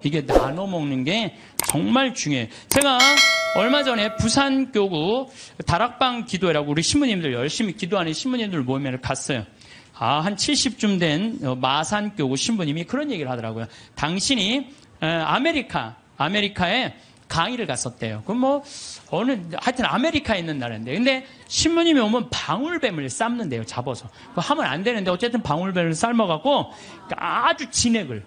이게 나눠 먹는 게 정말 중요해요. 제가 얼마 전에 부산교구 다락방 기도회라고 우리 신부님들 열심히 기도하는 신부님들 모임을 갔어요. 한 70쯤 된 마산교구 신부님이 그런 얘기를 하더라고요. 당신이 아메리카에 강의를 갔었대요. 그럼 하여튼 아메리카에 있는 나라인데. 근데 신부님이 오면 방울뱀을 삶는데요, 잡아서. 그거 하면 안 되는데, 어쨌든 방울뱀을 삶아갖고 아주 진액을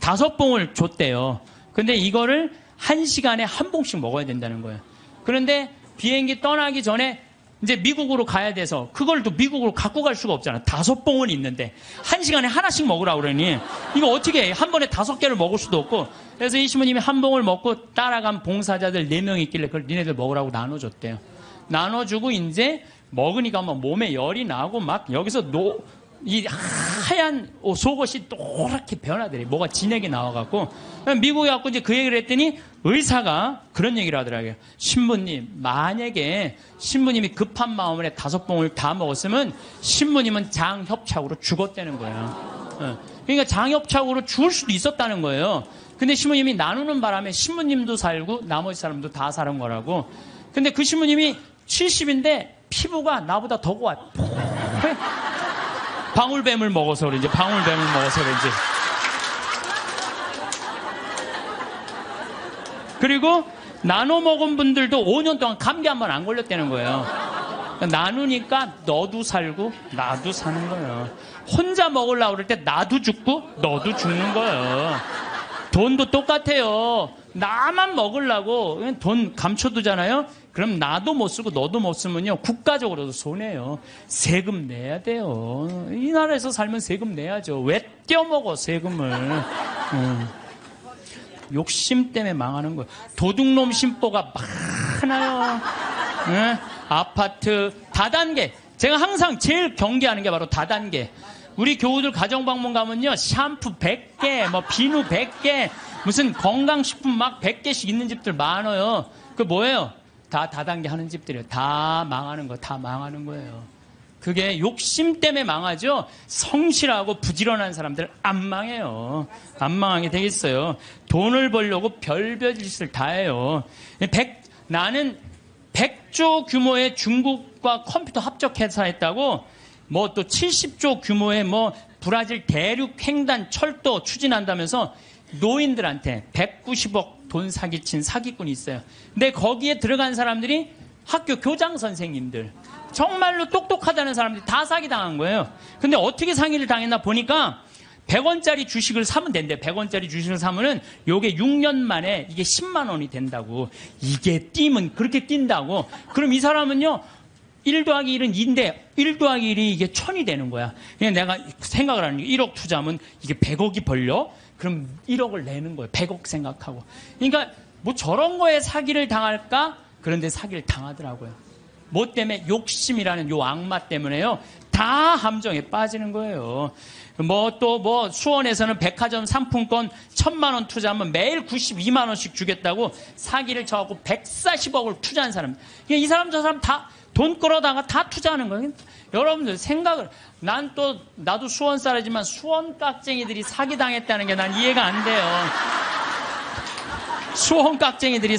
5봉을 줬대요. 근데 이거를 1시간에 1봉씩 먹어야 된다는 거예요. 그런데 비행기 떠나기 전에 이제 미국으로 가야 돼서 그걸 또 미국으로 갖고 갈 수가 없잖아. 5봉은 있는데 1시간에 하나씩 먹으라고 그러니 이거 어떻게 해? 한 번에 5개를 먹을 수도 없고. 그래서 이 신부님이 1봉을 먹고 따라간 봉사자들 4명 있길래 그걸 니네들 먹으라고 나눠줬대요. 나눠주고 이제 먹으니까 막 몸에 열이 나고 막 여기서 이 하얀 속옷이 노랗게 변하더래. 뭐가 진액이 나와갖고. 미국에 갖고 이제 그 얘기를 했더니 의사가 그런 얘기를 하더라고요. 신부님, 만약에 신부님이 급한 마음에 5봉을 다 먹었으면 신부님은 장협착으로 죽었다는 거예요. 그러니까 장협착으로 죽을 수도 있었다는 거예요. 근데 신부님이 나누는 바람에 신부님도 살고 나머지 사람도 다 사는 거라고. 근데 그 신부님이 70인데 피부가 나보다 더 고와. 방울뱀을 먹어서 그런지, 그리고 나눠 먹은 분들도 5년 동안 감기 한 번 안 걸렸다는 거예요. 나누니까 너도 살고 나도 사는 거예요. 혼자 먹으려고 그럴 때 나도 죽고 너도 죽는 거예요. 돈도 똑같아요. 나만 먹으려고 돈 감춰두잖아요. 그럼 나도 못 쓰고 너도 못 쓰면요, 국가적으로도 손해요. 세금 내야 돼요. 이 나라에서 살면 세금 내야죠. 왜 떼어먹어 세금을. 욕심 때문에 망하는 거예요. 도둑놈 심보가 많아요. 아파트 다단계. 제가 항상 제일 경계하는 게 바로 다단계. 우리 교우들 가정방문 가면요, 샴푸 100개, 비누 100개, 무슨 건강식품 막 100개씩 있는 집들 많아요. 그 뭐예요? 다 다단계 하는 집들이에요. 다 망하는 거예요. 그게 욕심 때문에 망하죠. 성실하고 부지런한 사람들 안 망해요. 안 망하게 되겠어요. 돈을 벌려고 별별 짓을 다 해요. 나는 100조 규모의 중국과 컴퓨터 합작 회사했다고 또 70조 규모의 브라질 대륙 횡단 철도 추진한다면서 노인들한테 190억 돈 사기친 사기꾼이 있어요. 근데 거기에 들어간 사람들이 학교 교장 선생님들, 정말로 똑똑하다는 사람들이 다 사기당한 거예요. 근데 어떻게 사기를 당했나 보니까 100원짜리 주식을 사면 된대. 100원짜리 주식을 사면은 요게 6년 만에 이게 10만 원이 된다고. 이게 뛰면 그렇게 뛴다고. 그럼 이 사람은요, 1 더하기 1은 2인데 1 더하기 1이 이게 1000이 되는 거야. 그냥 내가 생각을 하는 게 1억 투자하면 이게 100억이 벌려? 그럼 1억을 내는 거예요. 100억 생각하고. 그러니까 저런 거에 사기를 당할까? 그런데 사기를 당하더라고요. 뭐 때문에? 욕심이라는 요 악마 때문에요. 다 함정에 빠지는 거예요. 수원에서는 백화점 상품권 1000만 원 투자하면 매일 92만 원씩 주겠다고 사기를 쳐갖고 140억을 투자한 사람. 이 사람 저 사람 다 돈 끌어다가 다 투자하는 거예요. 여러분들 나도 수원 사람이지만 수원 깍쟁이들이 사기당했다는 게 난 이해가 안 돼요. 수원 깍쟁이들이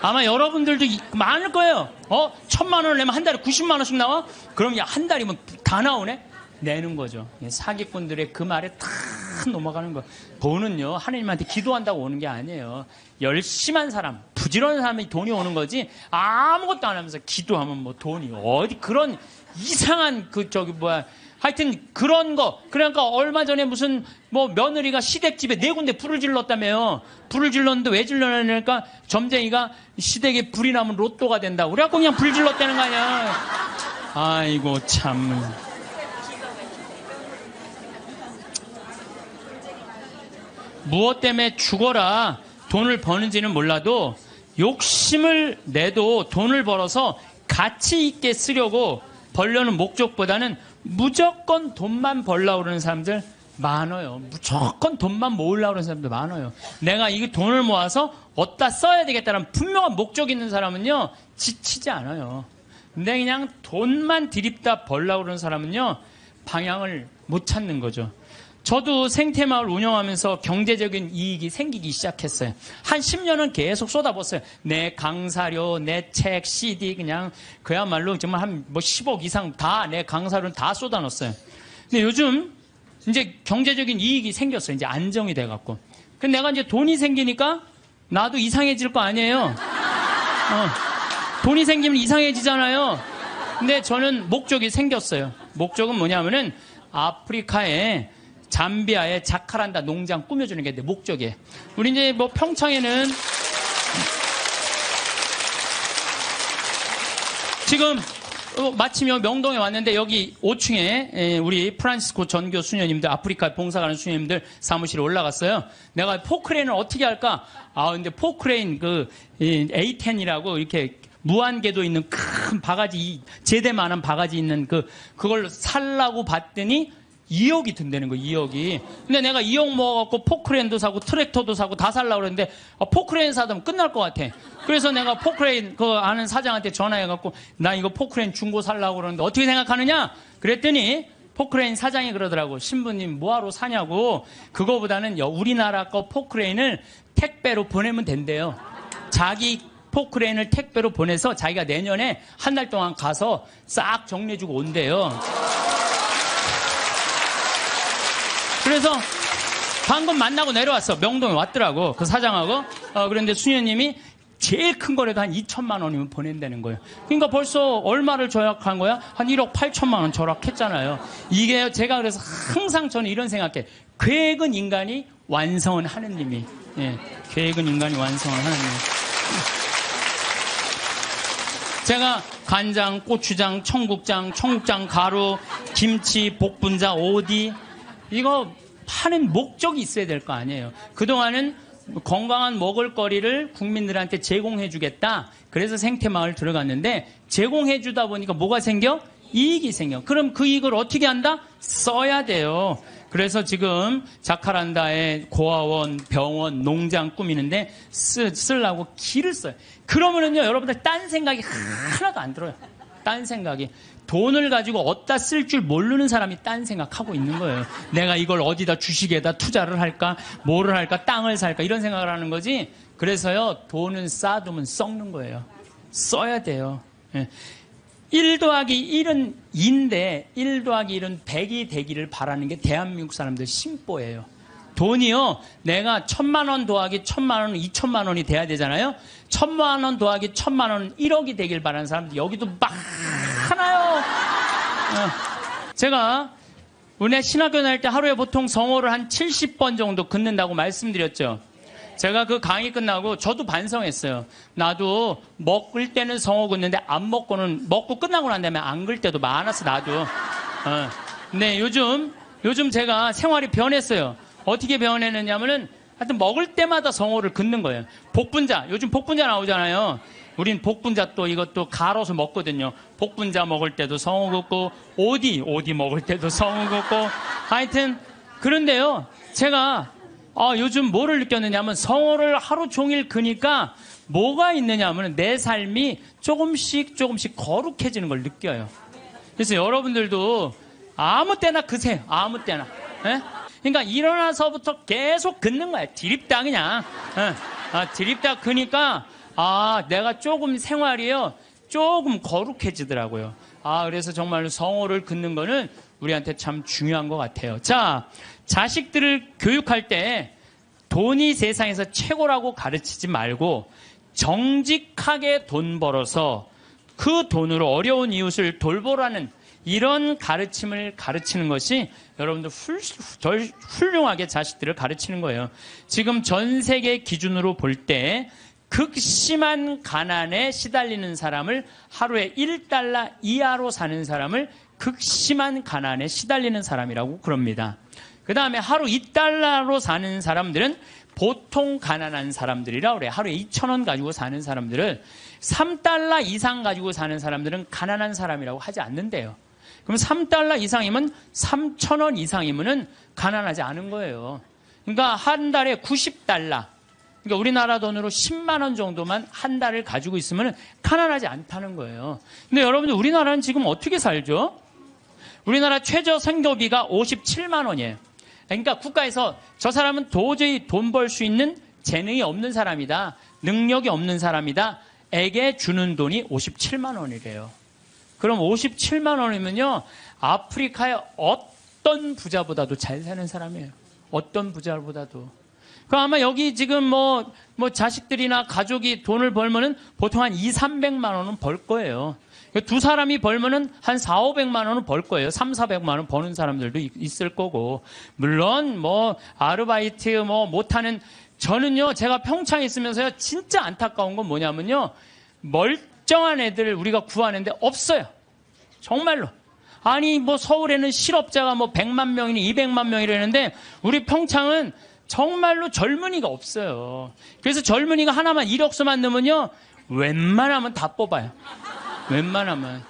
아마 여러분들도 많을 거예요. 1000만 원을 내면 한 달에 90만 원씩 나와? 그럼 한 달이면 다 나오네? 내는 거죠. 사기꾼들의 그 말에 다 넘어가는 거. 돈은요, 하나님한테 기도한다고 오는 게 아니에요. 열심한 사람, 부지런한 사람이 돈이 오는 거지, 아무것도 안 하면서 기도하면 돈이 어디 그런 이상한 하여튼 그런 거. 그러니까 얼마 전에 무슨 며느리가 시댁집에 4군데 불을 질렀다며요. 불을 질렀는데 왜 질렀냐니까 점쟁이가 시댁에 불이 나면 로또가 된다고. 그래갖고 그냥 불 질렀다는 거 아니야. 아이고 참. 무엇 때문에 죽어라 돈을 버는지는 몰라도 욕심을 내도 돈을 벌어서 가치 있게 쓰려고 벌려는 목적보다는 무조건 돈만 벌려고 그러는 사람들 많아요. 무조건 돈만 모으려고 그러는 사람들 많아요. 내가 이 돈을 모아서 어디다 써야 되겠다는 분명한 목적이 있는 사람은요, 지치지 않아요. 근데 그냥 돈만 들입다 벌려고 그러는 사람은요, 방향을 못 찾는 거죠. 저도 생태마을 운영하면서 경제적인 이익이 생기기 시작했어요. 한 10년은 계속 쏟아붓어요. 내 강사료, 내 책, CD 그냥 그야말로 정말 한 뭐 10억 이상 다 내 강사료는 다 쏟아넣었어요. 근데 요즘 이제 경제적인 이익이 생겼어요. 이제 안정이 돼갖고. 근데 내가 이제 돈이 생기니까 나도 이상해질 거 아니에요. 돈이 생기면 이상해지잖아요. 근데 저는 목적이 생겼어요. 목적은 뭐냐면은 아프리카에 잠비아의 자카란다 농장 꾸며주는 게 내 목적이에요. 우리 이제 뭐 평창에는 지금 마침 명동에 왔는데 여기 5층에 우리 프란시스코 전교 수녀님들, 아프리카 봉사 가는 수녀님들 사무실에 올라갔어요. 내가 포크레인을 어떻게 할까? 근데 포크레인 A10이라고 이렇게 무한궤도 있는 큰 바가지, 제대만한 바가지 있는 그걸 살라고 봤더니 2억이 든다는 거예요, 2억이. 근데 내가 2억 모아갖고 포크레인도 사고 트랙터도 사고 다 살라고 그랬는데, 포크레인 사면 끝날 것 같아. 그래서 내가 포크레인 아는 사장한테 전화해갖고, 나 이거 포크레인 중고 살라고 그러는데 어떻게 생각하느냐? 그랬더니, 포크레인 사장이 그러더라고. 신부님 뭐하러 사냐고. 그거보다는 우리나라 거 포크레인을 택배로 보내면 된대요. 자기 포크레인을 택배로 보내서 자기가 내년에 한 달 동안 가서 싹 정리해주고 온대요. 그래서 방금 만나고 내려왔어. 명동에 왔더라고. 그 사장하고. 그런데 수녀님이 제일 큰 거라도 한 2천만 원이면 보낸다는 거예요. 그러니까 벌써 얼마를 절약한 거야? 한 1억 8천만 원 절약했잖아요. 이게 제가 그래서 항상 저는 이런 생각해. 계획은 인간이 완성은 하느님이. 예, 계획은 인간이 완성은 하느님. 제가 간장, 고추장, 청국장, 가루, 김치, 복분자, 오디 이거 파는 목적이 있어야 될 거 아니에요. 그동안은 건강한 먹을거리를 국민들한테 제공해 주겠다. 그래서 생태마을 들어갔는데 제공해 주다 보니까 뭐가 생겨? 이익이 생겨. 그럼 그 이익을 어떻게 한다? 써야 돼요. 그래서 지금 자카란다에 고아원, 병원, 농장 꾸미는데 쓰려고 길을 써요. 그러면은요, 여러분들 딴 생각이 하나도 안 들어요. 딴 생각이. 돈을 가지고 어디다 쓸 줄 모르는 사람이 딴 생각하고 있는 거예요. 내가 이걸 어디다 주식에다 투자를 할까, 뭐를 할까, 땅을 살까 이런 생각을 하는 거지. 그래서요, 돈은 쌓아두면 썩는 거예요. 써야 돼요. 1 더하기 1은 2인데 1 더하기 1은 100이 되기를 바라는 게 대한민국 사람들 심보예요. 돈이요, 내가 1,000만 원 더하기 1,000만 원은 2,000만 원이 돼야 되잖아요. 1,000만 원 더하기 1,000만 원은 1억이 되길 바라는 사람들 여기도 많아요. 제가 은혜 신학교 다닐 때 하루에 보통 성호를 한 70번 정도 긋는다고 말씀드렸죠. 제가 그 강의 끝나고 저도 반성했어요. 나도 먹을 때는 성호 긋는데 안 먹고는, 먹고 끝나고 난 다음에 안 글 때도 많았어, 나도. 근데 요즘 제가 생활이 변했어요. 어떻게 변했느냐면은 하여튼 먹을 때마다 성호를 긋는 거예요. 복분자, 요즘 복분자 나오잖아요. 우린 복분자 또 이것도 갈아서 먹거든요. 복분자 먹을 때도 성호 긋고, 오디 먹을 때도 성호 긋고, 하여튼 그런데요, 제가 요즘 뭐를 느꼈느냐면 성호를 하루 종일 그니까 뭐가 있느냐면 내 삶이 조금씩 거룩해지는 걸 느껴요. 그래서 여러분들도 아무 때나 그세요. 아무 때나. 예? 그러니까 일어나서부터 계속 긋는 거야. 디립다 그냥. 디립다 그니까 내가 조금 생활이요, 조금 거룩해지더라고요. 그래서 정말로 성호를 긋는 거는 우리한테 참 중요한 것 같아요. 자, 자식들을 교육할 때 돈이 세상에서 최고라고 가르치지 말고 정직하게 돈 벌어서 그 돈으로 어려운 이웃을 돌보라는 이런 가르침을 가르치는 것이 여러분들 훌륭하게 자식들을 가르치는 거예요. 지금 전 세계 기준으로 볼 때 극심한 가난에 시달리는 사람을, 하루에 1달러 이하로 사는 사람을 극심한 가난에 시달리는 사람이라고 그럽니다. 그 다음에 하루 2달러로 사는 사람들은 보통 가난한 사람들이라 그래요. 하루에 2,000원 가지고 사는 사람들을 3달러 이상 가지고 사는 사람들은 가난한 사람이라고 하지 않는데요. 그럼 3달러 이상이면 3,000원 이상이면은 가난하지 않은 거예요. 그러니까 한 달에 90달러. 그러니까 우리나라 돈으로 10만 원 정도만 한 달을 가지고 있으면 가난하지 않다는 거예요. 근데 여러분들 우리나라는 지금 어떻게 살죠? 우리나라 최저 생계비가 57만 원이에요. 그러니까 국가에서 저 사람은 도저히 돈 벌 수 있는 재능이 없는 사람이다. 능력이 없는 사람이다. 에게 주는 돈이 57만 원이래요. 그럼 57만 원이면요. 아프리카의 어떤 부자보다도 잘 사는 사람이에요. 어떤 부자보다도. 그 아마 여기 지금 뭐 자식들이나 가족이 돈을 벌면은 보통 한 2, 300만 원은 벌 거예요. 두 사람이 벌면은 한 4, 500만 원은 벌 거예요. 3, 400만 원 버는 사람들도 있을 거고. 물론 아르바이트 못하는 저는요. 제가 평창에 있으면서요. 진짜 안타까운 건 뭐냐면요. 멀쩡한 애들 우리가 구하는데 없어요. 정말로. 아니 서울에는 실업자가 100만 명이니 200만 명이라는데 우리 평창은 정말로 젊은이가 없어요. 그래서 젊은이가 하나만 이력서만 넣으면요. 웬만하면 다 뽑아요. 웬만하면.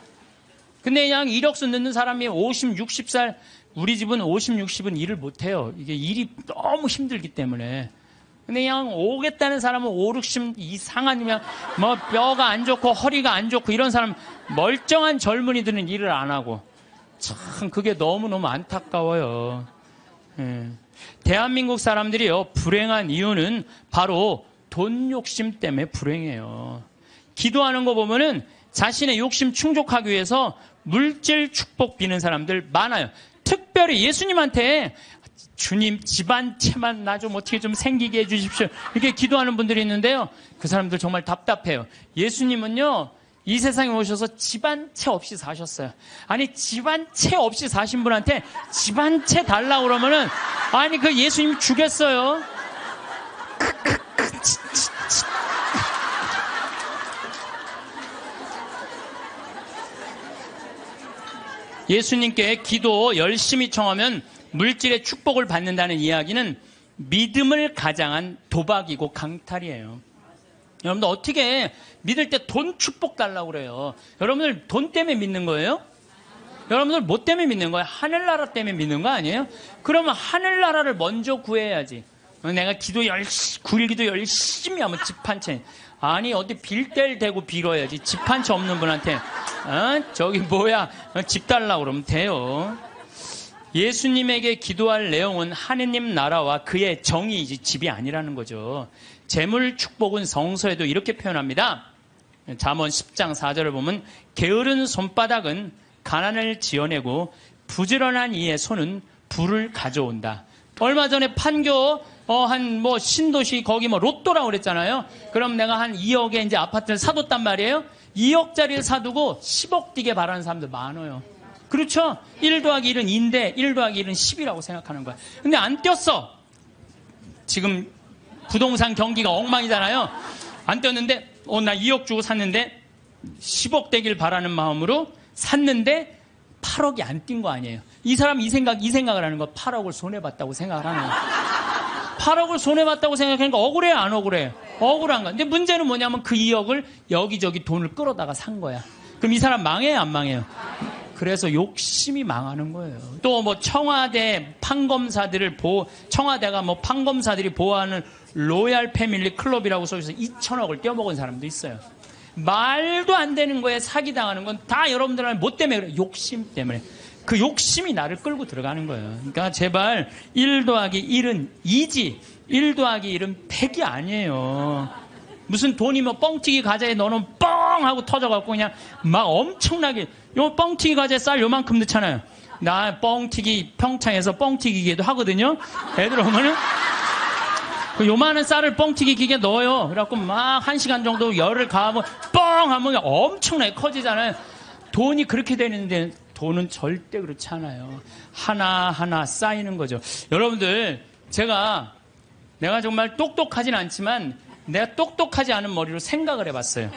근데 그냥 이력서 넣는 사람이 50, 60살, 우리 집은 50, 60은 일을 못해요. 이게 일이 너무 힘들기 때문에. 근데 그냥 오겠다는 사람은 5, 60 이상하면 뼈가 안 좋고 허리가 안 좋고 이런 사람 멀쩡한 젊은이들은 일을 안 하고. 참 그게 너무너무 안타까워요. 대한민국 사람들이요. 불행한 이유는 바로 돈 욕심 때문에 불행해요. 기도하는 거 보면은 자신의 욕심 충족하기 위해서 물질 축복 비는 사람들 많아요. 특별히 예수님한테 주님 집안채만 나 좀 어떻게 좀 생기게 해주십시오. 이렇게 기도하는 분들이 있는데요. 그 사람들 정말 답답해요. 예수님은요. 이 세상에 오셔서 집안채 없이 사셨어요. 아니 집안채 없이 사신 분한테 집안채 달라고 그러면은 아니 그 예수님 주겠어요. 예수님께 기도 열심히 청하면 물질의 축복을 받는다는 이야기는 믿음을 가장한 도박이고 강탈이에요. 여러분들 어떻게 믿을 때 돈 축복 달라고 그래요? 여러분들 돈 때문에 믿는 거예요? 여러분들 뭐 때문에 믿는 거예요? 하늘나라 때문에 믿는 거 아니에요? 그러면 하늘나라를 먼저 구해야지. 내가 구일 기도 열심히 하면 집 한 채. 아니 어디 빌 뗄 대고 빌어야지. 집 한 채 없는 분한테 집 달라고 그러면 돼요. 예수님에게 기도할 내용은 하느님 나라와 그의 정의이지 집이 아니라는 거죠. 재물 축복은 성서에도 이렇게 표현합니다. 잠언 10장 4절을 보면 게으른 손바닥은 가난을 지어내고 부지런한 이의 손은 부를 가져온다. 얼마 전에 판교 신도시 거기 로또라고 그랬잖아요. 그럼 내가 한 2억에 이제 아파트를 사뒀단 말이에요. 2억짜리를 사두고 10억 뛰게 바라는 사람들 많아요. 그렇죠? 1 더하기 1은 2인데 1 더하기 1은 10이라고 생각하는 거야. 근데 안 뛰었어. 지금 부동산 경기가 엉망이잖아요. 안 뛰었는데 나 2억 주고 샀는데 10억 되길 바라는 마음으로 샀는데 8억이 안 뛴 거 아니에요. 이 사람 이 생각을 하는 거 8억을 손해봤다고 생각을 하는 거예요. 8억을 손해봤다고 생각하니까 억울해요, 안 억울해요? 억울한 거야. 근데 문제는 뭐냐면 그 2억을 여기저기 돈을 끌어다가 산 거야. 그럼 이 사람 망해요, 안 망해요? 그래서 욕심이 망하는 거예요. 또 청와대 판검사들을 청와대가 판검사들이 보호하는 로얄 패밀리 클럽이라고 써있어서 2천억을 떼어먹은 사람도 있어요. 말도 안 되는 거에 사기당하는 건 다 여러분들은 뭐 때문에 그래? 욕심 때문에. 그 욕심이 나를 끌고 들어가는 거예요. 그러니까 제발 1 더하기 1은 2지 1 더하기 1은 100이 아니에요. 무슨 돈이 뻥튀기 과자에 넣어놓으면 뻥 하고 터져갖고 그냥 막 엄청나게 요 뻥튀기 과자에 쌀 요만큼 넣잖아요. 나 뻥튀기 평창에서 뻥튀기 기계도 하거든요. 애들 오면은 그 요만한 쌀을 뻥튀기 기계에 넣어요. 그래갖고 막 1시간 정도 열을 가하면 뻥 하면 엄청나게 커지잖아요. 돈이 그렇게 되는데 돈은 절대 그렇지 않아요. 하나하나 쌓이는 거죠. 여러분들 내가 정말 똑똑하진 않지만 내가 똑똑하지 않은 머리로 생각을 해봤어요.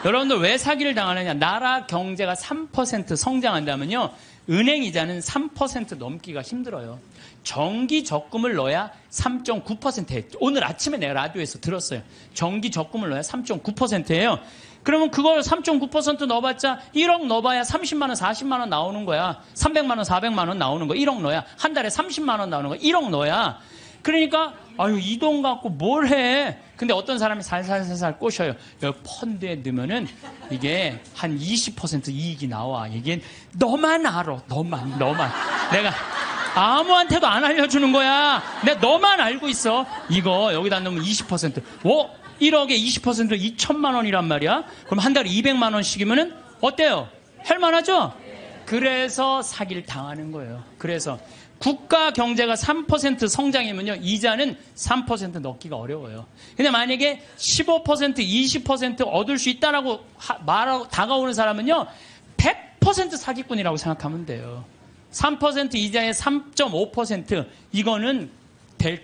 여러분들 왜 사기를 당하느냐. 나라 경제가 3% 성장한다면요. 은행 이자는 3% 넘기가 힘들어요. 정기 적금을 넣어야 3.9%예요. 오늘 아침에 내가 라디오에서 들었어요. 정기 적금을 넣어야 3.9%예요. 그러면 그걸 3.9% 넣어봤자 1억 넣어봐야 30만 원, 40만 원 나오는 거야. 300만 원, 400만 원 나오는 거야. 1억 넣어야. 한 달에 30만 원 나오는 거야. 1억 넣어야. 그러니까 이 돈 갖고 뭘 해. 근데 어떤 사람이 살살살살 꼬셔요. 여기 펀드에 넣으면은 이게 한 20% 이익이 나와. 이게 너만 알아. 너만. 내가 아무한테도 안 알려주는 거야. 내가 너만 알고 있어. 이거 여기다 넣으면 20%. 1억에 20% 2천만 원이란 말이야. 그럼 한 달에 200만 원씩이면은 어때요? 할만하죠? 그래서 사기를 당하는 거예요. 그래서 국가 경제가 3% 성장이면요, 이자는 3% 넣기가 어려워요. 근데 만약에 15%, 20% 얻을 수 있다라고 말하고 다가오는 사람은요, 100% 사기꾼이라고 생각하면 돼요. 3% 이자에 3.5% 이거는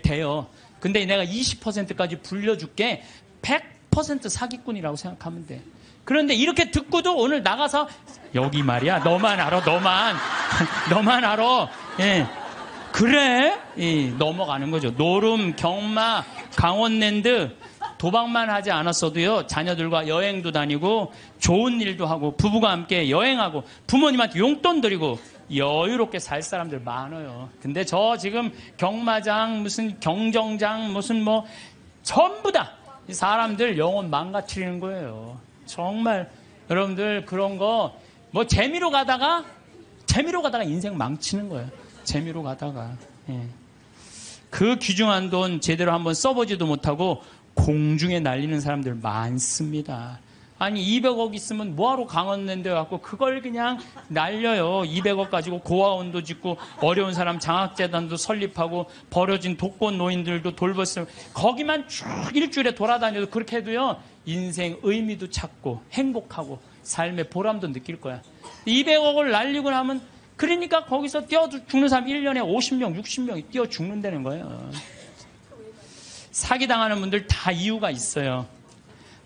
돼요. 근데 내가 20%까지 불려줄게. 100% 사기꾼이라고 생각하면 돼. 그런데 이렇게 듣고도 오늘 나가서 여기 말이야, 너만 알아, 너만 알아. 예. 그래? 넘어가는 거죠. 노름, 경마, 강원랜드 도박만 하지 않았어도요, 자녀들과 여행도 다니고 좋은 일도 하고 부부가 함께 여행하고 부모님한테 용돈 드리고 여유롭게 살 사람들 많아요. 근데 저 지금 경마장, 무슨 경정장, 무슨 뭐 전부 다 이 사람들 영혼 망가뜨리는 거예요. 정말 여러분들 그런 거 뭐 재미로 가다가 인생 망치는 거예요. 재미로 가다가. 예. 그 귀중한 돈 제대로 한번 써보지도 못하고 공중에 날리는 사람들 많습니다. 아니 200억 있으면 뭐하러 강원랜드 갖고 그걸 그냥 날려요. 200억 가지고 고아원도 짓고 어려운 사람 장학재단도 설립하고 버려진 독거 노인들도 돌봤어요. 거기만 쭉 일주일에 돌아다녀도 그렇게 해도요, 인생 의미도 찾고 행복하고 삶의 보람도 느낄 거야. 200억을 날리고 나면 그러니까 거기서 뛰어 죽는 사람 1년에 50명, 60명이 뛰어 죽는다는 거예요. 사기당하는 분들 다 이유가 있어요.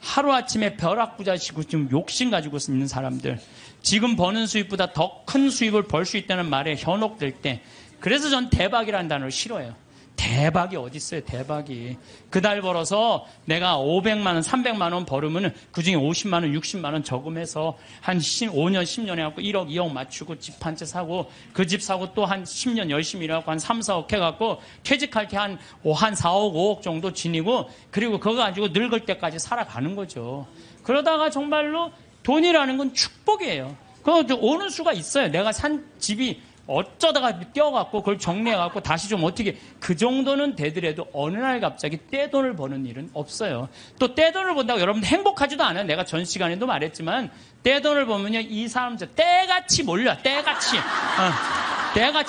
하루아침에 벼락부자시고 좀 욕심 가지고 있는 사람들, 지금 버는 수입보다 더 큰 수입을 벌 수 있다는 말에 현혹될 때, 그래서 전 대박이라는 단어를 싫어해요. 대박이 어디 있어요, 대박이. 그 달 벌어서 내가 500만 원, 300만 원 벌으면 그중에 50만 원, 60만 원 저금해서 한 5년, 10년 해갖고 1억, 2억 맞추고 집 한 채 사고 그 집 사고 또 한 10년 열심히 일해갖고 한 3, 4억 해갖고 퇴직할 때 한 4억, 5억 정도 지니고 그리고 그거 가지고 늙을 때까지 살아가는 거죠. 그러다가 정말로 돈이라는 건 축복이에요. 그거 오는 수가 있어요. 내가 산 집이 어쩌다가 떼어갖고 그걸 정리해갖고 다시 좀 어떻게, 그 정도는 되더라도 어느 날 갑자기 떼돈을 버는 일은 없어요. 또 떼돈을 번다고 여러분 행복하지도 않아요. 내가 전 시간에도 말했지만 떼돈을 보면요, 이 사람들 떼같이 몰려. 떼같이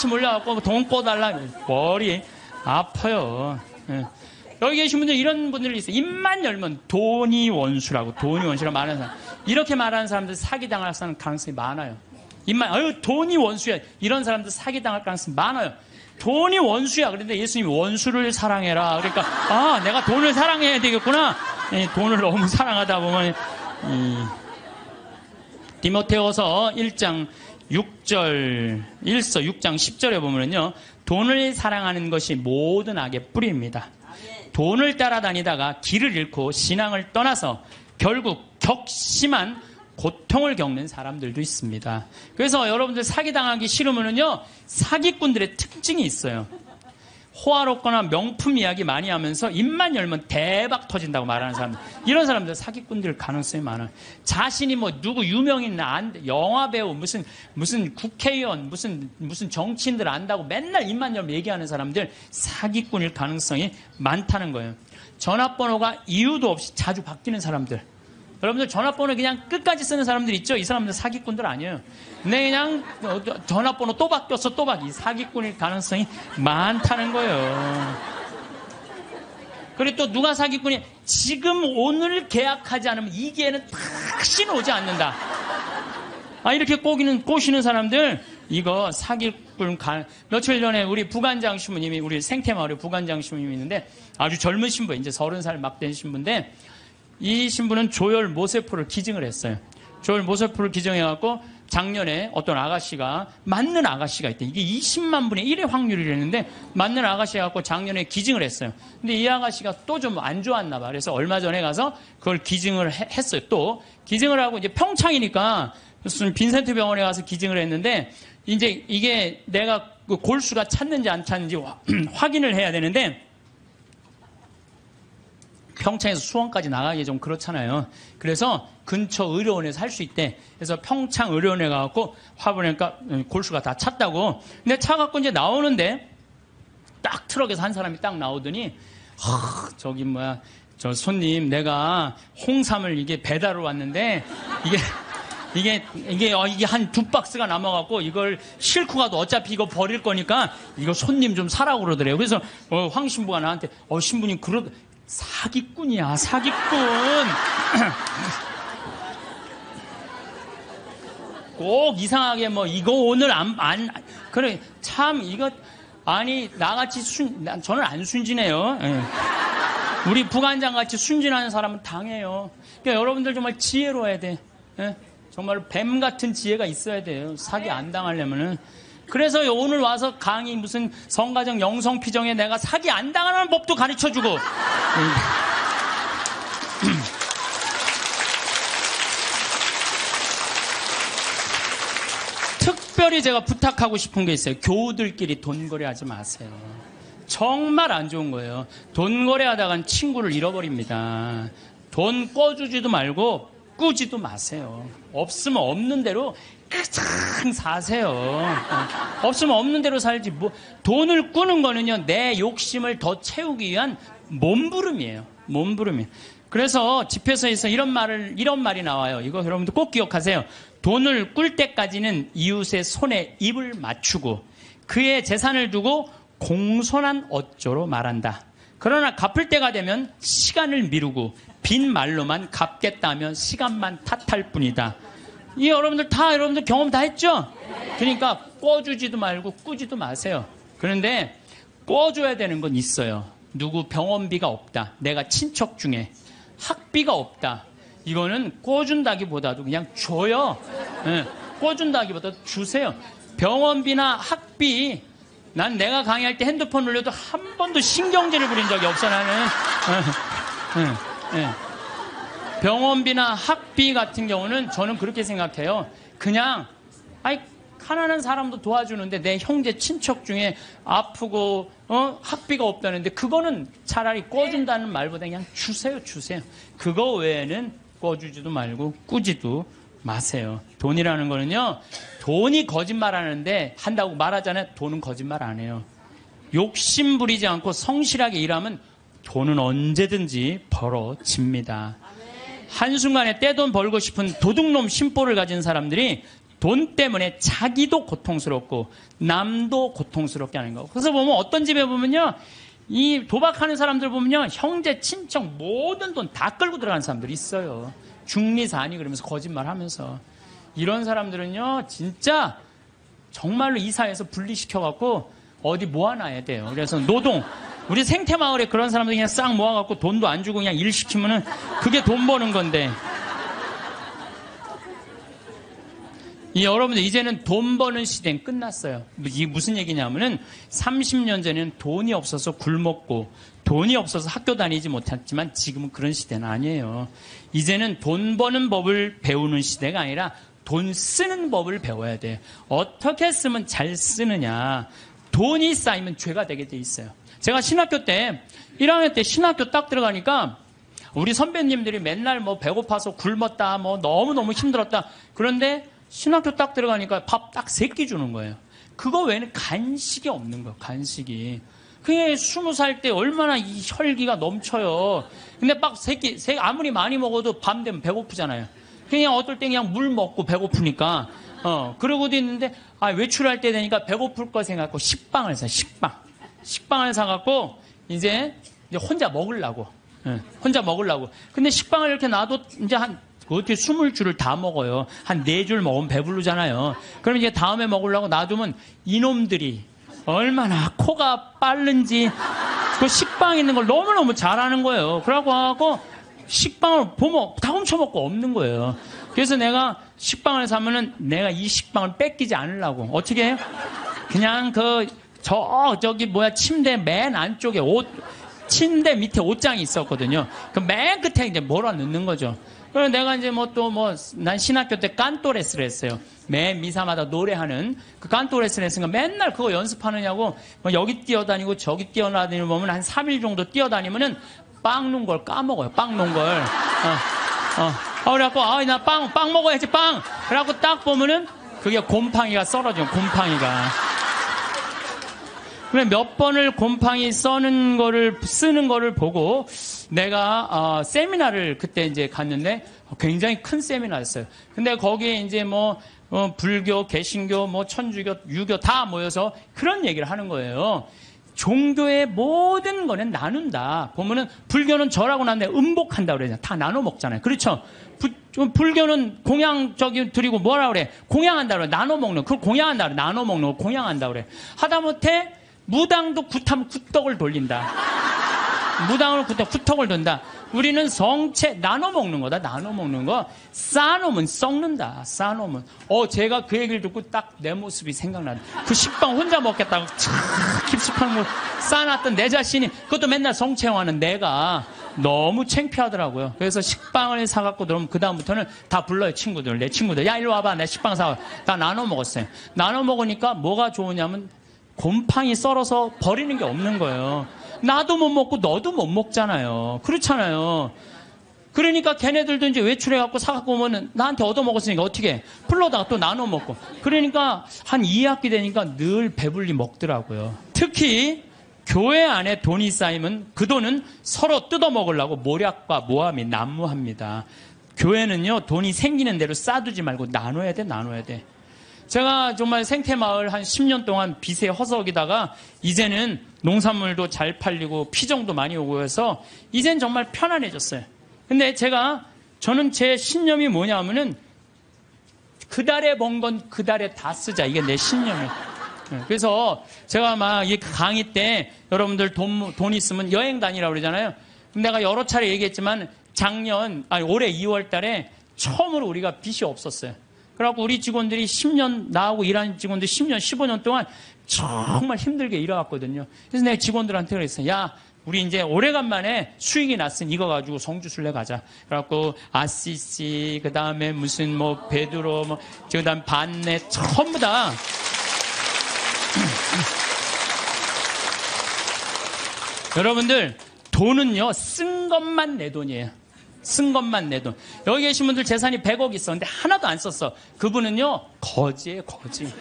몰려갖고 돈 꿔달라. 머리 아파요. 여기 계신 분들 이런 분들이 있어요. 입만 열면 돈이 원수라고 말하는 사람. 이렇게 말하는 사람들 사기당할 가능성이 많아요. 돈이 원수야. 이런 사람들 사기당할 가능성이 많아요. 돈이 원수야. 그런데 예수님이 원수를 사랑해라. 그러니까, 내가 돈을 사랑해야 되겠구나. 돈을 너무 사랑하다 보면, 디모데후서 1장 6절, 6장 10절에 보면요, 돈을 사랑하는 것이 모든 악의 뿌리입니다. 돈을 따라다니다가 길을 잃고 신앙을 떠나서 결국 격심한 고통을 겪는 사람들도 있습니다. 그래서 여러분들 사기당하기 싫으면요, 사기꾼들의 특징이 있어요. 호화롭거나 명품 이야기 많이 하면서 입만 열면 대박 터진다고 말하는 사람들, 이런 사람들 사기꾼들 가능성이 많아요. 자신이 뭐 누구 유명인 영화배우, 무슨 국회의원, 무슨 정치인들 안다고 맨날 입만 열면 얘기하는 사람들 사기꾼일 가능성이 많다는 거예요. 전화번호가 이유도 없이 자주 바뀌는 사람들, 여러분들 전화번호 그냥 끝까지 쓰는 사람들 있죠? 이 사람들 사기꾼들 아니에요. 근데 그냥 전화번호 또 바뀌었어, 또 바뀌. 사기꾼일 가능성이 많다는 거예요. 그리고 또 누가 사기꾼이, 지금 오늘 계약하지 않으면 이 기회는 다시 오지 않는다. 이렇게 꼬시는 사람들, 이거 사기꾼 며칠 전에 우리 부관장 신부님이, 우리 생태마을에 부관장 신부님이 있는데 아주 젊은 신부, 이제 30살 막 된 신부인데, 이 신부는 조혈 모세포를 기증을 했어요. 조혈 모세포를 기증해갖고 작년에 어떤 아가씨가, 맞는 아가씨가 있대. 이게 20만 분의 1의 확률이랬는데 맞는 아가씨가 갖고 작년에 기증을 했어요. 근데 이 아가씨가 또 좀 안 좋았나 봐. 그래서 얼마 전에 가서 그걸 기증을 했어요. 또 기증을 하고, 이제 평창이니까 무슨 빈센트 병원에 가서 기증을 했는데, 이제 이게 내가 그 골수가 찼는지 안 찼는지 확인을 해야 되는데, 평창에서 수원까지 나가기 좀 그렇잖아요. 그래서 근처 의료원에서 할 수 있대. 그래서 평창 의료원에 가갖고 화보니까 골수가 다 찼다고. 근데 차 갖고 이제 나오는데 딱 트럭에서 한 사람이 딱 나오더니 저기 뭐야 저 손님 내가 홍삼을 이게 배달을 왔는데 이게 한 2박스가 남아갖고 이걸 싣고 가도 어차피 이거 버릴 거니까 이거 손님 좀 사라고 그러더래요. 그래서 황 신부가 나한테 신부님 사기꾼이야 사기꾼. 꼭 이상하게 뭐 이거 오늘 그래 참 이거 아니 나같이 저는 안 순진해요. 예. 우리 부관장 같이 순진한 사람은 당해요. 그러니까 여러분들 정말 지혜로워야 돼. 예? 정말 뱀 같은 지혜가 있어야 돼요. 사기 안 당하려면은. 그래서 오늘 와서 강의 무슨 성가정 영성피정에 내가 사기 안 당하는 법도 가르쳐주고. 특별히 제가 부탁하고 싶은 게 있어요. 교우들끼리 돈거래하지 마세요. 정말 안 좋은 거예요. 돈거래하다간 친구를 잃어버립니다. 돈 꿔주지도 말고 꾸지도 마세요. 없으면 없는 대로 그냥 사세요. 없으면 없는 대로 살지. 돈을 꾸는 거는요, 내 욕심을 더 채우기 위한 몸부림이에요. 몸부림이에요. 그래서 집회서에서 이런 말이 나와요. 이거 여러분들 꼭 기억하세요. 돈을 꿀 때까지는 이웃의 손에 입을 맞추고 그의 재산을 두고 공손한 어조로 말한다. 그러나 갚을 때가 되면 시간을 미루고 빈 말로만 갚겠다며 시간만 탓할 뿐이다. 이 여러분들 경험 다 했죠? 그러니까 꿔주지도 말고 꾸지도 마세요. 그런데 꿔줘야 되는 건 있어요. 누구 병원비가 없다. 내가 친척 중에 학비가 없다. 이거는 꿔준다기보다도 그냥 줘요. 네, 꿔준다기보다 주세요. 병원비나 학비 난 내가 강의할 때 핸드폰 울려도 한 번도 신경질을 부린 적이 없어 나는. 병원비나 학비 같은 경우는 저는 그렇게 생각해요. 그냥 가난한 사람도 도와주는데 내 형제 친척 중에 아프고 학비가 없다는데 그거는 차라리 꿔준다는 말보다 그냥 주세요. 그거 외에는 꿔주지도 말고 꾸지도 마세요. 돈이라는 거는요, 돈이 거짓말하는데 한다고 말하잖아요. 돈은 거짓말 안 해요. 욕심 부리지 않고 성실하게 일하면 돈은 언제든지 벌어집니다. 한순간에 떼돈 벌고 싶은 도둑놈 심보를 가진 사람들이 돈 때문에 자기도 고통스럽고 남도 고통스럽게 하는 거. 그래서 보면 어떤 집에 보면요, 이 도박하는 사람들 보면요, 형제, 친척 모든 돈 다 끌고 들어가는 사람들이 있어요. 중리사니 그러면서 거짓말하면서. 이런 사람들은요, 진짜 정말로 이 사회에서 분리시켜갖고 어디 모아놔야 돼요. 그래서 우리 생태마을에 그런 사람들 그냥 싹 모아갖고 돈도 안 주고 그냥 일 시키면은 그게 돈 버는 건데. 여러분들 이제는 돈 버는 시대는 끝났어요. 이게 무슨 얘기냐면은 30년 전에는 돈이 없어서 굶었고 돈이 없어서 학교 다니지 못했지만 지금은 그런 시대는 아니에요. 이제는 돈 버는 법을 배우는 시대가 아니라 돈 쓰는 법을 배워야 돼요. 어떻게 쓰면 잘 쓰느냐. 돈이 쌓이면 죄가 되게 돼 있어요. 제가 신학교 때 1학년 때 신학교 딱 들어가니까 우리 선배님들이 맨날 배고파서 굶었다, 너무너무 힘들었다. 그런데 신학교 딱 들어가니까 밥 딱 3끼 주는 거예요. 그거 외에는 간식이 없는 거예요. 간식이. 그게 20살 때 얼마나 이 혈기가 넘쳐요. 근데 밥 3끼, 아무리 많이 먹어도 밤 되면 배고프잖아요. 그냥 어떨 때 그냥 물 먹고 배고프니까. 그러고도 있는데, 외출할 때 되니까 배고플 거 생각하고 식빵을 사, 식빵을 사갖고, 이제 혼자 먹으려고. 혼자 먹으려고. 근데 식빵을 이렇게 놔도 이제 어떻게 20줄을 다 먹어요. 한 4줄 먹으면 배부르잖아요. 그럼 이제 다음에 먹으려고 놔두면 이놈들이 얼마나 코가 빠른지 그 식빵 있는 걸 너무너무 잘하는 거예요. 그러고 식빵을 보면 다 훔쳐먹고 없는 거예요. 그래서 내가 식빵을 사면은 내가 이 식빵을 뺏기지 않으려고 어떻게 해요? 그냥 저기 침대 맨 안쪽에 침대 밑에 옷장이 있었거든요. 그 맨 끝에 이제 몰아 넣는 거죠. 그래서 내가 이제 난 신학교 때 깐또레스를 했어요. 매 미사마다 노래하는 그 깐또레스를 했으니까 맨날 그거 연습하느냐고 여기 뛰어다니고 저기 뛰어다니고 보면 한 3일 정도 뛰어다니면은 빵 놓은 걸 까먹어요. 빵 놓은 걸. 그래갖고, 나 빵 먹어야지, 빵! 그래갖고 딱 보면은, 그게 곰팡이가 썰어져요, 곰팡이가. 그래, 몇 번을 곰팡이 쓰는 거를 보고, 내가, 세미나를 그때 이제 갔는데, 굉장히 큰 세미나였어요. 근데 거기에 이제 불교, 개신교, 천주교, 유교 다 모여서 그런 얘기를 하는 거예요. 종교의 모든 거는 나눈다. 보면은 불교는 절하고 난 다음에 음복한다 그러잖아요. 다 나눠 먹잖아요. 그렇죠? 불교는 공양 드리고 뭐라 그래? 공양한다 그래. 나눠 먹는. 그걸 공양한다 그래. 나눠 먹는 거 공양한다 그래. 하다못해 무당도 굿하면 굿떡을 돌린다. 무당으로 굿떡을 돈다. 우리는 성체 나눠 먹는 거다. 나눠 먹는 거. 쌓아놓으면 썩는다. 쌓아놓으면. 제가 그 얘기를 듣고 딱 내 모습이 생각나네. 그 식빵 혼자 먹겠다고 깊숙한 걸 쌓아놨던 내 자신이, 그것도 맨날 성체화하는 내가 너무 창피하더라고요. 그래서 식빵을 사갖고 그러면 그다음부터는 다 불러요. 친구들. 내 친구들. 야, 일로 와봐. 내 식빵 사와. 다 나눠 먹었어요. 나눠 먹으니까 뭐가 좋으냐면 곰팡이 썰어서 버리는 게 없는 거예요. 나도 못 먹고 너도 못 먹잖아요. 그렇잖아요. 그러니까 걔네들도 이제 외출해갖고 사갖고 오면 나한테 얻어먹었으니까 어떻게 해? 풀러다가 또 나눠 먹고. 그러니까 한 2학기 되니까 늘 배불리 먹더라고요. 특히 교회 안에 돈이 쌓이면 그 돈은 서로 뜯어먹으려고 모략과 모함이 난무합니다. 교회는요, 돈이 생기는 대로 쌓아두지 말고 나눠야 돼. 제가 정말 생태마을 한 10년 동안 빚에 허석이다가 이제는 농산물도 잘 팔리고 피정도 많이 오고 해서 이젠 정말 편안해졌어요. 근데 저는 제 신념이 뭐냐면은 그 달에 번 건 그 달에 다 쓰자. 이게 내 신념이에요. 그래서 제가 막 이 강의 때 여러분들 돈 있으면 여행 다니라고 그러잖아요. 내가 여러 차례 얘기했지만 올해 2월 달에 처음으로 우리가 빚이 없었어요. 그래갖고 우리 직원들이 10년, 나하고 일하는 직원들 10년, 15년 동안 정말 힘들게 일해왔거든요. 그래서 내가 직원들한테 그랬어요. 야, 우리 이제 오래간만에 수익이 났으니 이거 가지고 성주순례 가자. 그래갖고 아시시, 그 다음에 무슨 베드로, 그 다음 반내, 전부 다. 여러분들, 돈은요, 쓴 것만 내 돈이에요. 쓴 것만 내 돈. 여기 계신 분들 재산이 100억 있었는데 하나도 안 썼어. 그분은요, 거지예요, 거지.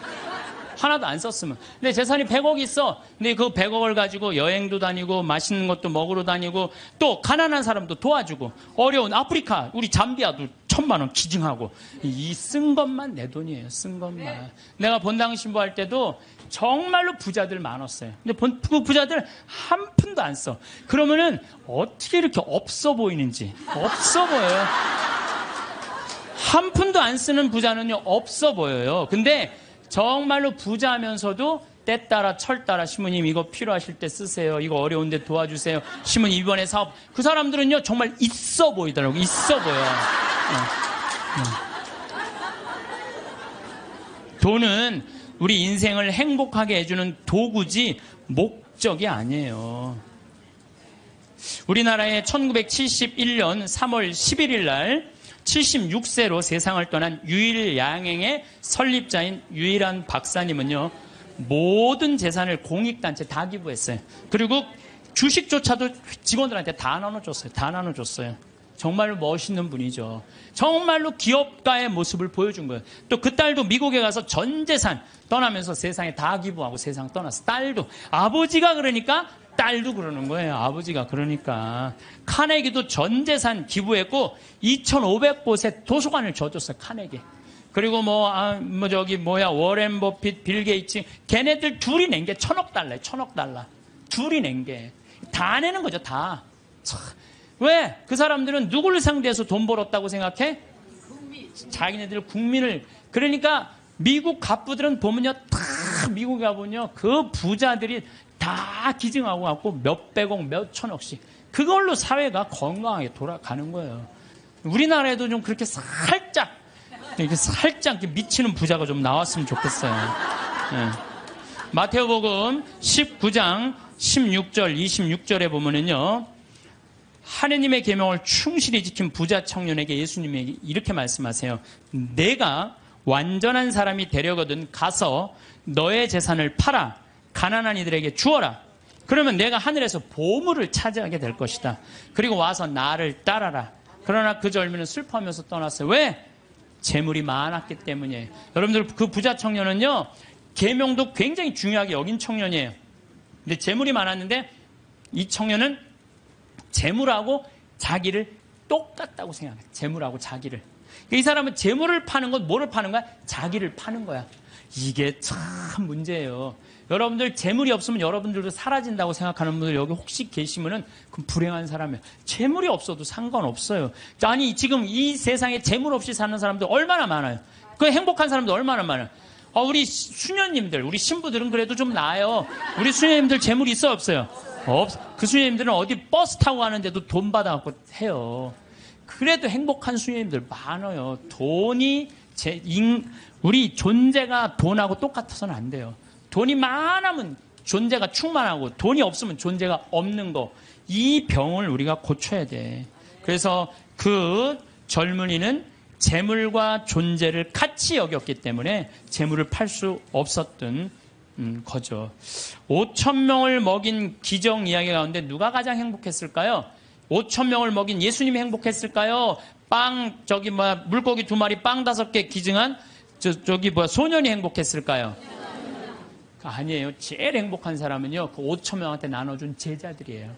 하나도 안 썼으면. 근데 재산이 100억 있어. 근데 그 100억을 가지고 여행도 다니고 맛있는 것도 먹으러 다니고 또 가난한 사람도 도와주고 어려운 아프리카, 우리 잠비아도 1,000만 원 기증하고. 이 쓴 것만 내 돈이에요, 쓴 것만. 내가 본당 신부할 때도 정말로 부자들 많았어요. 근데 그 부자들 한 푼도 안 써. 그러면은 어떻게 이렇게 없어 보이는지. 없어 보여요. 한 푼도 안 쓰는 부자는요, 없어 보여요. 근데 정말로 부자면서도 때 따라 철 따라 시모님 이거 필요하실 때 쓰세요. 이거 어려운데 도와주세요. 시모님 이번에 사업. 그 사람들은요, 정말 있어 보이더라고요. 있어 보여요. 돈은 우리 인생을 행복하게 해주는 도구지 목적이 아니에요. 우리나라에 1971년 3월 11일 날 76세로 세상을 떠난 유일양행의 설립자인 유일한 박사님은요, 모든 재산을 공익단체 다 기부했어요. 그리고 주식조차도 직원들한테 다 나눠줬어요. 정말로 멋있는 분이죠. 정말로 기업가의 모습을 보여준 거예요. 또 그 딸도 미국에 가서 전 재산 떠나면서 세상에 다 기부하고 세상 떠났어. 딸도. 아버지가 그러니까 딸도 그러는 거예요. 아버지가 그러니까. 카네기도 전 재산 기부했고 2,500곳에 도서관을 줘줬어요. 카네기. 그리고 워렌 버핏, 빌 게이츠, 걔네들 둘이 낸 게 1,000억 달러예요. 1,000억 달러. 둘이 낸 게. 다 내는 거죠, 다. 왜? 그 사람들은 누구를 상대해서 돈 벌었다고 생각해? 자기네들 국민을. 그러니까 미국 갑부들은 보면요, 다 미국에 가보면요, 그 부자들이 다 기증하고 갖고 몇백억, 몇천억씩. 그걸로 사회가 건강하게 돌아가는 거예요. 우리나라에도 좀 그렇게 살짝 미치는 부자가 좀 나왔으면 좋겠어요. 네. 마태복음 19장 16절, 26절에 보면은요, 하느님의 계명을 충실히 지킨 부자 청년에게 예수님이 이렇게 말씀하세요. 내가 완전한 사람이 되려거든 가서 너의 재산을 팔아 가난한 이들에게 주어라. 그러면 내가 하늘에서 보물을 차지하게 될 것이다. 그리고 와서 나를 따라라. 그러나 그 젊은이는 슬퍼하면서 떠났어요. 왜? 재물이 많았기 때문이에요. 여러분들 그 부자 청년은요, 계명도 굉장히 중요하게 여긴 청년이에요. 근데 재물이 많았는데 이 청년은 재물하고 자기를 똑같다고 생각해요. 재물하고 자기를. 이 사람은 재물을 파는 건 뭐를 파는 거야? 자기를 파는 거야. 이게 참 문제예요. 여러분들 재물이 없으면 여러분들도 사라진다고 생각하는 분들 여기 혹시 계시면은 그럼 불행한 사람이에요. 재물이 없어도 상관없어요. 아니 지금 이 세상에 재물 없이 사는 사람들 얼마나 많아요. 그 행복한 사람들 얼마나 많아요. 우리 수녀님들, 우리 신부들은 그래도 좀 나아요. 우리 수녀님들 재물 있어요, 없어요? 그 수녀님들은 어디 버스 타고 가는데도 돈 받아갖고 해요. 그래도 행복한 수녀님들 많아요. 돈이 우리 존재가 돈하고 똑같아서는 안 돼요. 돈이 많으면 존재가 충만하고 돈이 없으면 존재가 없는 거. 이 병을 우리가 고쳐야 돼. 그래서 그 젊은이는 재물과 존재를 같이 여겼기 때문에 재물을 팔 수 없었던 거죠. 5,000명을 먹인 기적 이야기 가운데 누가 가장 행복했을까요? 5,000명을 먹인 예수님이 행복했을까요? 물고기 2마리 빵 5개 기증한 소년이 행복했을까요? 아니에요. 제일 행복한 사람은요, 그 5,000명한테 나눠준 제자들이에요.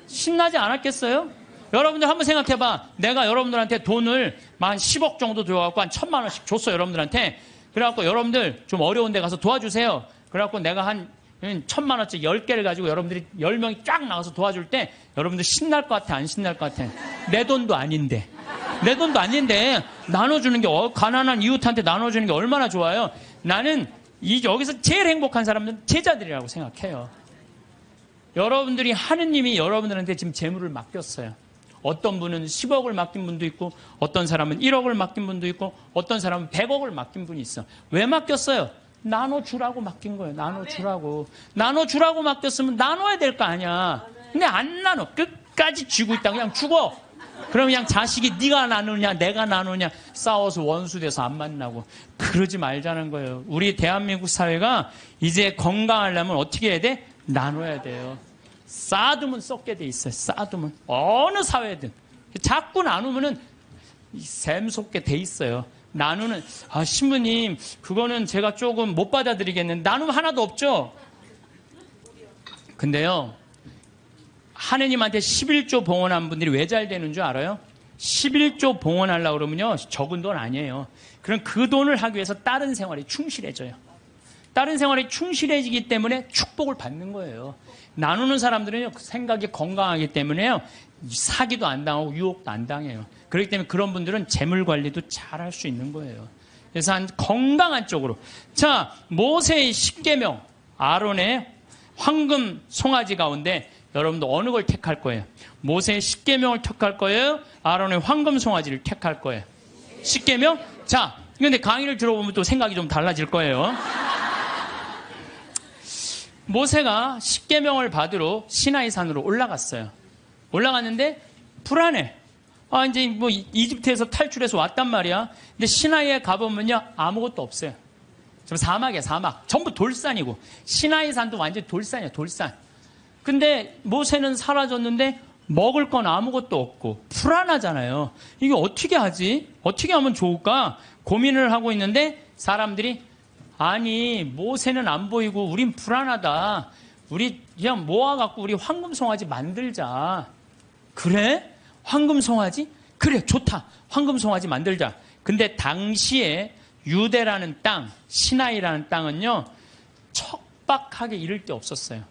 신나지 않았겠어요? 여러분들 한번 생각해봐. 내가 여러분들한테 돈을 한 10억 정도 줘갖고 한 1,000만 원씩 줬어요, 여러분들한테. 그래갖고 여러분들 좀 어려운 데 가서 도와주세요. 그래갖고 내가 한 1,000만 원짜리 10개를 가지고 여러분들이 10명이 쫙 나가서 도와줄 때 여러분들 신날 것 같아, 안 신날 것 같아? 내 돈도 아닌데. 내 돈도 아닌데 나눠주는 게, 가난한 이웃한테 나눠주는 게 얼마나 좋아요. 나는 여기서 제일 행복한 사람들은 제자들이라고 생각해요. 여러분들이 하느님이 여러분들한테 지금 재물을 맡겼어요. 어떤 분은 10억을 맡긴 분도 있고, 어떤 사람은 1억을 맡긴 분도 있고, 어떤 사람은 100억을 맡긴 분이 있어. 왜 맡겼어요? 나눠주라고 맡긴 거예요. 나눠주라고. 나눠주라고 맡겼으면 나눠야 될 거 아니야. 근데 안 나눠. 끝까지 쥐고 있다. 그냥 죽어. 그럼 그냥 자식이 네가 나누냐 내가 나누냐 싸워서 원수돼서 안 만나고. 그러지 말자는 거예요. 우리 대한민국 사회가 이제 건강하려면 어떻게 해야 돼? 나눠야 돼요. 쌓아두면 썩게 돼 있어요. 쌓아두면 어느 사회든 자꾸 나누면은 샘솟게 돼 있어요. 나누는, 신부님 그거는 제가 조금 못 받아들이겠는데, 나누면 하나도 없죠. 근데요, 하느님한테 11조 봉헌한 분들이 왜 잘 되는 줄 알아요? 11조 봉헌하려고 그러면요, 적은 돈 아니에요. 그럼 그 돈을 하기 위해서 다른 생활에 충실해져요. 다른 생활에 충실해지기 때문에 축복을 받는 거예요. 나누는 사람들은 생각이 건강하기 때문에요, 사기도 안 당하고 유혹도 안 당해요. 그렇기 때문에 그런 분들은 재물 관리도 잘 할 수 있는 거예요. 그래서 한 건강한 쪽으로. 자, 모세의 10계명, 아론의 황금 송아지 가운데 여러분도 어느 걸 택할 거예요? 모세의 10계명을 택할 거예요? 아론의 황금 송아지를 택할 거예요? 10계명? 자, 근데 강의를 들어보면 또 생각이 좀 달라질 거예요. 모세가 10계명을 받으러 시나이 산으로 올라갔어요. 올라갔는데 불안해. 이제 뭐 이집트에서 탈출해서 왔단 말이야. 근데 시나이에 가보면요, 아무것도 없어요. 지금 사막이야, 사막. 전부 돌산이고. 시나이 산도 완전히 돌산이야, 돌산. 근데 모세는 사라졌는데 먹을 건 아무것도 없고 불안하잖아요. 이게 어떻게 하지? 어떻게 하면 좋을까? 고민을 하고 있는데 사람들이, 아니 모세는 안 보이고 우린 불안하다. 우리 그냥 모아갖고 우리 황금송아지 만들자. 그래? 황금송아지? 그래, 좋다. 황금송아지 만들자. 근데 당시에 유대라는 땅, 시나이라는 땅은요, 척박하게 이를 데 없었어요.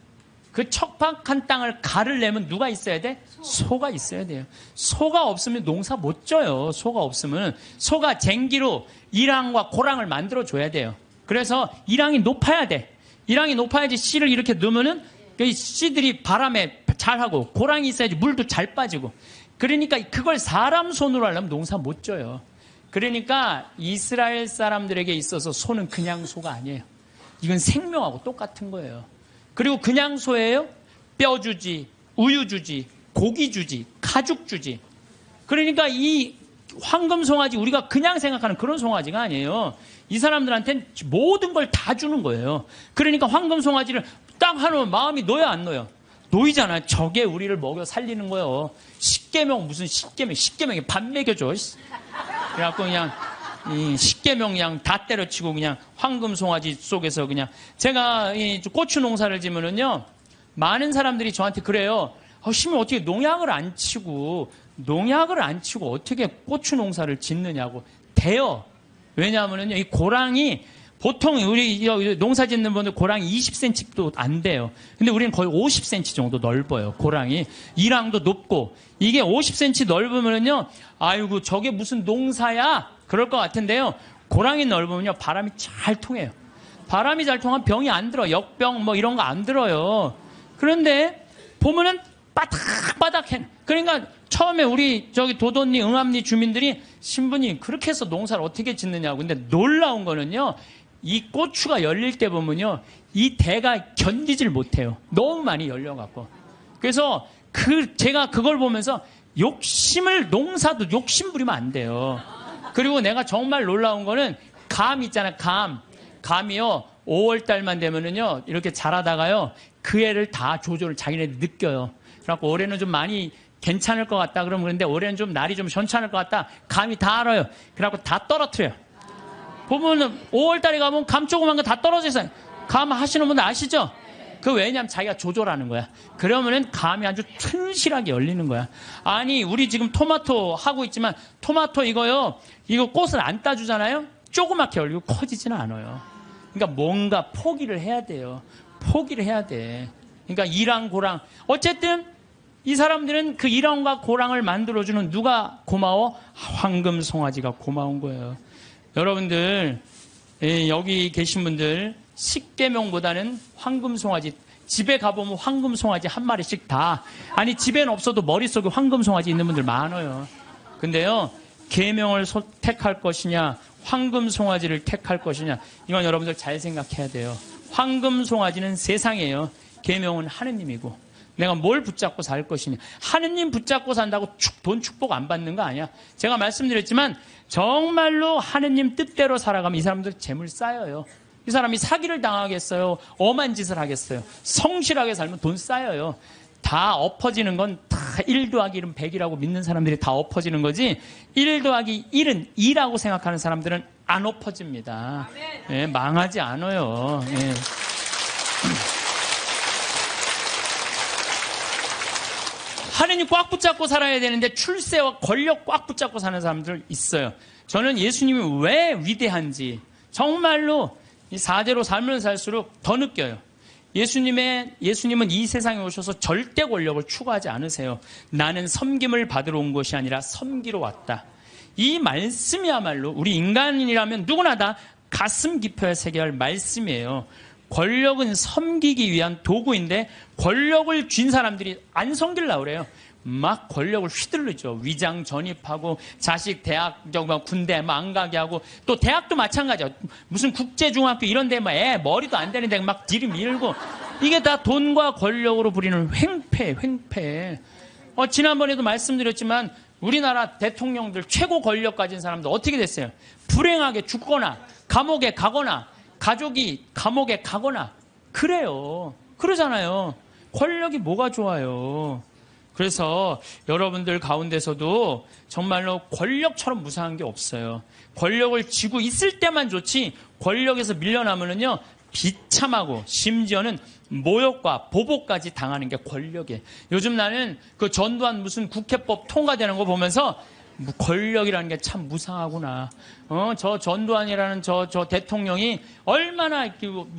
그 척박한 땅을 가르려면 누가 있어야 돼? 소가 있어야 돼요. 소가 없으면 농사 못 져요. 소가 없으면. 소가 쟁기로 이랑과 고랑을 만들어줘야 돼요. 그래서 이랑이 높아야 돼. 이랑이 높아야지 씨를 이렇게 넣으면은 그 씨들이 바람에 잘하고, 고랑이 있어야지 물도 잘 빠지고. 그러니까 그걸 사람 손으로 하려면 농사 못 져요. 그러니까 이스라엘 사람들에게 있어서 소는 그냥 소가 아니에요. 이건 생명하고 똑같은 거예요. 그리고 그냥 소예요? 뼈 주지, 우유 주지, 고기 주지, 가죽 주지. 그러니까 이 황금 송아지, 우리가 그냥 생각하는 그런 송아지가 아니에요. 이 사람들한테는 모든 걸 다 주는 거예요. 그러니까 황금 송아지를 딱 하면 마음이 놓여 안 놓여? 놓이잖아요. 저게 우리를 먹여 살리는 거예요. 십계명 무슨 십계명이 밥 먹여줘. 그래갖고 그냥 이 십계명 그냥 다 때려치고 그냥 황금 송아지 속에서 그냥 제가 이 고추 농사를 지면은요 많은 사람들이 저한테 그래요. 시면 어떻게 농약을 안 치고 어떻게 고추 농사를 짓느냐고. 돼요. 왜냐하면은요 이 고랑이 보통 우리 농사 짓는 분들 고랑이 20cm도 안 돼요. 근데 우리는 거의 50cm 정도 넓어요. 고랑이. 이랑도 높고. 이게 50cm 넓으면요. 아이고 저게 무슨 농사야? 그럴 것 같은데요. 고랑이 넓으면요. 바람이 잘 통해요. 바람이 잘 통하면 병이 안 들어. 역병 뭐 이런 거 안 들어요. 그런데 보면은 바닥바닥해. 그러니까 처음에 우리 저기 도돈리 응암리 주민들이 신부님 그렇게 해서 농사를 어떻게 짓느냐고. 근데 놀라운 거는요. 이 고추가 열릴 때 보면요. 이 대가 견디질 못해요. 너무 많이 열려갖고. 그래서 제가 그걸 보면서 농사도 욕심 부리면 안 돼요. 그리고 내가 정말 놀라운 거는 감 있잖아요. 감이요. 5월달만 되면은요. 이렇게 자라다가요. 그 애를 다 조절을 자기네들 느껴요. 그래갖고 올해는 좀 많이 괜찮을 것 같다. 그런데 올해는 좀 날이 좀 괜찮을 것 같다. 감이 다 알아요. 그래갖고 다 떨어뜨려요. 보면은 5월달에 가면 감 조그만 거 다 떨어져 있어요. 감 하시는 분들 아시죠? 그 왜냐면 자기가 조절하는 거야. 그러면은 감이 아주 튼실하게 열리는 거야. 아니 우리 지금 토마토 하고 있지만 토마토 이거 꽃을 안 따주잖아요. 조그맣게 열리고 커지지는 않아요. 그러니까 뭔가 포기를 해야 돼요. 포기를 해야 돼. 그러니까 이랑 고랑 어쨌든 이 사람들은 그 이랑과 고랑을 만들어주는 누가 고마워? 황금 송아지가 고마운 거예요. 여러분들 여기 계신 분들 십계명보다는 황금 송아지 집에 가보면 황금 송아지 한 마리씩 다 아니 집에는 없어도 머릿속에 황금 송아지 있는 분들 많아요. 근데요 계명을 택할 것이냐 황금 송아지를 택할 것이냐 이건 여러분들 잘 생각해야 돼요. 황금 송아지는 세상이에요. 계명은 하느님이고 내가 뭘 붙잡고 살 것이냐. 하느님 붙잡고 산다고 돈 축복 안 받는 거 아니야. 제가 말씀드렸지만 정말로 하느님 뜻대로 살아가면 이 사람들 재물 쌓여요. 이 사람이 사기를 당하겠어요. 엄한 짓을 하겠어요. 성실하게 살면 돈 쌓여요. 다 엎어지는 건 다 1 더하기 1은 100이라고 믿는 사람들이 다 엎어지는 거지 1 더하기 1은 2라고 생각하는 사람들은 안 엎어집니다. 예, 망하지 않아요. 예. 하느님 꽉 붙잡고 살아야 되는데 출세와 권력 꽉 붙잡고 사는 사람들 있어요. 저는 예수님이 왜 위대한지 정말로 이 4대로 살면 살수록 더 느껴요. 예수님은 이 세상에 오셔서 절대 권력을 추구하지 않으세요. 나는 섬김을 받으러 온 것이 아니라 섬기러 왔다. 이 말씀이야말로 우리 인간이라면 누구나 다 가슴 깊이 새겨야 할 말씀이에요. 권력은 섬기기 위한 도구인데 권력을 쥔 사람들이 안 섬기려고 그래요. 막 권력을 휘둘르죠. 위장 전입하고 자식 대학 군대 안 가게 하고 또 대학도 마찬가지야. 무슨 국제중학교 이런 데 애 머리도 안 되는데 막 들이밀고 이게 다 돈과 권력으로 부리는 횡패. 지난번에도 말씀드렸지만 우리나라 대통령들 최고 권력 가진 사람들 어떻게 됐어요? 불행하게 죽거나 감옥에 가거나 가족이 감옥에 가거나 그래요. 그러잖아요. 권력이 뭐가 좋아요. 그래서 여러분들 가운데서도 정말로 권력처럼 무상한 게 없어요. 권력을 쥐고 있을 때만 좋지 권력에서 밀려나면은요 비참하고 심지어는 모욕과 보복까지 당하는 게 권력이에요. 요즘 나는 그 전두환 무슨 국회법 통과되는 거 보면서 권력이라는 게 참 무상하구나. 저 전두환이라는 저 대통령이 얼마나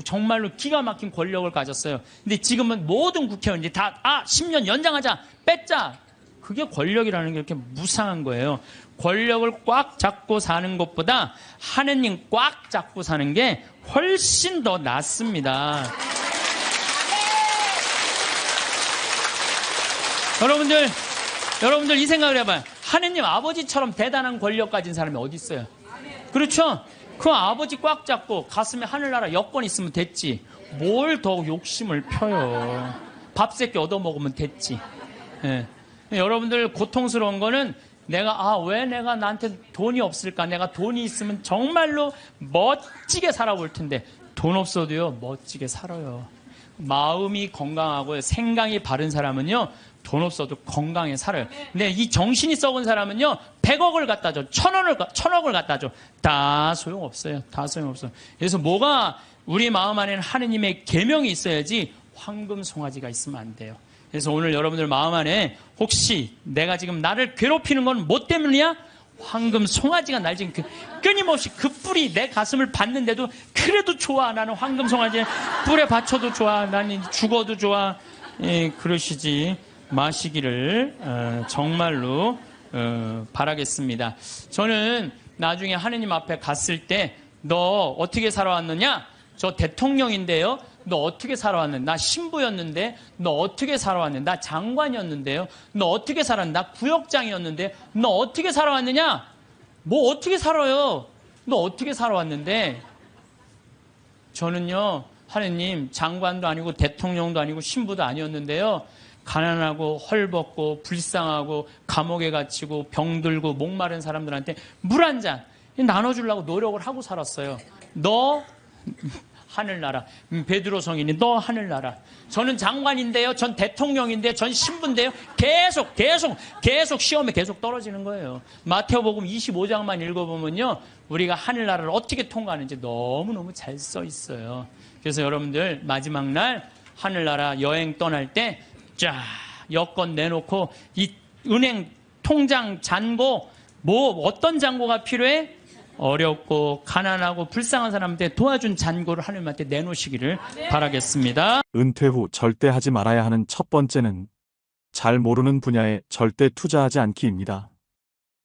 정말로 기가 막힌 권력을 가졌어요. 근데 지금은 모든 국회의원들이 다 10년 연장하자, 뺐자. 그게 권력이라는 게 이렇게 무상한 거예요. 권력을 꽉 잡고 사는 것보다 하느님 꽉 잡고 사는 게 훨씬 더 낫습니다. 여러분들 이 생각을 해봐요. 하느님 아버지처럼 대단한 권력 가진 사람이 어디 있어요? 그렇죠? 그 아버지 꽉 잡고 가슴에 하늘나라 여권 있으면 됐지. 뭘 더 욕심을 펴요. 밥 새끼 얻어먹으면 됐지. 예. 여러분들 고통스러운 거는 왜 내가 나한테 돈이 없을까? 내가 돈이 있으면 정말로 멋지게 살아볼 텐데 돈 없어도요 멋지게 살아요. 마음이 건강하고 생각이 바른 사람은요, 돈 없어도 건강에 살아요. 근데 이 정신이 썩은 사람은요, 100억을 갖다 줘, 1000억을 갖다 줘. 다 소용없어요. 다 소용없어요. 그래서 뭐가 우리 마음 안에는 하느님의 계명이 있어야지 황금 송아지가 있으면 안 돼요. 그래서 오늘 여러분들 마음 안에 혹시 내가 지금 나를 괴롭히는 건 뭐 때문이야? 황금 송아지가 날 지금 끊임없이 그 뿔이 내 가슴을 받는데도 그래도 좋아. 나는 황금 송아지 뿔에 받쳐도 좋아. 나는 죽어도 좋아. 예, 그러시지 마시기를 정말로 바라겠습니다. 저는 나중에 하느님 앞에 갔을 때 너 어떻게 살아왔느냐? 저 대통령인데요. 너 어떻게 살아왔는데? 나 신부였는데? 너 어떻게 살아왔는데? 나 장관이었는데요? 너 어떻게 살았는데? 나 구역장이었는데? 너 어떻게 살아왔느냐? 뭐 어떻게 살아요? 너 어떻게 살아왔는데? 저는요, 하느님, 장관도 아니고 대통령도 아니고 신부도 아니었는데요. 가난하고 헐벗고 불쌍하고 감옥에 갇히고 병들고 목마른 사람들한테 물 한 잔 나눠주려고 노력을 하고 살았어요. 너 하늘나라. 베드로 성인이 너 하늘나라. 저는 장관인데요. 전 대통령인데요. 전 신부인데요. 계속 시험에 계속 떨어지는 거예요. 마태오복음 25장만 읽어보면요. 우리가 하늘나라를 어떻게 통과하는지 너무너무 잘 써 있어요. 그래서 여러분들 마지막 날 하늘나라 여행 떠날 때 쫙 여권 내놓고 이 은행 통장 잔고 뭐 어떤 잔고가 필요해? 어렵고 가난하고 불쌍한 사람한테 도와준 잔고를 하나님한테 내놓으시기를 바라겠습니다. 은퇴 후 절대 하지 말아야 하는 첫 번째는 잘 모르는 분야에 절대 투자하지 않기입니다.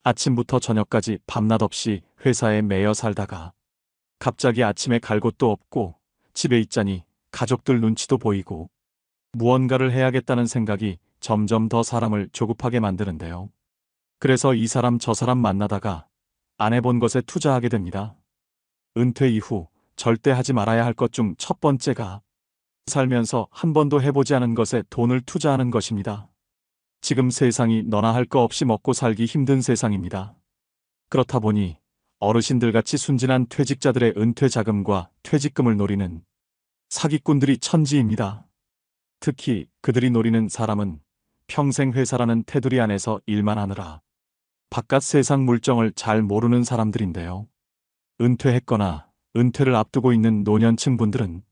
아침부터 저녁까지 밤낮 없이 회사에 매여 살다가 갑자기 아침에 갈 곳도 없고 집에 있자니 가족들 눈치도 보이고 무언가를 해야겠다는 생각이 점점 더 사람을 조급하게 만드는데요. 그래서 이 사람 저 사람 만나다가 안 해본 것에 투자하게 됩니다. 은퇴 이후 절대 하지 말아야 할 것 중 첫 번째가 살면서 한 번도 해보지 않은 것에 돈을 투자하는 것입니다. 지금 세상이 너나 할 거 없이 먹고 살기 힘든 세상입니다. 그렇다 보니 어르신들같이 순진한 퇴직자들의 은퇴 자금과 퇴직금을 노리는 사기꾼들이 천지입니다. 특히 그들이 노리는 사람은 평생 회사라는 테두리 안에서 일만 하느라 바깥 세상 물정을 잘 모르는 사람들인데요. 은퇴했거나 은퇴를 앞두고 있는 노년층 분들은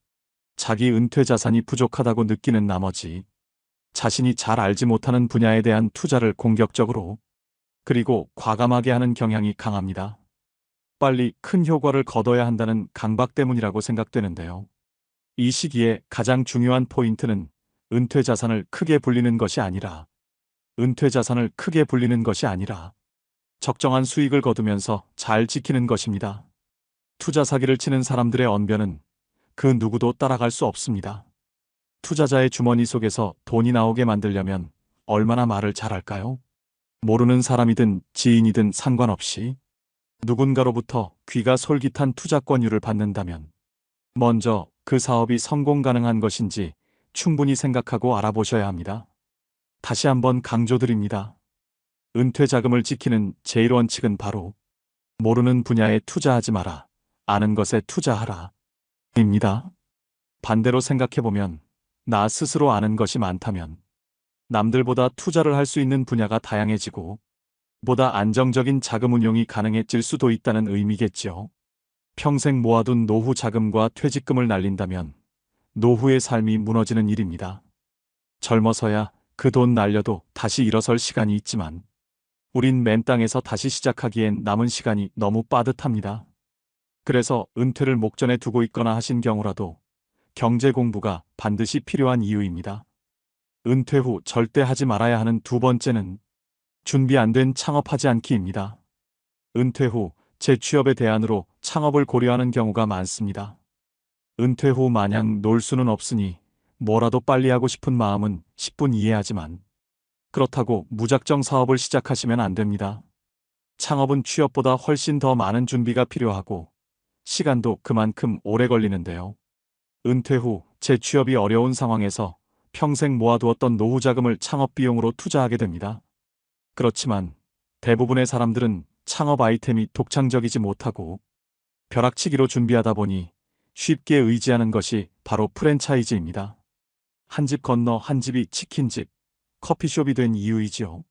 자기 은퇴 자산이 부족하다고 느끼는 나머지 자신이 잘 알지 못하는 분야에 대한 투자를 공격적으로 그리고 과감하게 하는 경향이 강합니다. 빨리 큰 효과를 거둬야 한다는 강박 때문이라고 생각되는데요. 이 시기에 가장 중요한 포인트는 은퇴 자산을 크게 불리는 것이 아니라 적정한 수익을 거두면서 잘 지키는 것입니다. 투자 사기를 치는 사람들의 언변은 그 누구도 따라갈 수 없습니다. 투자자의 주머니 속에서 돈이 나오게 만들려면 얼마나 말을 잘할까요? 모르는 사람이든 지인이든 상관없이 누군가로부터 귀가 솔깃한 투자 권유를 받는다면 먼저 그 사업이 성공 가능한 것인지 충분히 생각하고 알아보셔야 합니다. 다시 한번 강조드립니다. 은퇴 자금을 지키는 제일 원칙은 바로 모르는 분야에 투자하지 마라, 아는 것에 투자하라 입니다. 반대로 생각해보면 나 스스로 아는 것이 많다면 남들보다 투자를 할 수 있는 분야가 다양해지고 보다 안정적인 자금 운용이 가능해질 수도 있다는 의미겠지요. 평생 모아둔 노후 자금과 퇴직금을 날린다면 노후의 삶이 무너지는 일입니다. 젊어서야 그 돈 날려도 다시 일어설 시간이 있지만 우린 맨 땅에서 다시 시작하기엔 남은 시간이 너무 빠듯합니다. 그래서 은퇴를 목전에 두고 있거나 하신 경우라도 경제 공부가 반드시 필요한 이유입니다. 은퇴 후 절대 하지 말아야 하는 두 번째는 준비 안 된 창업하지 않기입니다. 은퇴 후 재취업의 대안으로 창업을 고려하는 경우가 많습니다. 은퇴 후 마냥 놀 수는 없으니 뭐라도 빨리 하고 싶은 마음은 10분 이해하지만 그렇다고 무작정 사업을 시작하시면 안 됩니다. 창업은 취업보다 훨씬 더 많은 준비가 필요하고 시간도 그만큼 오래 걸리는데요. 은퇴 후 재취업이 어려운 상황에서 평생 모아두었던 노후 자금을 창업 비용으로 투자하게 됩니다. 그렇지만 대부분의 사람들은 창업 아이템이 독창적이지 못하고 벼락치기로 준비하다 보니 쉽게 의지하는 것이 바로 프랜차이즈입니다. 한 집 건너 한 집이 치킨집, 커피숍이 된 이유이지요.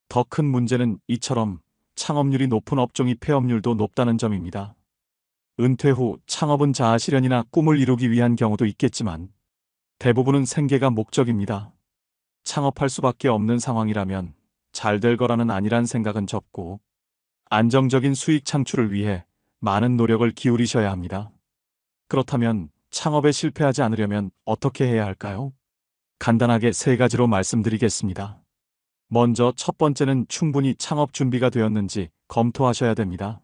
더 큰 문제는 이처럼 창업률이 높은 업종이 폐업률도 높다는 점입니다. 은퇴 후 창업은 자아실현이나 꿈을 이루기 위한 경우도 있겠지만 대부분은 생계가 목적입니다. 창업할 수밖에 없는 상황이라면 잘 될 거라는 안일한 생각은 접고 안정적인 수익 창출을 위해 많은 노력을 기울이셔야 합니다. 그렇다면 창업에 실패하지 않으려면 어떻게 해야 할까요? 간단하게 세 가지로 말씀드리겠습니다. 먼저 첫 번째는 충분히 창업 준비가 되었는지 검토하셔야 됩니다.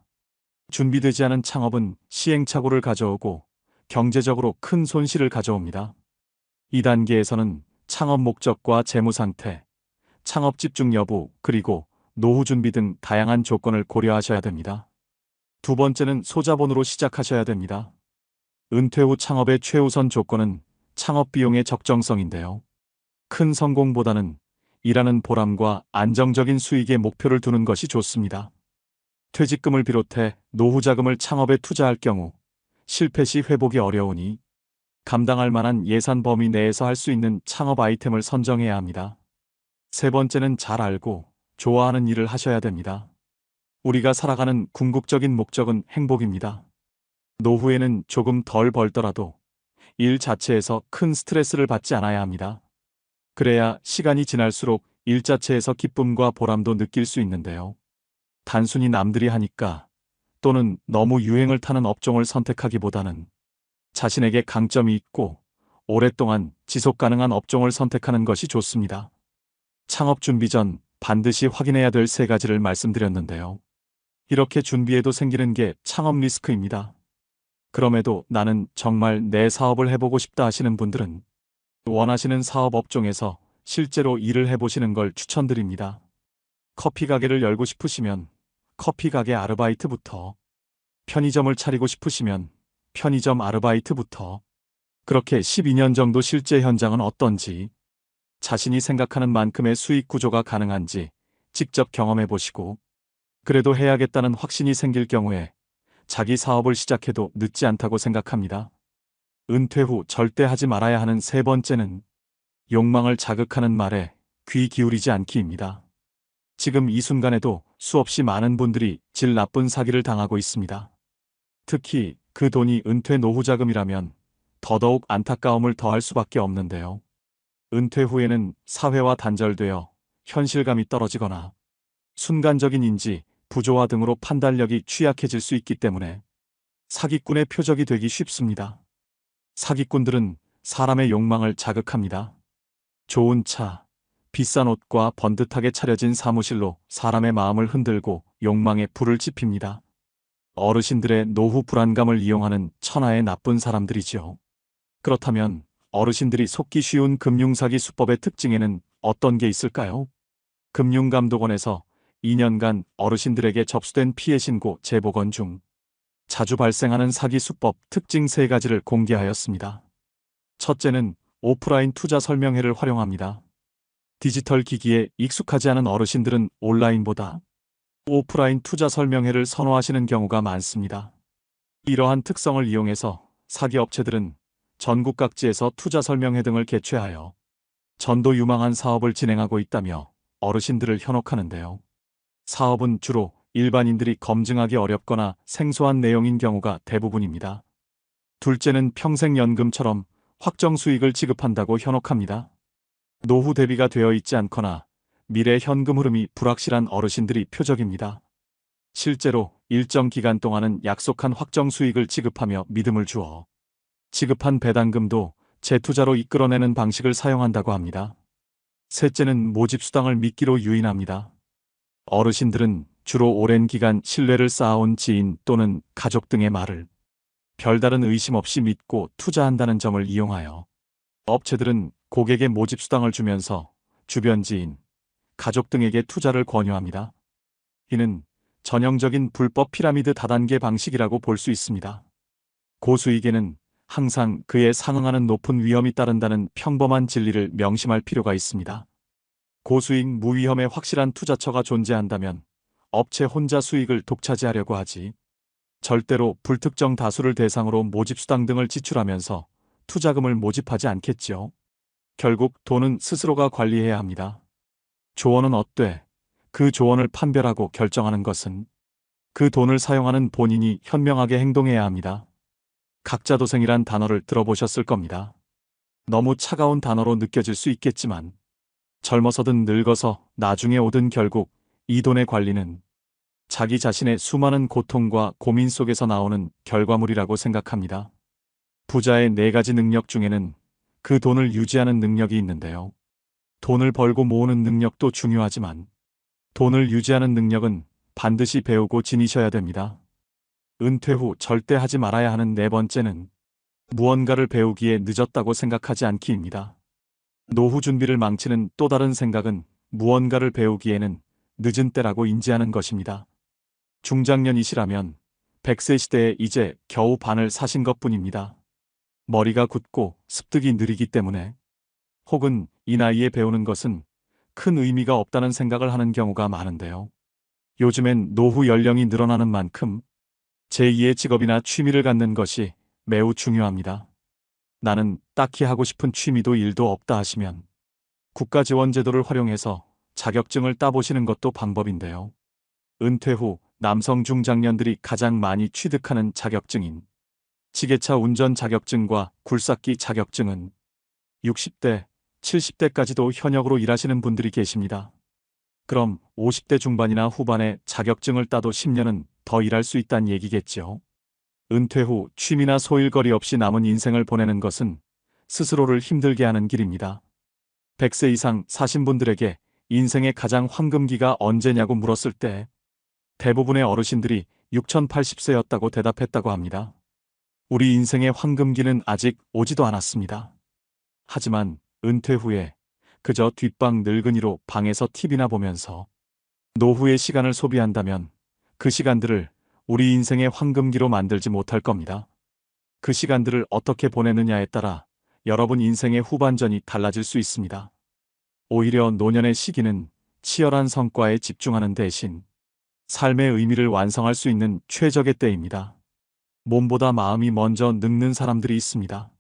준비되지 않은 창업은 시행착오를 가져오고 경제적으로 큰 손실을 가져옵니다. 이 단계에서는 창업 목적과 재무 상태, 창업 집중 여부, 그리고 노후 준비 등 다양한 조건을 고려하셔야 됩니다. 두 번째는 소자본으로 시작하셔야 됩니다. 은퇴 후 창업의 최우선 조건은 창업 비용의 적정성인데요. 큰 성공보다는 일하는 보람과 안정적인 수익의 목표를 두는 것이 좋습니다. 퇴직금을 비롯해 노후 자금을 창업에 투자할 경우 실패 시 회복이 어려우니 감당할 만한 예산 범위 내에서 할 수 있는 창업 아이템을 선정해야 합니다. 세 번째는 잘 알고 좋아하는 일을 하셔야 됩니다. 우리가 살아가는 궁극적인 목적은 행복입니다. 노후에는 조금 덜 벌더라도 일 자체에서 큰 스트레스를 받지 않아야 합니다. 그래야 시간이 지날수록 일 자체에서 기쁨과 보람도 느낄 수 있는데요. 단순히 남들이 하니까 또는 너무 유행을 타는 업종을 선택하기보다는 자신에게 강점이 있고 오랫동안 지속 가능한 업종을 선택하는 것이 좋습니다. 창업 준비 전 반드시 확인해야 될 세 가지를 말씀드렸는데요. 이렇게 준비해도 생기는 게 창업 리스크입니다. 그럼에도 나는 정말 내 사업을 해보고 싶다 하시는 분들은 원하시는 사업 업종에서 실제로 일을 해보시는 걸 추천드립니다. 커피 가게를 열고 싶으시면 커피 가게 아르바이트부터, 편의점을 차리고 싶으시면 편의점 아르바이트부터, 그렇게 12년 정도 실제 현장은 어떤지, 자신이 생각하는 만큼의 수익 구조가 가능한지 직접 경험해 보시고, 그래도 해야겠다는 확신이 생길 경우에 자기 사업을 시작해도 늦지 않다고 생각합니다. 은퇴 후 절대 하지 말아야 하는 세 번째는 욕망을 자극하는 말에 귀 기울이지 않기입니다. 지금 이 순간에도 수없이 많은 분들이 질 나쁜 사기를 당하고 있습니다. 특히 그 돈이 은퇴 노후 자금이라면 더더욱 안타까움을 더할 수밖에 없는데요. 은퇴 후에는 사회와 단절되어 현실감이 떨어지거나 순간적인 인지, 부조화 등으로 판단력이 취약해질 수 있기 때문에 사기꾼의 표적이 되기 쉽습니다. 사기꾼들은 사람의 욕망을 자극합니다. 좋은 차, 비싼 옷과 번듯하게 차려진 사무실로 사람의 마음을 흔들고 욕망에 불을 지핍니다. 어르신들의 노후 불안감을 이용하는 천하의 나쁜 사람들이지요. 그렇다면 어르신들이 속기 쉬운 금융사기 수법의 특징에는 어떤 게 있을까요? 금융감독원에서 2년간 어르신들에게 접수된 피해 신고 재보건 중 자주 발생하는 사기 수법 특징 3가지를 공개하였습니다. 첫째는 오프라인 투자 설명회를 활용합니다. 디지털 기기에 익숙하지 않은 어르신들은 온라인보다 오프라인 투자 설명회를 선호하시는 경우가 많습니다. 이러한 특성을 이용해서 사기 업체들은 전국 각지에서 투자 설명회 등을 개최하여 전도 유망한 사업을 진행하고 있다며 어르신들을 현혹하는데요. 사업은 주로 일반인들이 검증하기 어렵거나 생소한 내용인 경우가 대부분입니다. 둘째는 평생연금처럼 확정 수익을 지급한다고 현혹합니다. 노후 대비가 되어 있지 않거나 미래 현금 흐름이 불확실한 어르신들이 표적입니다. 실제로 일정 기간 동안은 약속한 확정 수익을 지급하며 믿음을 주어 지급한 배당금도 재투자로 이끌어내는 방식을 사용한다고 합니다. 셋째는 모집수당을 미끼로 유인합니다. 어르신들은 주로 오랜 기간 신뢰를 쌓아온 지인 또는 가족 등의 말을 별다른 의심 없이 믿고 투자한다는 점을 이용하여 업체들은 고객의 모집수당을 주면서 주변 지인, 가족 등에게 투자를 권유합니다. 이는 전형적인 불법 피라미드 다단계 방식이라고 볼 수 있습니다. 고수익에는 항상 그에 상응하는 높은 위험이 따른다는 평범한 진리를 명심할 필요가 있습니다. 고수익 무위험의 확실한 투자처가 존재한다면 업체 혼자 수익을 독차지하려고 하지 절대로 불특정 다수를 대상으로 모집수당 등을 지출하면서 투자금을 모집하지 않겠지요. 결국 돈은 스스로가 관리해야 합니다. 조언은 어때? 그 조언을 판별하고 결정하는 것은 그 돈을 사용하는 본인이 현명하게 행동해야 합니다. 각자도생이란 단어를 들어보셨을 겁니다. 너무 차가운 단어로 느껴질 수 있겠지만 젊어서든 늙어서 나중에 오든 결국 이 돈의 관리는 자기 자신의 수많은 고통과 고민 속에서 나오는 결과물이라고 생각합니다. 부자의 4가지 능력 중에는 그 돈을 유지하는 능력이 있는데요. 돈을 벌고 모으는 능력도 중요하지만 돈을 유지하는 능력은 반드시 배우고 지니셔야 됩니다. 은퇴 후 절대 하지 말아야 하는 4번째는 무언가를 배우기에 늦었다고 생각하지 않기입니다. 노후 준비를 망치는 또 다른 생각은 무언가를 배우기에는 늦은 때라고 인지하는 것입니다. 중장년이시라면 100세 시대에 이제 겨우 반을 사신 것뿐입니다. 머리가 굳고 습득이 느리기 때문에 혹은 이 나이에 배우는 것은 큰 의미가 없다는 생각을 하는 경우가 많은데요. 요즘엔 노후 연령이 늘어나는 만큼 제2의 직업이나 취미를 갖는 것이 매우 중요합니다. 나는 딱히 하고 싶은 취미도 일도 없다 하시면 국가지원제도를 활용해서 자격증을 따보시는 것도 방법인데요. 은퇴 후 남성 중장년들이 가장 많이 취득하는 자격증인 지게차 운전 자격증과 굴삭기 자격증은 60대, 70대까지도 현역으로 일하시는 분들이 계십니다. 그럼 50대 중반이나 후반에 자격증을 따도 10년은 더 일할 수 있다는 얘기겠죠. 은퇴 후 취미나 소일거리 없이 남은 인생을 보내는 것은 스스로를 힘들게 하는 길입니다. 100세 이상 사신 분들에게 인생의 가장 황금기가 언제냐고 물었을 때 대부분의 어르신들이 6080세였다고 대답했다고 합니다. 우리 인생의 황금기는 아직 오지도 않았습니다. 하지만 은퇴 후에 그저 뒷방 늙은이로 방에서 TV나 보면서 노후의 시간을 소비한다면 그 시간들을 우리 인생의 황금기로 만들지 못할 겁니다. 그 시간들을 어떻게 보내느냐에 따라 여러분 인생의 후반전이 달라질 수 있습니다. 오히려 노년의 시기는 치열한 성과에 집중하는 대신 삶의 의미를 완성할 수 있는 최적의 때입니다. 몸보다 마음이 먼저 늙는 사람들이 있습니다.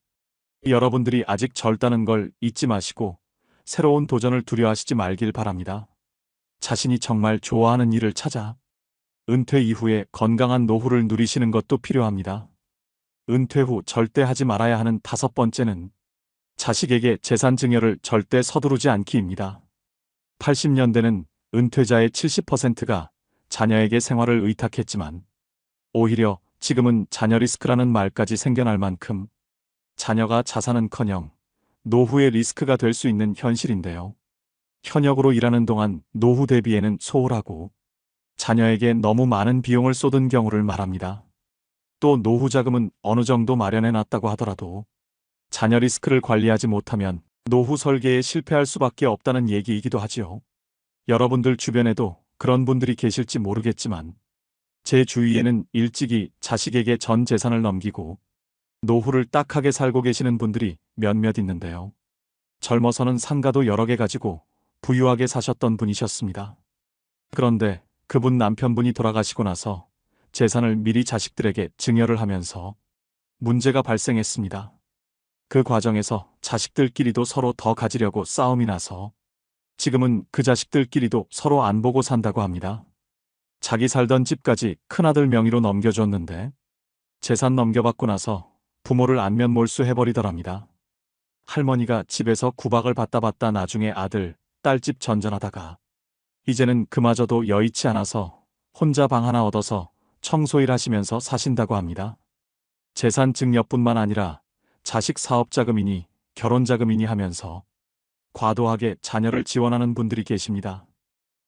여러분들이 아직 젊다는 걸 잊지 마시고 새로운 도전을 두려워하시지 말길 바랍니다. 자신이 정말 좋아하는 일을 찾아 은퇴 이후에 건강한 노후를 누리시는 것도 필요합니다. 은퇴 후 절대 하지 말아야 하는 5번째는 자식에게 재산 증여를 절대 서두르지 않기입니다. 80년대는 은퇴자의 70%가 자녀에게 생활을 의탁했지만 오히려 지금은 자녀 리스크라는 말까지 생겨날 만큼 자녀가 자산은커녕 노후의 리스크가 될 수 있는 현실인데요. 현역으로 일하는 동안 노후 대비에는 소홀하고 자녀에게 너무 많은 비용을 쏟은 경우를 말합니다. 또 노후 자금은 어느 정도 마련해 놨다고 하더라도 자녀 리스크를 관리하지 못하면 노후 설계에 실패할 수밖에 없다는 얘기이기도 하지요. 여러분들 주변에도 그런 분들이 계실지 모르겠지만 제 주위에는 일찍이 자식에게 전 재산을 넘기고 노후를 딱하게 살고 계시는 분들이 몇몇 있는데요. 젊어서는 상가도 여러 개 가지고 부유하게 사셨던 분이셨습니다. 그런데 그분 남편분이 돌아가시고 나서 재산을 미리 자식들에게 증여를 하면서 문제가 발생했습니다. 그 과정에서 자식들끼리도 서로 더 가지려고 싸움이 나서 지금은 그 자식들끼리도 서로 안 보고 산다고 합니다. 자기 살던 집까지 큰아들 명의로 넘겨줬는데 재산 넘겨받고 나서 부모를 안면 몰수해버리더랍니다. 할머니가 집에서 구박을 받다 나중에 아들, 딸집 전전하다가 이제는 그마저도 여의치 않아서 혼자 방 하나 얻어서 청소일 하시면서 사신다고 합니다. 재산 증여뿐만 아니라 자식 사업자금이니 결혼자금이니 하면서 과도하게 자녀를 지원하는 분들이 계십니다.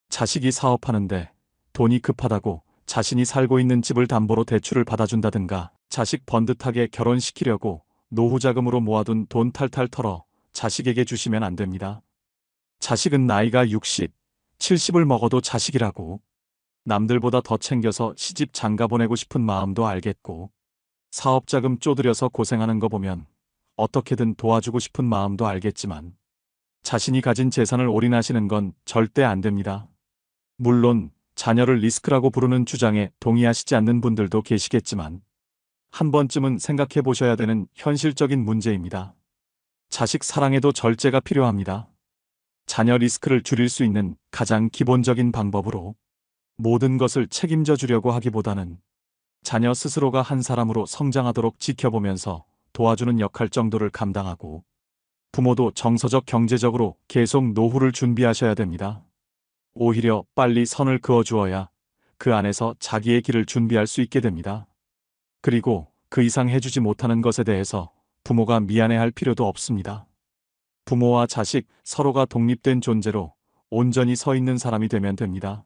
자식이 사업하는데 돈이 급하다고 자신이 살고 있는 집을 담보로 대출을 받아준다든가 자식 번듯하게 결혼시키려고 노후자금으로 모아둔 돈 탈탈 털어 자식에게 주시면 안 됩니다. 자식은 나이가 60, 70을 먹어도 자식이라고 남들보다 더 챙겨서 시집 장가 보내고 싶은 마음도 알겠고 사업자금 쪼들여서 고생하는 거 보면 어떻게든 도와주고 싶은 마음도 알겠지만 자신이 가진 재산을 올인하시는 건 절대 안 됩니다. 물론 자녀를 리스크라고 부르는 주장에 동의하시지 않는 분들도 계시겠지만 한 번쯤은 생각해 보셔야 되는 현실적인 문제입니다. 자식 사랑에도 절제가 필요합니다. 자녀 리스크를 줄일 수 있는 가장 기본적인 방법으로 모든 것을 책임져 주려고 하기보다는 자녀 스스로가 한 사람으로 성장하도록 지켜보면서 도와주는 역할 정도를 감당하고, 부모도 정서적 경제적으로 계속 노후를 준비하셔야 됩니다. 오히려 빨리 선을 그어주어야 그 안에서 자기의 길을 준비할 수 있게 됩니다. 그리고 그 이상 해주지 못하는 것에 대해서 부모가 미안해할 필요도 없습니다. 부모와 자식 서로가 독립된 존재로 온전히 서 있는 사람이 되면 됩니다.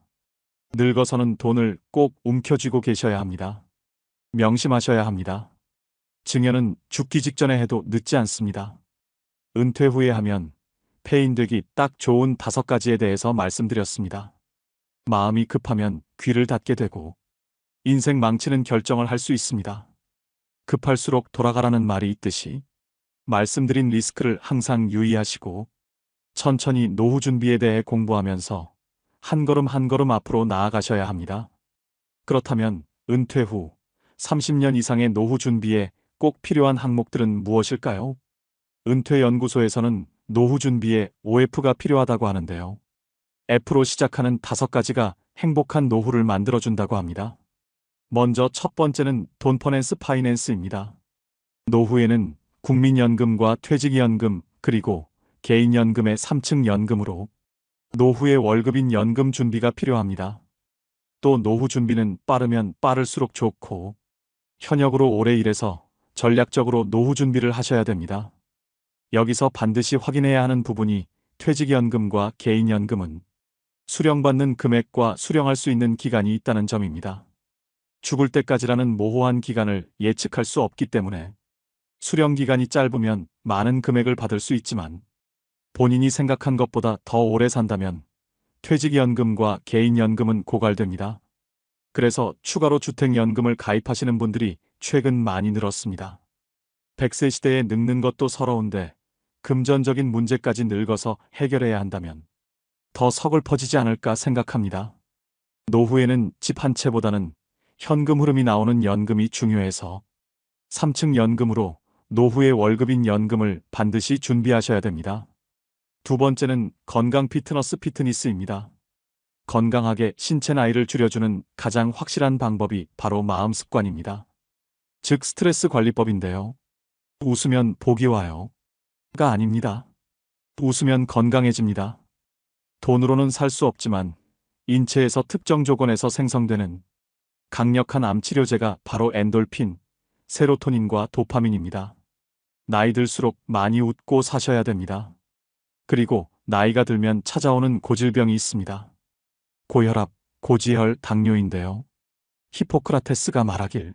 늙어서는 돈을 꼭 움켜쥐고 계셔야 합니다. 명심하셔야 합니다. 증여는 죽기 직전에 해도 늦지 않습니다. 은퇴 후에 하면 폐인되기 딱 좋은 5가지에 대해서 말씀드렸습니다. 마음이 급하면 귀를 닫게 되고 인생 망치는 결정을 할 수 있습니다. 급할수록 돌아가라는 말이 있듯이 말씀드린 리스크를 항상 유의하시고 천천히 노후 준비에 대해 공부하면서 한 걸음 한 걸음 앞으로 나아가셔야 합니다. 그렇다면 은퇴 후 30년 이상의 노후 준비에 꼭 필요한 항목들은 무엇일까요? 은퇴연구소에서는 노후 준비에 OF가 필요하다고 하는데요. F로 시작하는 5가지가 행복한 노후를 만들어준다고 합니다. 먼저 첫 번째는 돈 퍼낸스 파이낸스입니다. 노후에는 국민연금과 퇴직연금 그리고 개인연금의 3층 연금으로 노후의 월급인 연금 준비가 필요합니다. 또 노후 준비는 빠르면 빠를수록 좋고 현역으로 오래 일해서 전략적으로 노후 준비를 하셔야 됩니다. 여기서 반드시 확인해야 하는 부분이 퇴직연금과 개인연금은 수령받는 금액과 수령할 수 있는 기간이 있다는 점입니다. 죽을 때까지라는 모호한 기간을 예측할 수 없기 때문에 수령 기간이 짧으면 많은 금액을 받을 수 있지만 본인이 생각한 것보다 더 오래 산다면 퇴직연금과 개인연금은 고갈됩니다. 그래서 추가로 주택연금을 가입하시는 분들이 최근 많이 늘었습니다. 100세 시대에 늙는 것도 서러운데 금전적인 문제까지 늙어서 해결해야 한다면 더 서글퍼지지 않을까 생각합니다. 노후에는 집 한 채보다는 현금 흐름이 나오는 연금이 중요해서 3층 연금으로 노후의 월급인 연금을 반드시 준비하셔야 됩니다. 두 번째는 건강 피트니스입니다. 건강하게 신체 나이를 줄여주는 가장 확실한 방법이 바로 마음 습관입니다. 즉 스트레스 관리법인데요. 웃으면 복이 와요. 가 아닙니다. 웃으면 건강해집니다. 돈으로는 살 수 없지만 인체에서 특정 조건에서 생성되는 강력한 암치료제가 바로 엔돌핀, 세로토닌과 도파민입니다. 나이 들수록 많이 웃고 사셔야 됩니다. 그리고 나이가 들면 찾아오는 고질병이 있습니다. 고혈압, 고지혈, 당뇨인데요. 히포크라테스가 말하길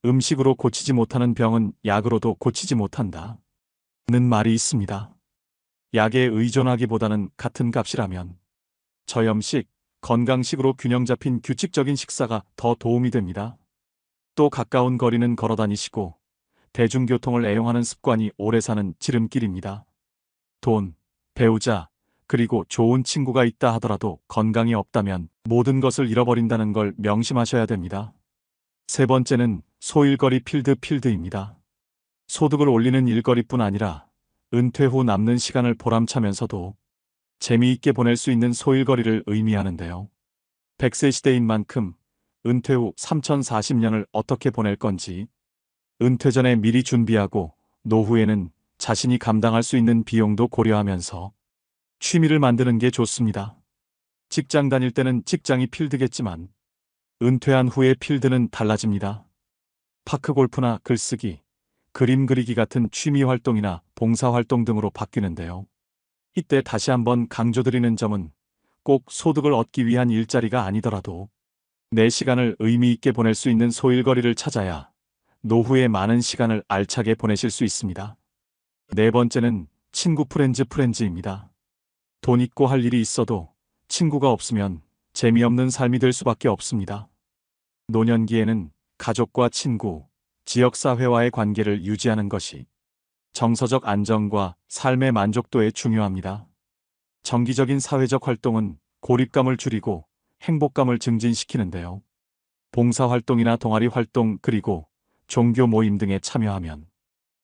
음식으로 고치지 못하는 병은 약으로도 고치지 못한다 는 말이 있습니다. 약에 의존하기보다는 같은 값이라면 저염식, 건강식으로 균형 잡힌 규칙적인 식사가 더 도움이 됩니다. 또 가까운 거리는 걸어 다니시고 대중교통을 애용하는 습관이 오래 사는 지름길입니다. 돈, 배우자, 그리고 좋은 친구가 있다 하더라도 건강이 없다면 모든 것을 잃어버린다는 걸 명심하셔야 됩니다. 세 번째는 소일거리 필드입니다. 소득을 올리는 일거리뿐 아니라 은퇴 후 남는 시간을 보람차면서도 재미있게 보낼 수 있는 소일거리를 의미하는데요. 100세 시대인 만큼 은퇴 후 3040년을 어떻게 보낼 건지 은퇴 전에 미리 준비하고 노후에는 자신이 감당할 수 있는 비용도 고려하면서 취미를 만드는 게 좋습니다. 직장 다닐 때는 직장이 필드겠지만 은퇴한 후의 필드는 달라집니다. 파크골프나 글쓰기, 그림 그리기 같은 취미 활동이나 봉사 활동 등으로 바뀌는데요. 이때 다시 한번 강조드리는 점은 꼭 소득을 얻기 위한 일자리가 아니더라도 내 시간을 의미 있게 보낼 수 있는 소일거리를 찾아야 노후에 많은 시간을 알차게 보내실 수 있습니다. 네 번째는 친구 프렌즈입니다. 돈 있고 할 일이 있어도 친구가 없으면 재미없는 삶이 될 수밖에 없습니다. 노년기에는 가족과 친구, 지역사회와의 관계를 유지하는 것이 정서적 안정과 삶의 만족도에 중요합니다. 정기적인 사회적 활동은 고립감을 줄이고 행복감을 증진시키는데요. 봉사활동이나 동아리 활동 그리고 종교 모임 등에 참여하면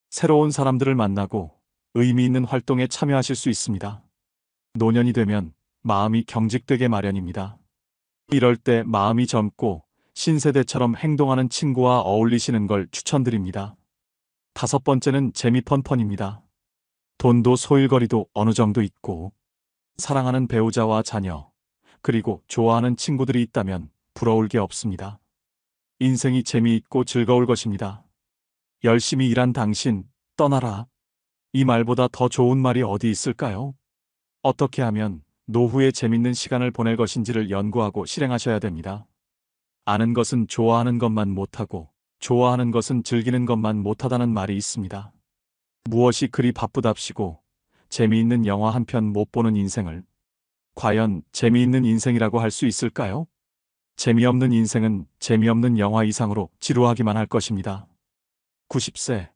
새로운 사람들을 만나고 의미 있는 활동에 참여하실 수 있습니다. 노년이 되면 마음이 경직되게 마련입니다. 이럴 때 마음이 젊고 신세대처럼 행동하는 친구와 어울리시는 걸 추천드립니다. 5번째는 재미펀펀입니다. 돈도 소일거리도 어느 정도 있고 사랑하는 배우자와 자녀, 그리고 좋아하는 친구들이 있다면 부러울 게 없습니다. 인생이 재미있고 즐거울 것입니다. 열심히 일한 당신, 떠나라. 이 말보다 더 좋은 말이 어디 있을까요? 어떻게 하면 노후에 재밌는 시간을 보낼 것인지를 연구하고 실행하셔야 됩니다. 아는 것은 좋아하는 것만 못하고 좋아하는 것은 즐기는 것만 못하다는 말이 있습니다. 무엇이 그리 바쁘답시고 재미있는 영화 한 편 못 보는 인생을 과연 재미있는 인생이라고 할 수 있을까요? 재미없는 인생은 재미없는 영화 이상으로 지루하기만 할 것입니다. 90세,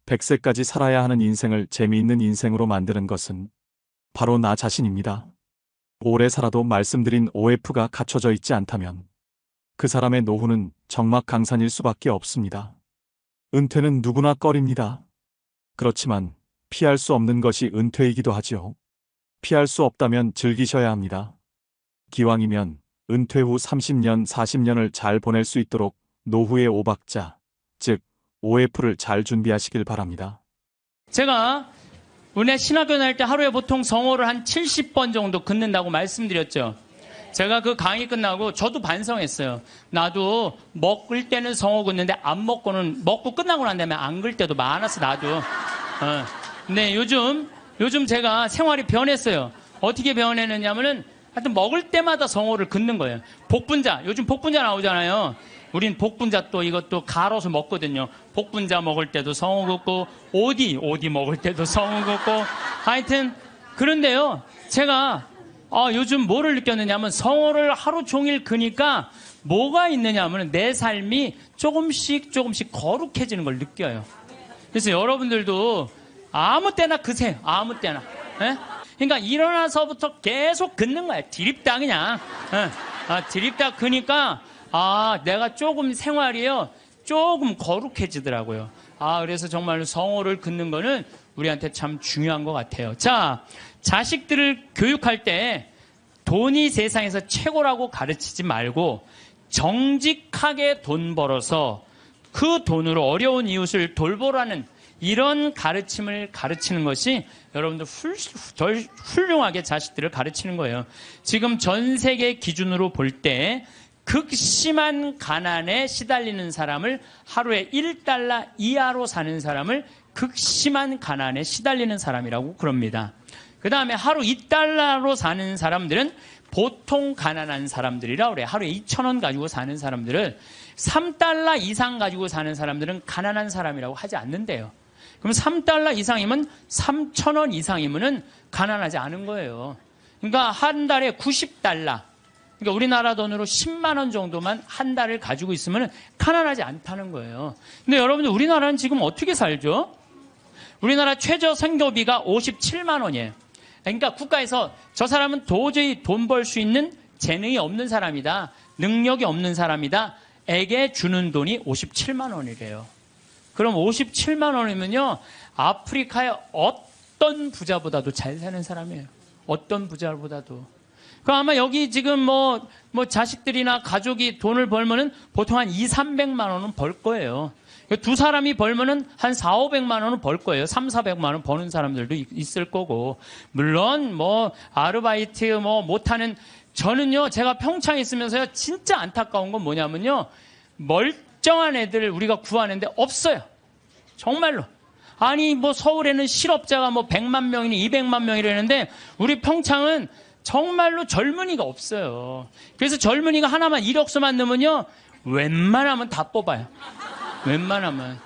100세까지 살아야 하는 인생을 재미있는 인생으로 만드는 것은 바로 나 자신입니다. 오래 살아도 말씀드린 OF가 갖춰져 있지 않다면 그 사람의 노후는 적막강산일 수밖에 없습니다. 은퇴는 누구나 꺼립니다. 그렇지만 피할 수 없는 것이 은퇴이기도 하죠. 피할 수 없다면 즐기셔야 합니다. 기왕이면 은퇴 후 30년, 40년을 잘 보낼 수 있도록 노후의 5박자, 즉 OF를 잘 준비하시길 바랍니다. 제가 은혜 신학교 다닐 때 하루에 보통 성호를 한 70번 정도 긋는다고 말씀드렸죠. 제가 그 강의 끝나고 저도 반성했어요. 나도 먹을 때는 성호 긋는데 안 먹고는, 먹고 끝나고 난 다음에 안 글 때도 많았어, 나도. 근데 요즘 제가 생활이 변했어요. 어떻게 변했느냐면은 하여튼 먹을 때마다 성호를 긋는 거예요. 복분자, 요즘 복분자 나오잖아요. 우린 복분자 또 이것도 갈아서 먹거든요. 복분자 먹을 때도 성호 긋고, 오디 먹을 때도 성호 긋고, 하여튼, 그런데요, 제가, 요즘 뭐를 느꼈느냐면 성호를 하루 종일 그니까 뭐가 있느냐면 내 삶이 조금씩 거룩해지는 걸 느껴요. 그래서 여러분들도 아무 때나 그세요. 아무 때나. 예? 그러니까 일어나서부터 계속 긋는 거야. 드립다 그냥. 드립다 그니까 내가 조금 생활이요. 조금 거룩해지더라고요. 그래서 정말로 성호를 긋는 거는 우리한테 참 중요한 것 같아요. 자, 자식들을 교육할 때 돈이 세상에서 최고라고 가르치지 말고 정직하게 돈 벌어서 그 돈으로 어려운 이웃을 돌보라는 이런 가르침을 가르치는 것이 여러분들 훌륭하게 자식들을 가르치는 거예요. 지금 전 세계 기준으로 볼 때 극심한 가난에 시달리는 사람을 하루에 1달러 이하로 사는 사람을 극심한 가난에 시달리는 사람이라고 그럽니다. 그 다음에 하루 2달러로 사는 사람들은 보통 가난한 사람들이라 그래요. 하루에 2,000원 가지고 사는 사람들을 3달러 이상 가지고 사는 사람들은 가난한 사람이라고 하지 않는데요. 그럼 3달러 이상이면 3,000원 이상이면은 가난하지 않은 거예요. 그러니까 한 달에 90달러. 그러니까 우리나라 돈으로 10만 원 정도만 한 달을 가지고 있으면 가난하지 않다는 거예요. 근데 여러분들 우리나라는 지금 어떻게 살죠? 우리나라 최저 생계비가 57만 원이에요. 그러니까 국가에서 저 사람은 도저히 돈 벌 수 있는 재능이 없는 사람이다. 능력이 없는 사람이다. 에게 주는 돈이 57만 원이래요. 그럼 57만 원이면요. 아프리카의 어떤 부자보다도 잘 사는 사람이에요. 어떤 부자보다도. 그럼 아마 여기 지금 뭐 자식들이나 가족이 돈을 벌면은 보통 한 200~300만 원은 벌 거예요. 두 사람이 벌면은 한 400~500만 원은 벌 거예요. 300~400만 원 버는 사람들도 있을 거고. 물론 아르바이트 못하는, 저는요, 제가 평창에 있으면서요, 진짜 안타까운 건 뭐냐면요, 멀쩡한 애들 우리가 구하는데 없어요. 정말로. 아니 서울에는 실업자가 100만 명이니 200만 명이라는데 우리 평창은 정말로 젊은이가 없어요. 그래서 젊은이가 하나만 이력서만 넣으면요, 웬만하면 다 뽑아요. 웬만하면.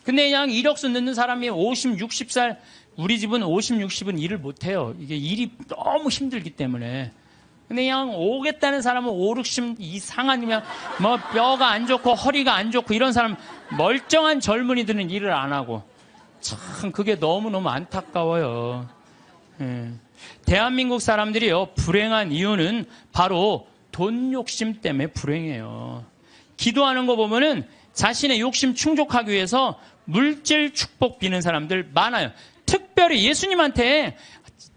근데 그냥 이력서 넣는 사람이 50, 60살, 우리 집은 50, 60은 일을 못해요. 이게 일이 너무 힘들기 때문에. 근데 그냥 오겠다는 사람은 5, 60 이상한, 그냥 뼈가 안 좋고 허리가 안 좋고 이런 사람, 멀쩡한 젊은이들은 일을 안 하고. 참 그게 너무너무 안타까워요. 대한민국 사람들이요, 불행한 이유는 바로 돈 욕심 때문에 불행해요. 기도하는 거 보면은 자신의 욕심 충족하기 위해서 물질 축복 비는 사람들 많아요. 특별히 특별히 예수님한테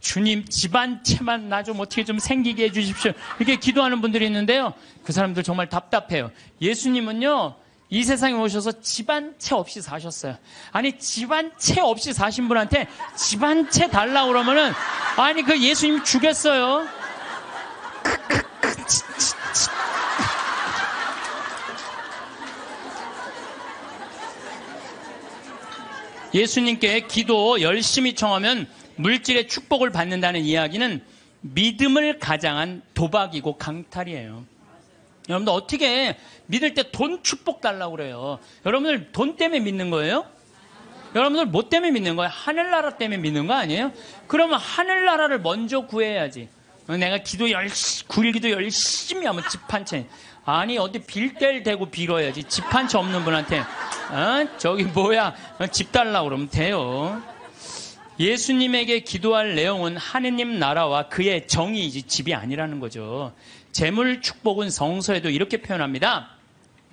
주님 집안채만 나 좀 어떻게 좀 생기게 해주십시오. 이렇게 기도하는 분들이 있는데요. 그 사람들 정말 답답해요. 예수님은요, 이 세상에 오셔서 집안채 없이 사셨어요. 아니, 집안채 없이 사신 분한테 집안채 달라고 그러면은, 아니, 그 예수님 죽였어요. 예수님께 기도 열심히 청하면 물질의 축복을 받는다는 이야기는 믿음을 가장한 도박이고 강탈이에요. 여러분들 어떻게 믿을 때 돈 축복 달라고 그래요? 여러분들 돈 때문에 믿는 거예요? 여러분들 뭐 때문에 믿는 거예요? 하늘나라 때문에 믿는 거 아니에요? 그러면 하늘나라를 먼저 구해야지. 내가 굴기도 열심히 하면 집 한 채. 아니, 어디 빌대를 대고 빌어야지. 집 한 채 없는 분한테. 저기 뭐야. 집 달라고 그러면 돼요. 예수님에게 기도할 내용은 하느님 나라와 그의 정의이지 집이 아니라는 거죠. 재물 축복은 성서에도 이렇게 표현합니다.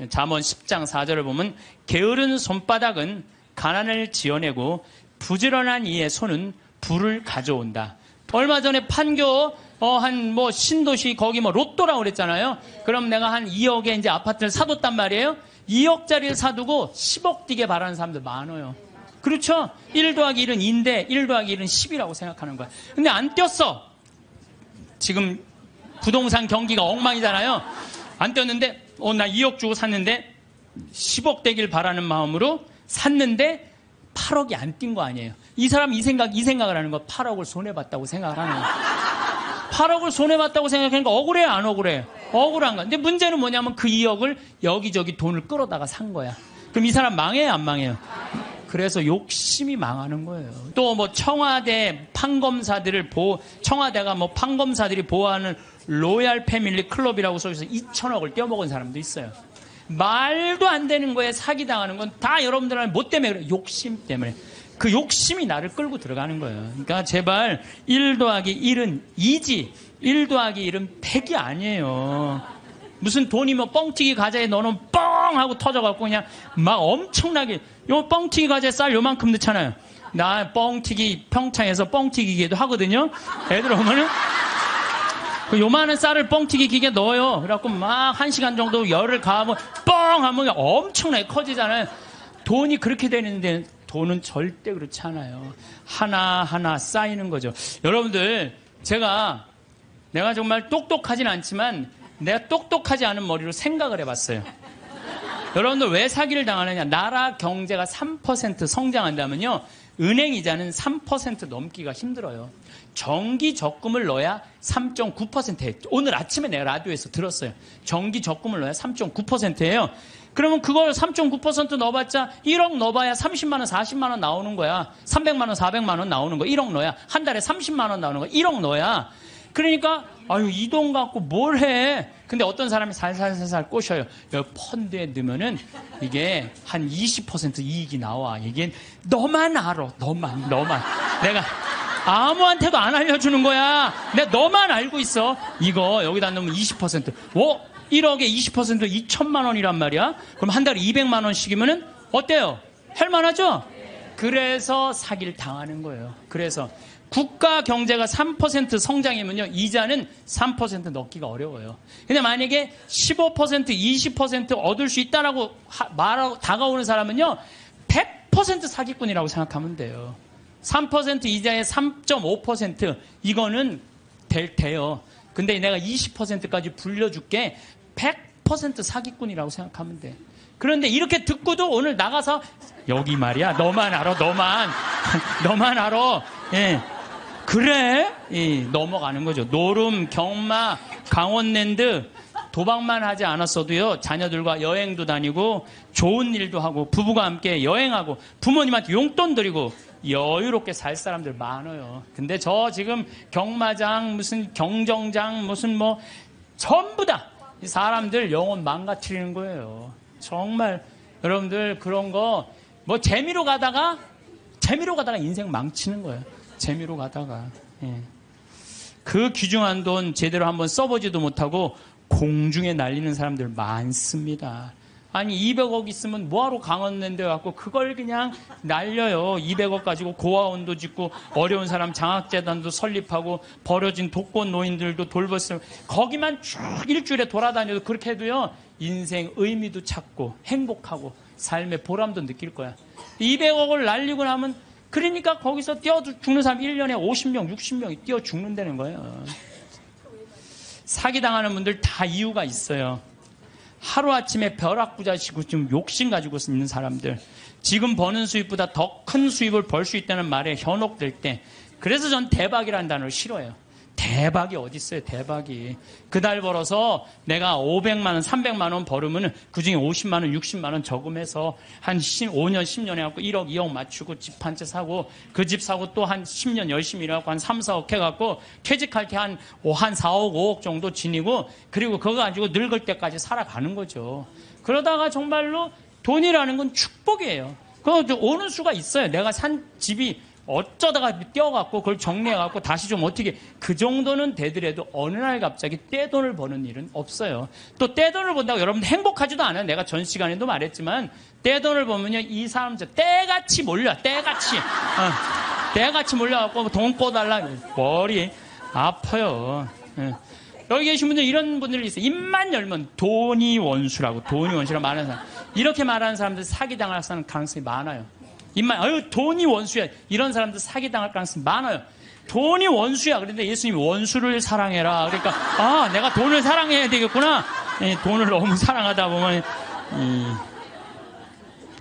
잠언 10장 4절을 보면 게으른 손바닥은 가난을 지어내고 부지런한 이의 손은 부를 가져온다. 얼마 전에 판교 신도시 거기 로또라고 그랬잖아요. 그럼 내가 한 2억에 이제 아파트를 사뒀단 말이에요. 2억짜리를 사두고 10억 뛰게 바라는 사람들 많아요. 그렇죠? 1 더하기 1은 2인데 1 더하기 1은 10이라고 생각하는 거야. 근데 안 뛰었어. 지금 부동산 경기가 엉망이잖아요. 안 뛰었는데 나 2억 주고 샀는데 10억 되길 바라는 마음으로 샀는데 8억이 안 뛴 거 아니에요. 이 사람이 이 생각을 하는 거 8억을 손해봤다고 생각을 하는 거예요. 8억을 손해봤다고 생각하니까 억울해 안 억울해? 억울한 거야. 근데 문제는 뭐냐면 그 2억을 여기저기 돈을 끌어다가 산 거야. 그럼 이 사람 망해요 안 망해요? 그래서 욕심이 망하는 거예요. 또 청와대 판검사들을 청와대가 판검사들이 보호하는 로얄 패밀리 클럽이라고 써있어서 2천억을 떼어먹은 사람도 있어요. 말도 안 되는 거에 사기당하는 건 다 여러분들은 뭐 때문에 그래요? 욕심 때문에. 그 욕심이 나를 끌고 들어가는 거예요. 그러니까 제발 1 더하기 1은 2지 1 더하기 1은 100이 아니에요. 무슨 돈이 뻥튀기 과자에 넣어놓으면 뻥 하고 터져갖고 그냥 막 엄청나게 요 뻥튀기 과자에 쌀 요만큼 넣잖아요. 나 뻥튀기 평창에서 뻥튀기 기계도 하거든요. 애들 오면은 그 요만한 쌀을 뻥튀기 기계에 넣어요. 그래갖고 막 1시간 정도 열을 가하면 뻥 하면 엄청나게 커지잖아요. 돈이 그렇게 되는데 돈은 절대 그렇지 않아요. 하나하나 쌓이는 거죠. 여러분들 내가 정말 똑똑하진 않지만 내가 똑똑하지 않은 머리로 생각을 해봤어요. 여러분들 왜 사기를 당하느냐. 나라 경제가 3% 성장한다면요. 은행 이자는 3% 넘기가 힘들어요. 정기 적금을 넣어야 3.9%예요. 오늘 아침에 내가 라디오에서 들었어요. 정기 적금을 넣어야 3.9%예요. 그러면 그걸 3.9% 넣어봤자 1억 넣어봐야 30만 원, 40만 원 나오는 거야. 300만 원, 400만 원 나오는 거. 1억 넣어야 한 달에 30만 원 나오는 거. 1억 넣어야. 그러니까 이 돈 갖고 뭘 해? 근데 어떤 사람이 살살살살 꼬셔요. 여기 펀드에 넣으면은 이게 한 20% 이익이 나와. 이게 너만 알아. 너만. 내가 아무한테도 안 알려주는 거야. 내가 너만 알고 있어. 이거 여기다 넣으면 20%. 1억에 20% 2천만 원이란 말이야. 그럼 한 달에 200만 원씩이면은 어때요? 할만하죠? 그래서 사기를 당하는 거예요. 그래서 국가 경제가 3% 성장이면요, 이자는 3% 넣기가 어려워요. 근데 만약에 15%, 20% 얻을 수 있다라고 말하고 다가오는 사람은요, 100% 사기꾼이라고 생각하면 돼요. 3% 이자에 3.5% 이거는 돼요. 근데 내가 20%까지 불려줄게. 100% 사기꾼이라고 생각하면 돼. 그런데 이렇게 듣고도 오늘 나가서 여기 말이야, 너만 알아, 너만 알아. 예. 그래? 넘어가는 거죠. 노름, 경마, 강원랜드 도박만 하지 않았어도요, 자녀들과 여행도 다니고 좋은 일도 하고 부부가 함께 여행하고 부모님한테 용돈 드리고 여유롭게 살 사람들 많아요. 근데 저 지금 경마장, 무슨 경정장, 무슨 전부 다 이 사람들 영혼 망가뜨리는 거예요. 정말 여러분들 그런 거 재미로 가다가 인생 망치는 거예요. 재미로 가다가. 예. 그 귀중한 돈 제대로 한번 써보지도 못하고 공중에 날리는 사람들 많습니다. 아니 200억 있으면 뭐하러 강원랜드 갖고 그걸 그냥 날려요. 200억 가지고 고아원도 짓고 어려운 사람 장학재단도 설립하고 버려진 독거 노인들도 돌봤어요. 거기만 쭉 일주일에 돌아다녀도 그렇게 해도요. 인생 의미도 찾고 행복하고 삶의 보람도 느낄 거야. 200억을 날리고 나면 그러니까 거기서 뛰어 죽는 사람 1년에 50명 60명이 뛰어 죽는다는 거예요. 사기당하는 분들 다 이유가 있어요. 하루아침에 벼락부자시고 좀 욕심 가지고 있는 사람들, 지금 버는 수입보다 더 큰 수입을 벌 수 있다는 말에 현혹될 때, 그래서 전 대박이라는 단어를 싫어해요. 대박이 어디 있어요, 대박이. 그달 벌어서 내가 500만 원, 300만 원 벌으면 그중에 50만 원, 60만 원 저금해서 한 5년, 10년 해갖고 1억, 2억 맞추고 집 한 채 사고 그 집 사고 또 한 10년 열심히 일해갖고 한 3, 4억 해갖고 퇴직할 때 한 4억, 5억 정도 지니고 그리고 그거 가지고 늙을 때까지 살아가는 거죠. 그러다가 정말로 돈이라는 건 축복이에요. 그거 오는 수가 있어요. 내가 산 집이 어쩌다가 떼어갖고 그걸 정리해갖고 다시 좀 어떻게 그 정도는 되더라도 어느 날 갑자기 떼돈을 버는 일은 없어요. 또 떼돈을 번다고 여러분들 행복하지도 않아요. 내가 전 시간에도 말했지만 떼돈을 벌면요 이 사람들 떼같이 몰려. 떼같이 몰려갖고 돈 꿔달라. 머리 아파요. 여기 계신 분들 이런 분들이 있어요. 입만 열면 돈이 원수라고 말하는 사람. 이렇게 말하는 사람들 사기당할 가능성이 많아요. 입만 돈이 원수야. 이런 사람들 사기당할 가능성이 많아요. 돈이 원수야. 그런데 예수님이 원수를 사랑해라. 그러니까 내가 돈을 사랑해야 되겠구나. 돈을 너무 사랑하다 보면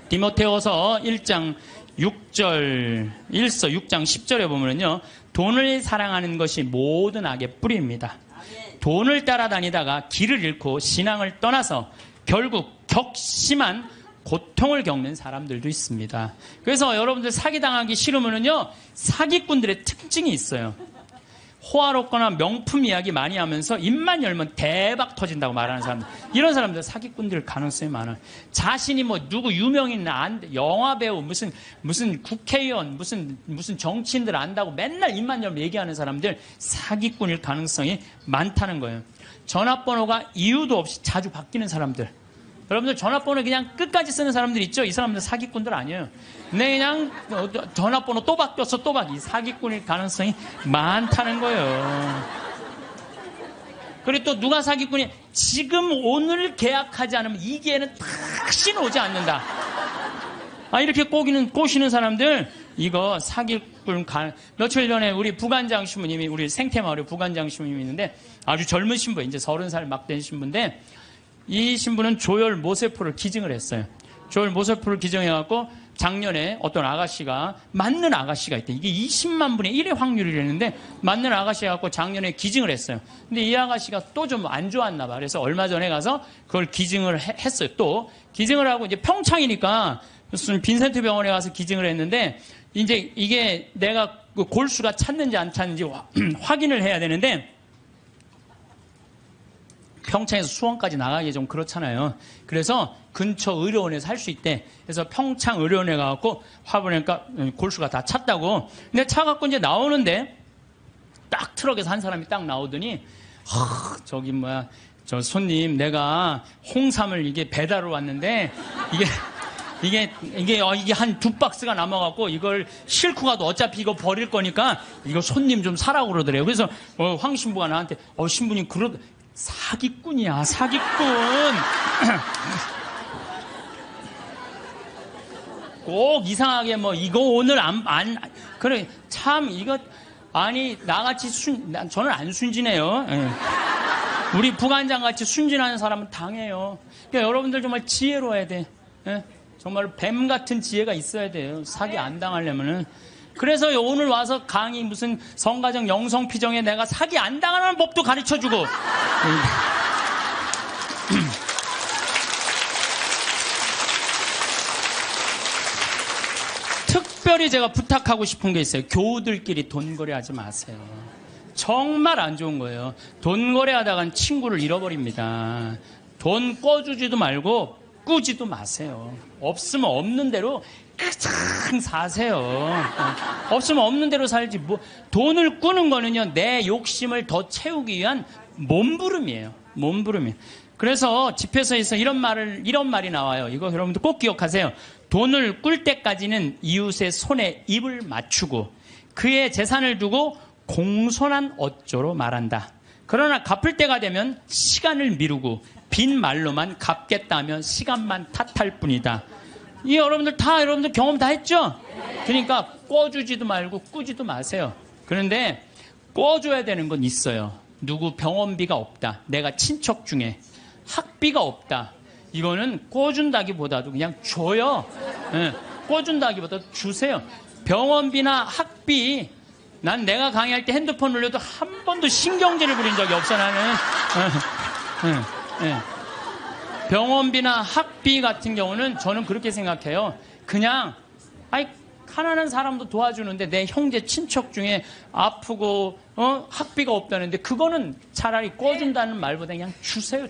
디모데후서 1장 6절 6장 10절에 보면요. 돈을 사랑하는 것이 모든 악의 뿌리입니다. 돈을 따라다니다가 길을 잃고 신앙을 떠나서 결국 격심한 고통을 겪는 사람들도 있습니다. 그래서 여러분들 사기당하기 싫으면요 사기꾼들의 특징이 있어요. 호화롭거나 명품 이야기 많이 하면서 입만 열면 대박 터진다고 말하는 사람들, 이런 사람들 사기꾼들 가능성이 많아요. 자신이 뭐 누구 유명인 영화배우 무슨 국회의원 무슨 정치인들 안다고 맨날 입만 열면 얘기하는 사람들 사기꾼일 가능성이 많다는 거예요. 전화번호가 이유도 없이 자주 바뀌는 사람들, 여러분들 전화번호 그냥 끝까지 쓰는 사람들 있죠? 이 사람들 사기꾼들 아니에요. 근데 그냥 전화번호 또 바뀌었어 이 사기꾼일 가능성이 많다는 거예요. 그리고 또 누가 사기꾼이 지금 오늘 계약하지 않으면 이 기회는 다시 오지 않는다. 이렇게 꼬시는 사람들 이거 사기꾼 며칠 전에 우리 부관장 신부님이 우리 생태마을에 부관장 신부님이 있는데 아주 젊은 신부 이제 30살 막 된 신부인데 이 신부는 조혈 모세포를 기증을 했어요. 조혈 모세포를 기증해갖고 작년에 어떤 아가씨가 맞는 아가씨가 있대. 이게 20만 분의 1의 확률이라는데 맞는 아가씨가 갖고 작년에 기증을 했어요. 근데 이 아가씨가 또 좀 안 좋았나 봐. 그래서 얼마 전에 가서 그걸 기증을 했어요. 또 기증을 하고 이제 평창이니까 무슨 빈센트 병원에 가서 기증을 했는데 이제 이게 내가 그 골수가 찼는지 안 찼는지 확인을 해야 되는데 평창에서 수원까지 나가기 좀 그렇잖아요. 그래서 근처 의료원에서 할 수 있대. 그래서 평창 의료원에 가갖고 화보니까 골수가 다 찼다고. 근데 차 갖고 이제 나오는데 딱 트럭에서 한 사람이 딱 나오더니 저 손님 내가 홍삼을 이게 배달을 왔는데 이게 한 2박스가 남아갖고 이걸 싣고 가도 어차피 이거 버릴 거니까 이거 손님 좀 사라고 그러더래요. 그래서 황 신부가 나한테 신부님 사기꾼이야, 사기꾼. 꼭 이상하게 이거 오늘 그래, 참, 이거, 나같이 저는 안 순진해요. 우리 부관장 같이 순진한 사람은 당해요. 그러니까 여러분들 정말 지혜로워야 돼. 정말 뱀 같은 지혜가 있어야 돼요. 사기 안 당하려면은. 그래서 오늘 와서 강의 무슨 성가정 영성피정에 내가 사기 안 당하는 법도 가르쳐주고. 특별히 제가 부탁하고 싶은 게 있어요. 교우들끼리 돈거래하지 마세요. 정말 안 좋은 거예요. 돈거래하다간 친구를 잃어버립니다. 돈 꿔주지도 말고 꾸지도 마세요. 없으면 없는 대로 그냥 사세요. 없으면 없는 대로 살지. 돈을 꾸는 거는요, 내 욕심을 더 채우기 위한 몸부림이에요. 몸부림이에요. 그래서 집회서에서 이런 말이 나와요. 이거 여러분들 꼭 기억하세요. 돈을 꿀 때까지는 이웃의 손에 입을 맞추고 그의 재산을 두고 공손한 어조로 말한다. 그러나 갚을 때가 되면 시간을 미루고 빈 말로만 갚겠다며 시간만 탓할 뿐이다. 이 여러분들 경험 다 했죠? 그러니까 꿔주지도 말고 꾸지도 마세요. 그런데 꿔줘야 되는 건 있어요. 누구 병원비가 없다. 내가 친척 중에 학비가 없다. 이거는 꿔준다기보다도 그냥 줘요. 네, 꿔준다기보다도 주세요. 병원비나 학비, 난 내가 강의할 때 핸드폰 울려도 한 번도 신경질을 부린 적이 없어, 나는. 병원비나 학비 같은 경우는 저는 그렇게 생각해요. 그냥, 가난한 사람도 도와주는데 내 형제 친척 중에 아프고, 학비가 없다는데 그거는 차라리 꿔준다는 말보다 그냥 주세요.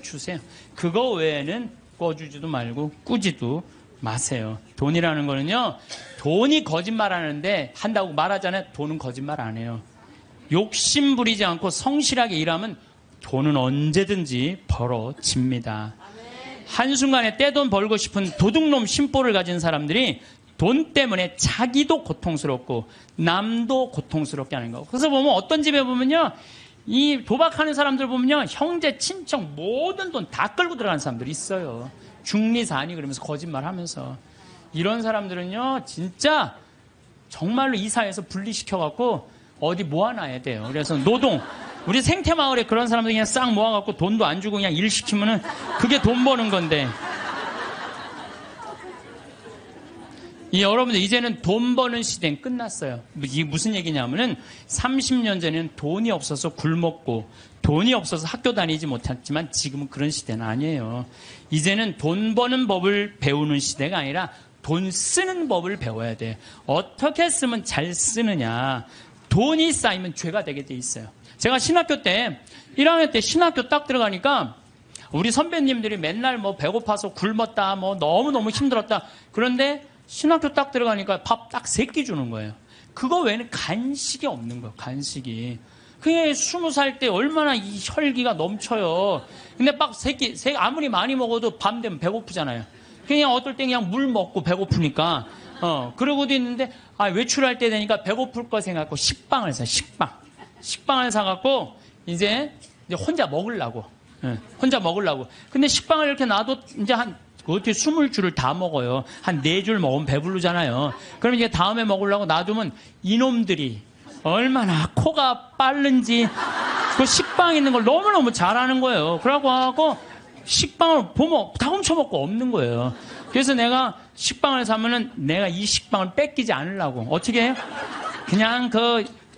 그거 외에는 꿔주지도 말고 꾸지도 마세요. 돈이라는 거는요, 돈이 거짓말 하는데 한다고 말하잖아요. 돈은 거짓말 안 해요. 욕심 부리지 않고 성실하게 일하면 돈은 언제든지 벌어집니다. 한순간에 떼돈 벌고 싶은 도둑놈 심보를 가진 사람들이 돈 때문에 자기도 고통스럽고 남도 고통스럽게 하는 거. 그래서 보면 어떤 집에 보면요, 이 도박하는 사람들 보면요, 형제, 친척 모든 돈 다 끌고 들어가는 사람들이 있어요. 중리사니 그러면서 거짓말 하면서. 이런 사람들은요, 진짜 정말로 이 사회에서 분리시켜갖고 어디 모아놔야 돼요. 그래서 노동, 우리 생태마을에 그런 사람들 그냥 싹 모아갖고 돈도 안 주고 그냥 일 시키면은 그게 돈 버는 건데. 여러분들 이제는 돈 버는 시대는 끝났어요. 이게 무슨 얘기냐면은 30년 전에는 돈이 없어서 굶었고 돈이 없어서 학교 다니지 못했지만 지금은 그런 시대는 아니에요. 이제는 돈 버는 법을 배우는 시대가 아니라 돈 쓰는 법을 배워야 돼요. 어떻게 쓰면 잘 쓰느냐. 돈이 쌓이면 죄가 되게 돼 있어요. 제가 신학교 때 1학년 때 신학교 딱 들어가니까 우리 선배님들이 맨날 뭐 배고파서 굶었다, 뭐 너무너무 힘들었다. 그런데 신학교 딱 들어가니까 밥 딱 3끼 주는 거예요. 그거 외에는 간식이 없는 거예요. 간식이. 그게 20살 때 얼마나 이 혈기가 넘쳐요. 근데 막 3끼, 아무리 많이 먹어도 밤 되면 배고프잖아요. 그냥 어떨 때 그냥 물 먹고 배고프니까. 그러고도 있는데, 외출할 때 되니까 배고플 거 생각하고 식빵을 사요. 식빵을 사갖고 이제 혼자 먹으려고. 혼자 먹으려고. 근데 식빵을 이렇게 놔도 이제 어떻게 20줄을 다 먹어요. 한 4줄 먹으면 배부르잖아요. 그럼 이제 다음에 먹으려고 놔두면 이놈들이 얼마나 코가 빠른지 그 식빵 있는 걸 너무너무 잘하는 거예요. 그러고 식빵을 보면 다 훔쳐먹고 없는 거예요. 그래서 내가 식빵을 사면은 내가 이 식빵을 뺏기지 않으려고 어떻게 해요? 그냥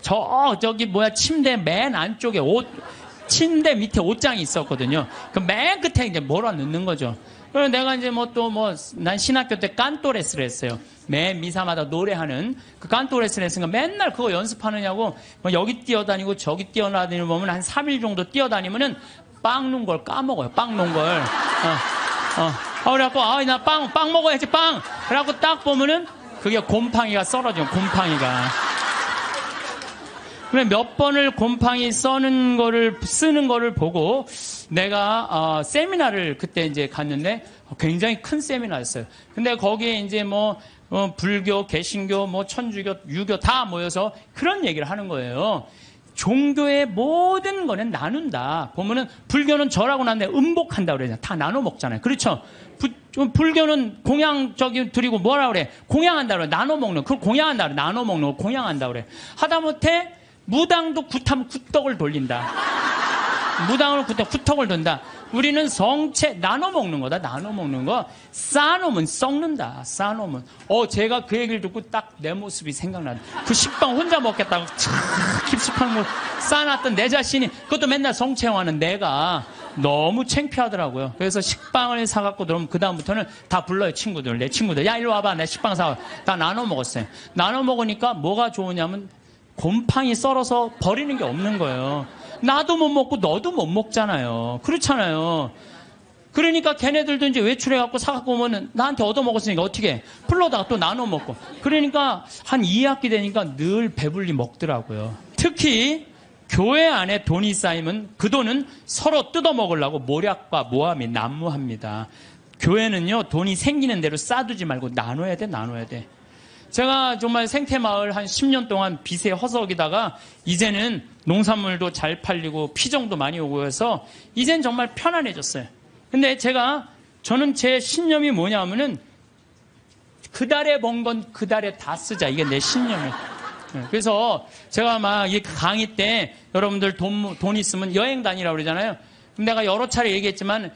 저기 침대 맨 안쪽에 침대 밑에 옷장이 있었거든요. 그 맨 끝에 이제 몰아 넣는 거죠. 그래서 내가 이제 난 신학교 때 깐또레스를 했어요. 매 미사마다 노래하는 그 깐또레스를 했으니까 맨날 그거 연습하느냐고 여기 뛰어다니고 저기 뛰어다니고 보면 한 3일 정도 뛰어다니면은 빵 놓은 걸 까먹어요. 빵 놓은 걸. 그래갖고, 나 빵 먹어야지, 빵! 그래갖고 딱 보면은 그게 곰팡이가 썰어져요. 곰팡이가. 그래 몇 번을 곰팡이 쓰는 거를 보고 내가 세미나를 그때 이제 갔는데 굉장히 큰 세미나였어요. 근데 거기에 이제 불교, 개신교, 천주교, 유교 다 모여서 그런 얘기를 하는 거예요. 종교의 모든 거는 나눈다. 보면은 불교는 절하고 난 다음에 음복한다 그러잖아요. 다 나눠 먹잖아요. 그렇죠? 불교는 공양 드리고 뭐라 그래? 공양한다 그래. 나눠 먹는. 그걸 공양한다 그래. 나눠 먹는 거 공양한다 그래. 하다못해 무당도 굿하면 굿덕을 돌린다. 무당으로 굿덕을 돈다. 우리는 성체 나눠 먹는 거다. 나눠 먹는 거. 쌓아놓으면 썩는다. 쌓아놓으면. 제가 그 얘기를 듣고 딱 내 모습이 생각나다. 그 식빵 혼자 먹겠다고 깊숙한 걸 쌓아놨던 내 자신이 그것도 맨날 성체화하는 내가 너무 창피하더라고요. 그래서 식빵을 사갖고 들어오면 그 다음부터는 다 불러요. 친구들. 내 친구들. 야 일로 와봐. 내 식빵 사와. 다 나눠 먹었어요. 나눠 먹으니까 뭐가 좋으냐면 곰팡이 썰어서 버리는 게 없는 거예요. 나도 못 먹고 너도 못 먹잖아요. 그렇잖아요. 그러니까 걔네들도 이제 외출해갖고 사갖고 오면은 나한테 얻어먹었으니까 어떻게 해? 풀러다가 또 나눠 먹고. 그러니까 한 2학기 되니까 늘 배불리 먹더라고요. 특히 교회 안에 돈이 쌓이면 그 돈은 서로 뜯어먹으려고 모략과 모함이 난무합니다. 교회는요, 돈이 생기는 대로 쌓아두지 말고 나눠야 돼, 나눠야 돼. 제가 정말 생태마을 한 10년 동안 빚에 허덕이다가 이제는 농산물도 잘 팔리고 피정도 많이 오고 해서 이젠 정말 편안해졌어요. 근데 저는 제 신념이 뭐냐면은 그 달에 번 건 그 달에 다 쓰자. 이게 내 신념이에요. 그래서 제가 막 이 강의 때 여러분들 돈 있으면 여행 다니라고 그러잖아요. 내가 여러 차례 얘기했지만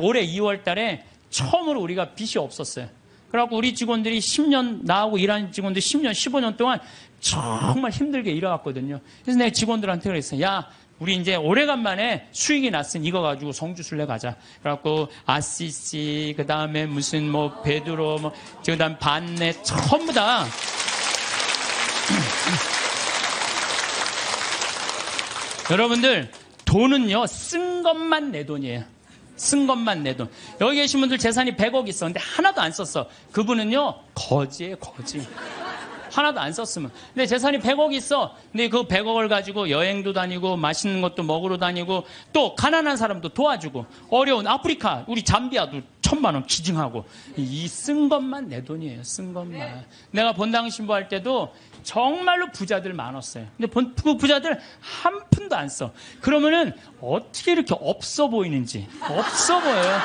올해 2월 달에 처음으로 우리가 빚이 없었어요. 그래갖고 우리 직원들이 10년, 나하고 일하는 직원들 10년, 15년 동안 정말 힘들게 일해왔거든요. 그래서 내가 직원들한테 그랬어요. 야, 우리 이제 오래간만에 수익이 났으니 이거 가지고 성주순례 가자. 그래갖고 아시시, 그 다음에 무슨 뭐 베드로, 그 다음 반내, 전부 다. 여러분들, 돈은요, 쓴 것만 내 돈이에요. 쓴 것만 내 돈. 여기 계신 분들 재산이 100억 있어. 근데 하나도 안 썼어. 그분은요, 거지예요, 거지. 하나도 안 썼으면. 근데 재산이 100억 있어. 근데 그 100억을 가지고 여행도 다니고 맛있는 것도 먹으러 다니고 또 가난한 사람도 도와주고 어려운 아프리카, 우리 잠비아도 1,000만 원 기증하고 이 쓴 것만 내 돈이에요. 쓴 것만. 내가 본당 신부할 때도 정말로 부자들 많았어요. 근데 그 부자들 한 푼도 안 써. 그러면은 어떻게 이렇게 없어 보이는지. 없어 보여요.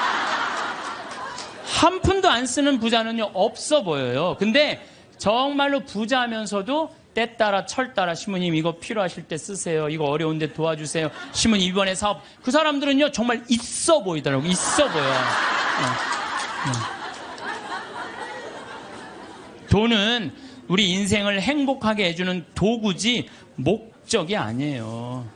한 푼도 안 쓰는 부자는요, 없어 보여요. 근데 정말로 부자면서도 때 따라 철 따라 시모님 이거 필요하실 때 쓰세요. 이거 어려운데 도와주세요. 시모님 이번에 사업. 그 사람들은요, 정말 있어 보이더라고요. 있어 보여요. 돈은 우리 인생을 행복하게 해주는 도구지 목적이 아니에요.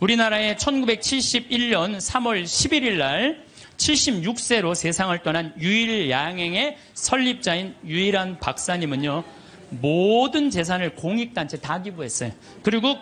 우리나라에 1971년 3월 11일 날 76세로 세상을 떠난 유일양행의 설립자인 유일한 박사님은요, 모든 재산을 공익단체 다 기부했어요. 그리고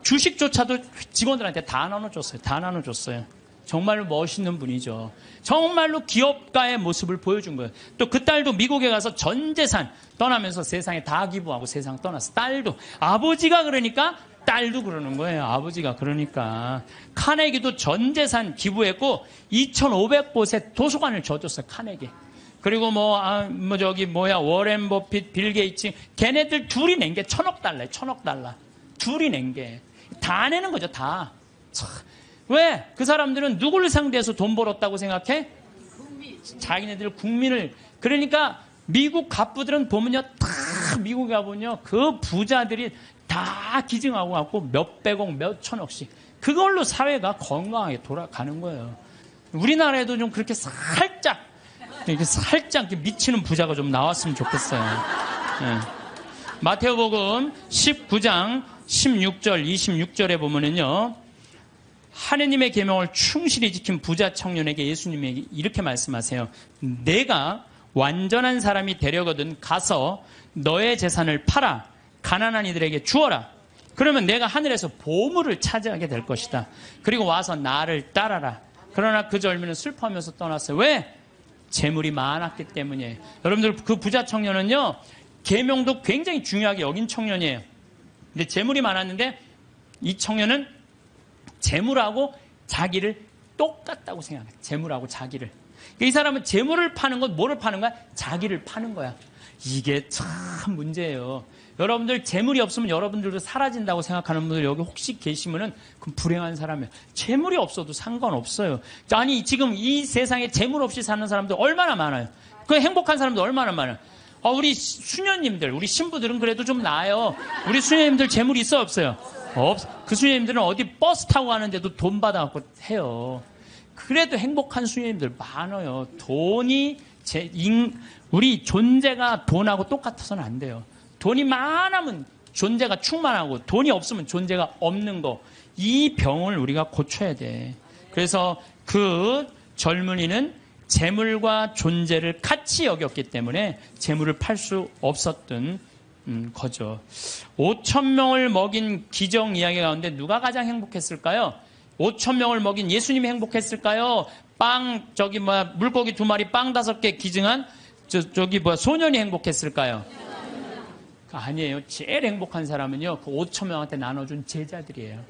주식조차도 직원들한테 다 나눠줬어요. 다 나눠줬어요. 정말로 멋있는 분이죠. 정말로 기업가의 모습을 보여준 거예요. 또 그 딸도 미국에 가서 전 재산 떠나면서 세상에 다 기부하고 세상 떠났어. 딸도. 아버지가 그러니까 딸도 그러는 거예요. 아버지가 그러니까. 카네기도 전 재산 기부했고 2,500곳에 도서관을 줘줬어요. 카네기. 그리고 워렌 버핏, 빌 게이츠, 걔네들 둘이 낸 게 1,000억 달러예요. 1,000억 달러. 둘이 낸 게. 다 내는 거죠. 다. 왜? 그 사람들은 누구를 상대해서 돈 벌었다고 생각해? 자기네들 국민을. 그러니까 미국 갑부들은 보면요, 다 미국에 가보면요, 그 부자들이 다 기증하고 갖고 몇백억, 몇천억씩. 그걸로 사회가 건강하게 돌아가는 거예요. 우리나라에도 좀 그렇게 살짝 미치는 부자가 좀 나왔으면 좋겠어요. 네. 마태복음 19장 16절, 26절에 보면은요, 하느님의 계명을 충실히 지킨 부자 청년에게 예수님에게 이렇게 말씀하세요. 내가 완전한 사람이 되려거든 가서 너의 재산을 팔아 가난한 이들에게 주어라. 그러면 내가 하늘에서 보물을 차지하게 될 것이다. 그리고 와서 나를 따라라. 그러나 그 젊은이는 슬퍼하면서 떠났어요. 왜? 재물이 많았기 때문이에요. 여러분들, 그 부자 청년은요, 계명도 굉장히 중요하게 여긴 청년이에요. 근데 재물이 많았는데 이 청년은 재물하고 자기를 똑같다고 생각해요. 재물하고 자기를. 이 사람은 재물을 파는 건 뭐를 파는 거야? 자기를 파는 거야. 이게 참 문제예요. 여러분들 재물이 없으면 여러분들도 사라진다고 생각하는 분들 여기 혹시 계시면은 그럼 불행한 사람이에요. 재물이 없어도 상관없어요. 아니 지금 이 세상에 재물 없이 사는 사람들 얼마나 많아요. 그 행복한 사람들 얼마나 많아요. 우리 수녀님들, 우리 신부들은 그래도 좀 나아요. 우리 수녀님들 재물이 있어요, 없어요? 그 수녀님들은 어디 버스 타고 가는데도 돈 받아갖고 해요. 그래도 행복한 수녀님들 많아요. 돈이 우리 존재가 돈하고 똑같아서는 안 돼요. 돈이 많으면 존재가 충만하고 돈이 없으면 존재가 없는 거. 이 병을 우리가 고쳐야 돼. 그래서 그 젊은이는 재물과 존재를 같이 여겼기 때문에 재물을 팔 수 없었던 거죠. 5,000명을 먹인 기적 이야기 가운데 누가 가장 행복했을까요? 5,000명을 먹인 예수님이 행복했을까요? 물고기 2마리 빵 5개 기증한 소년이 행복했을까요? 아니에요. 제일 행복한 사람은요, 그 5천 명한테 나눠준 제자들이에요.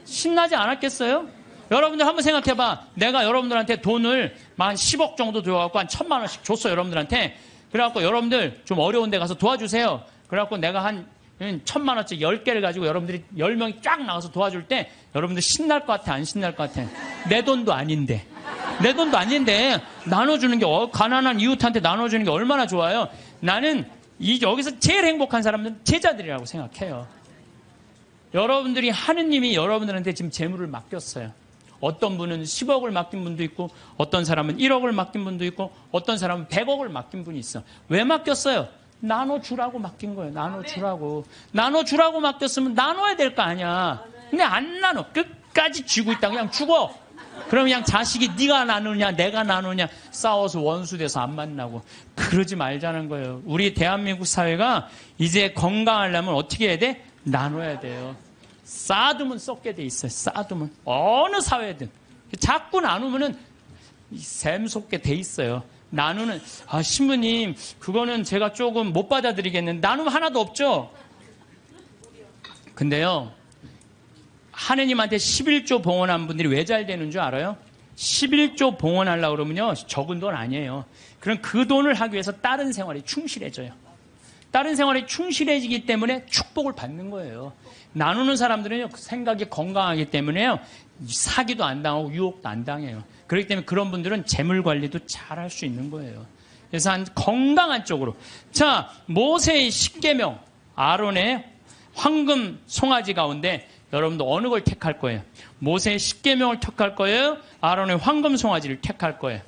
신나지 않았겠어요? 여러분들 한번 생각해봐. 내가 여러분들한테 돈을 한 10억 정도 들어갖고 한 1,000만 원씩 줬어, 여러분들한테. 그래갖고 여러분들 좀 어려운 데 가서 도와주세요. 그래갖고 내가 한 1,000만 원짜리 10개를 가지고 여러분들이 10명이 쫙 나가서 도와줄 때 여러분들 신날 것 같아, 안 신날 것 같아? 내 돈도 아닌데. 내 돈도 아닌데 나눠주는 게, 가난한 이웃한테 나눠주는 게 얼마나 좋아요. 나는 여기서 제일 행복한 사람들은 제자들이라고 생각해요. 여러분들이, 하느님이 여러분들한테 지금 재물을 맡겼어요. 어떤 분은 10억을 맡긴 분도 있고, 어떤 사람은 1억을 맡긴 분도 있고, 어떤 사람은 100억을 맡긴 분이 있어. 왜 맡겼어요? 나눠주라고 맡긴 거예요. 나눠주라고. 나눠주라고 맡겼으면 나눠야 될 거 아니야. 근데 안 나눠. 끝까지 쥐고 있다. 그냥 죽어. 그럼 그냥 자식이 네가 나누냐 내가 나누냐 싸워서 원수돼서 안 만나고. 그러지 말자는 거예요. 우리 대한민국 사회가 이제 건강하려면 어떻게 해야 돼? 나눠야 돼요. 쌓아두면 썩게 돼 있어요. 쌓아두면. 어느 사회든. 자꾸 나누면은 샘솟게 돼 있어요. 나누는, 신부님, 그거는 제가 조금 못 받아들이겠는데, 나누면 하나도 없죠? 근데요, 하느님한테 11조 봉헌한 분들이 왜 잘 되는 줄 알아요? 11조 봉헌하려고 그러면요, 적은 돈 아니에요. 그럼 그 돈을 하기 위해서 다른 생활에 충실해져요. 다른 생활에 충실해지기 때문에 축복을 받는 거예요. 나누는 사람들은요, 생각이 건강하기 때문에요, 사기도 안 당하고 유혹도 안 당해요. 그렇기 때문에 그런 분들은 재물 관리도 잘 할 수 있는 거예요. 그래서 한 건강한 쪽으로. 자, 모세의 10계명, 아론의 황금 송아지 가운데 여러분도 어느 걸 택할 거예요? 모세의 10계명을 택할 거예요? 아론의 황금 송아지를 택할 거예요?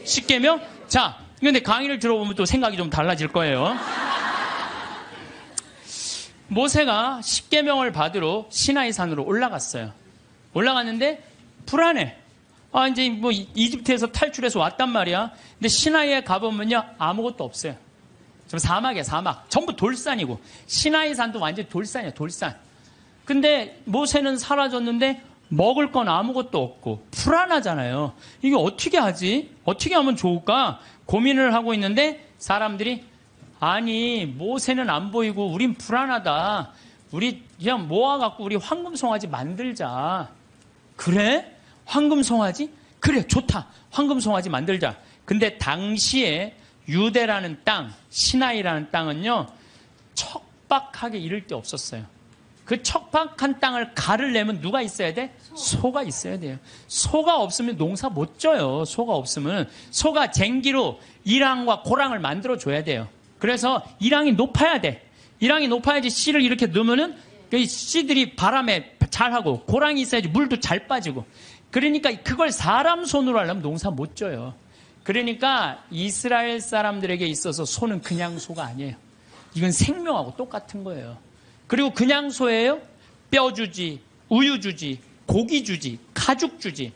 10계명? 자, 근데 강의를 들어보면 또 생각이 좀 달라질 거예요. 모세가 10계명을 받으러 시나이 산으로 올라갔어요. 올라갔는데 불안해. 이제 뭐 이집트에서 탈출해서 왔단 말이야. 근데 시나이에 가보면요, 아무것도 없어요. 좀 사막이야, 사막. 전부 돌산이고. 시나이 산도 완전히 돌산이야, 돌산. 근데 모세는 사라졌는데 먹을 건 아무것도 없고 불안하잖아요. 이게 어떻게 하지? 어떻게 하면 좋을까? 고민을 하고 있는데 사람들이, 아니, 모세는 안 보이고 우린 불안하다. 우리 그냥 모아갖고 우리 황금 송아지 만들자. 그래? 황금 송아지? 그래, 좋다. 황금 송아지 만들자. 근데 당시에 유대라는 땅, 시나이라는 땅은요, 척박하게 이를 데 없었어요. 그 척박한 땅을 가르려면 누가 있어야 돼? 소가 있어야 돼요. 소가 없으면 농사 못 져요. 소가 없으면. 소가 쟁기로 이랑과 고랑을 만들어줘야 돼요. 그래서 이랑이 높아야 돼. 이랑이 높아야지 씨를 이렇게 넣으면은 그 씨들이 바람에 잘하고, 고랑이 있어야지 물도 잘 빠지고. 그러니까 그걸 사람 손으로 하려면 농사 못 져요. 그러니까 이스라엘 사람들에게 있어서 소는 그냥 소가 아니에요. 이건 생명하고 똑같은 거예요. 그리고 그냥 소예요? 뼈 주지, 우유 주지, 고기 주지, 가죽 주지.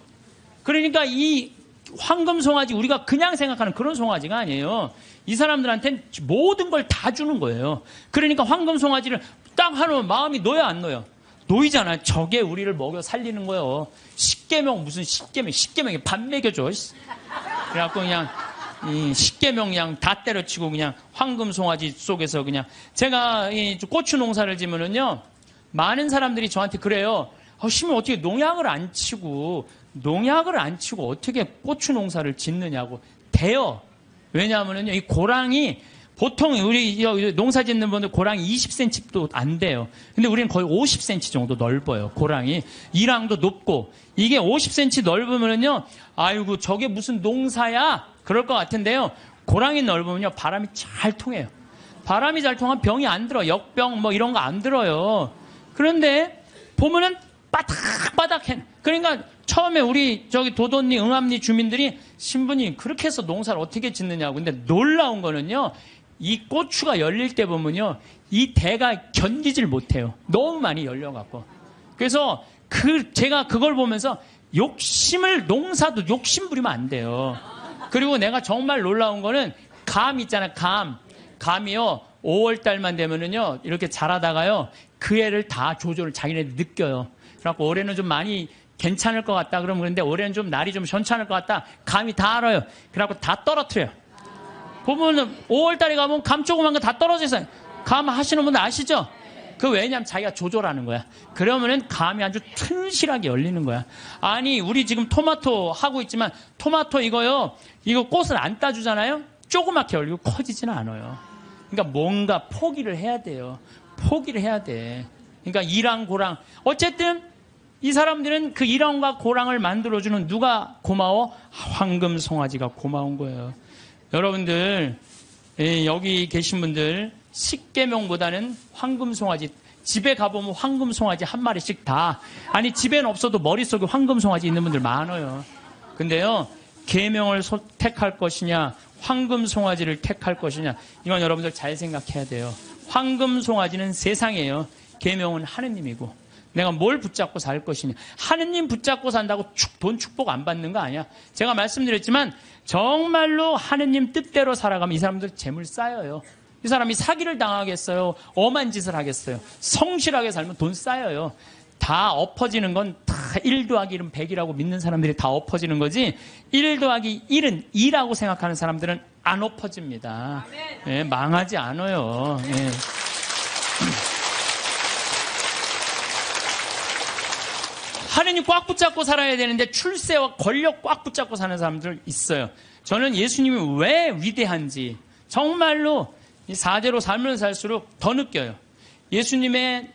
그러니까 이 황금 송아지, 우리가 그냥 생각하는 그런 송아지가 아니에요. 이 사람들한테는 모든 걸 다 주는 거예요. 그러니까 황금 송아지를 딱 하면 마음이 놓여, 안 놓여? 놓이잖아요. 저게 우리를 먹여 살리는 거예요. 10계명, 무슨 10계명이 밥 먹여줘. 그래갖고 그냥 10계명 그냥 다 때려치고 그냥 황금 송아지 속에서 그냥. 제가 이 고추 농사를 지면은요, 많은 사람들이 저한테 그래요. 심은 어떻게 농약을 안 치고 어떻게 고추 농사를 짓느냐고. 돼요. 왜냐하면은요, 이 고랑이 보통 우리 농사 짓는 분들 고랑이 20cm도 안 돼요. 근데 우리는 거의 50cm 정도 넓어요, 고랑이. 이랑도 높고. 이게 50cm 넓으면요, 아이고, 저게 무슨 농사야? 그럴 것 같은데요. 고랑이 넓으면요, 바람이 잘 통해요. 바람이 잘 통하면 병이 안 들어. 역병 뭐 이런 거 안 들어요. 그런데 보면은 바닥바닥해. 그러니까 처음에 우리 도돈리, 응암리 주민들이, 신부님, 그렇게 해서 농사를 어떻게 짓느냐고. 근데 놀라운 거는요, 이 고추가 열릴 때 보면요, 이 대가 견디질 못해요. 너무 많이 열려갖고. 그래서 제가 그걸 보면서 농사도 욕심 부리면 안 돼요. 그리고 내가 정말 놀라운 거는 감 있잖아요, 감이요, 5월달만 되면은요, 이렇게 자라다가요, 그 애를 다 조절을 자기네들 느껴요. 그래갖고 올해는 좀 많이 괜찮을 것 같다 그러면, 그런데 올해는 좀 날이 좀 현찮을 것 같다. 감이 다 알아요. 그래갖고 다 떨어뜨려요. 보면은 5월달에 가면 감 조그만 거 다 떨어져 있어요. 감 하시는 분들 아시죠? 그 왜냐면 자기가 조절하는 거야. 그러면은 감이 아주 튼실하게 열리는 거야. 아니, 우리 지금 토마토 하고 있지만 토마토 이거 꽃을 안 따주잖아요? 조그맣게 열리고 커지지는 않아요. 그러니까 뭔가 포기를 해야 돼요. 포기를 해야 돼. 그러니까 이랑 고랑. 어쨌든 이 사람들은 그 이랑과 고랑을 만들어주는 누가 고마워? 황금 송아지가 고마운 거예요. 여러분들, 여기 계신 분들 십계명보다는 황금 송아지, 집에 가보면 황금 송아지 한 마리씩 다, 아니 집에는 없어도 머릿속에 황금 송아지 있는 분들 많아요. 근데요, 계명을 택할 것이냐 황금 송아지를 택할 것이냐, 이건 여러분들 잘 생각해야 돼요. 황금 송아지는 세상이에요. 계명은 하느님이고, 내가 뭘 붙잡고 살 것이냐. 하느님 붙잡고 산다고 돈 축복 안 받는 거 아니야. 제가 말씀드렸지만 정말로 하느님 뜻대로 살아가면 이 사람들 재물 쌓여요. 이 사람이 사기를 당하겠어요? 엄한 짓을 하겠어요? 성실하게 살면 돈 쌓여요. 다 엎어지는 건 다 1 더하기 1은 100이라고 믿는 사람들이 다 엎어지는 거지, 1 더하기 1은 2라고 생각하는 사람들은 안 엎어집니다. 예, 망하지 않아요. 예. 하느님 꽉 붙잡고 살아야 되는데 출세와 권력 꽉 붙잡고 사는 사람들 있어요. 저는 예수님이 왜 위대한지 정말로 이 4대로 살면 살수록 더 느껴요. 예수님은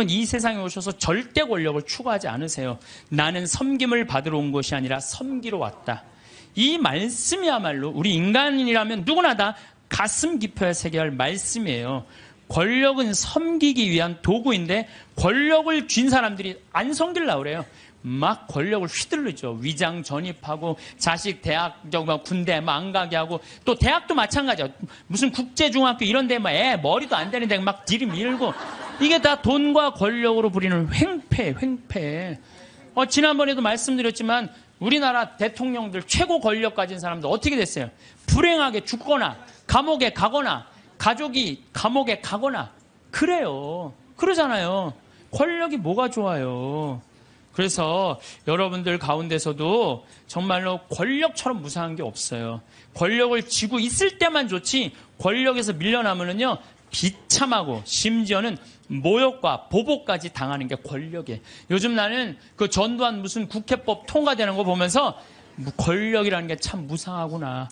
이 세상에 오셔서 절대 권력을 추구하지 않으세요. 나는 섬김을 받으러 온 것이 아니라 섬기러 왔다. 이 말씀이야말로 우리 인간이라면 누구나 다 가슴 깊어야 새겨야 할 말씀이에요. 권력은 섬기기 위한 도구인데 권력을 쥔 사람들이 안 섬기려고 그래요. 막 권력을 휘둘르죠. 위장 전입하고 자식 대학 군대 안 가게 하고, 또 대학도 마찬가지야. 무슨 국제중학교 이런 데 애 머리도 안 되는데 막 들이밀고, 이게 다 돈과 권력으로 부리는 횡패. 지난번에도 말씀드렸지만 우리나라 대통령들 최고 권력 가진 사람들 어떻게 됐어요? 불행하게 죽거나 감옥에 가거나 가족이 감옥에 가거나 그래요. 그러잖아요. 권력이 뭐가 좋아요. 그래서 여러분들 가운데서도 정말로 권력처럼 무상한 게 없어요. 권력을 쥐고 있을 때만 좋지, 권력에서 밀려나면은요 비참하고 심지어는 모욕과 보복까지 당하는 게 권력이에요. 요즘 나는 그 전두환 무슨 국회법 통과되는 거 보면서 권력이라는 게 참 무상하구나.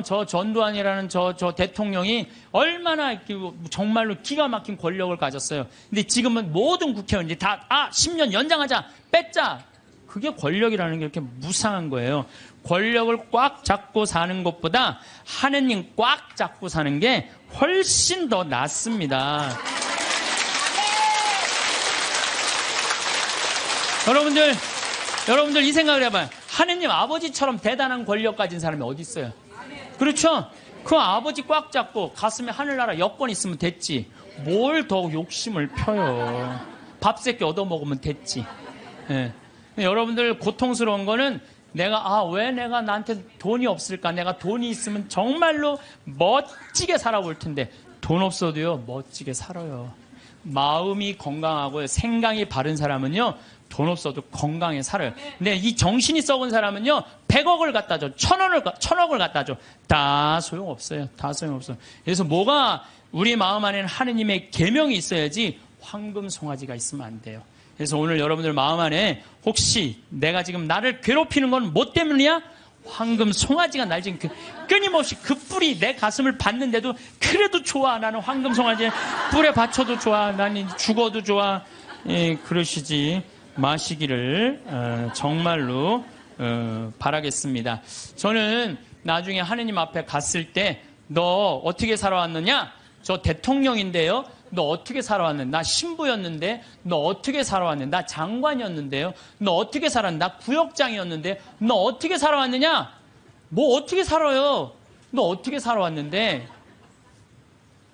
저 전두환이라는 저 대통령이 얼마나 정말로 기가 막힌 권력을 가졌어요. 근데 지금은 모든 국회의원들이 다 10년 연장하자, 뺐자. 그게 권력이라는 게 이렇게 무상한 거예요. 권력을 꽉 잡고 사는 것보다 하느님 꽉 잡고 사는 게 훨씬 더 낫습니다. 여러분들 이 생각을 해봐요. 하느님 아버지처럼 대단한 권력 가진 사람이 어디 있어요? 그렇죠? 그 아버지 꽉 잡고 가슴에 하늘나라 여권 있으면 됐지. 뭘 더 욕심을 펴요. 밥 새끼 얻어먹으면 됐지. 예. 여러분들 고통스러운 거는 왜 내가 나한테 돈이 없을까? 내가 돈이 있으면 정말로 멋지게 살아볼 텐데 돈 없어도요 멋지게 살아요. 마음이 건강하고 생각이 바른 사람은요 돈 없어도 건강에 살아요. 근데 이 정신이 썩은 사람은요 100억을 갖다 줘, 1000억을 갖다 줘, 다 소용없어요. 다 소용없어요. 그래서 뭐가 우리 마음 안에는 하느님의 계명이 있어야지 황금 송아지가 있으면 안 돼요. 그래서 오늘 여러분들 마음 안에 혹시 내가 지금 나를 괴롭히는 건 뭐 때문이야? 황금 송아지가 날 지금 끊임없이 그 뿔이 내 가슴을 받는데도 그래도 좋아. 나는 황금 송아지 뿔에 받쳐도 좋아. 나는 죽어도 좋아. 예, 그러시지 마시기를 정말로 바라겠습니다. 저는 나중에 하느님 앞에 갔을 때 너 어떻게 살아왔느냐? 저 대통령인데요. 너 어떻게 살아왔는데? 나 신부였는데 너 어떻게 살아왔는데? 나 장관이었는데요. 너 어떻게 살았는데? 나 구역장이었는데 너 어떻게 살아왔느냐? 뭐 어떻게 살아요? 너 어떻게 살아왔는데?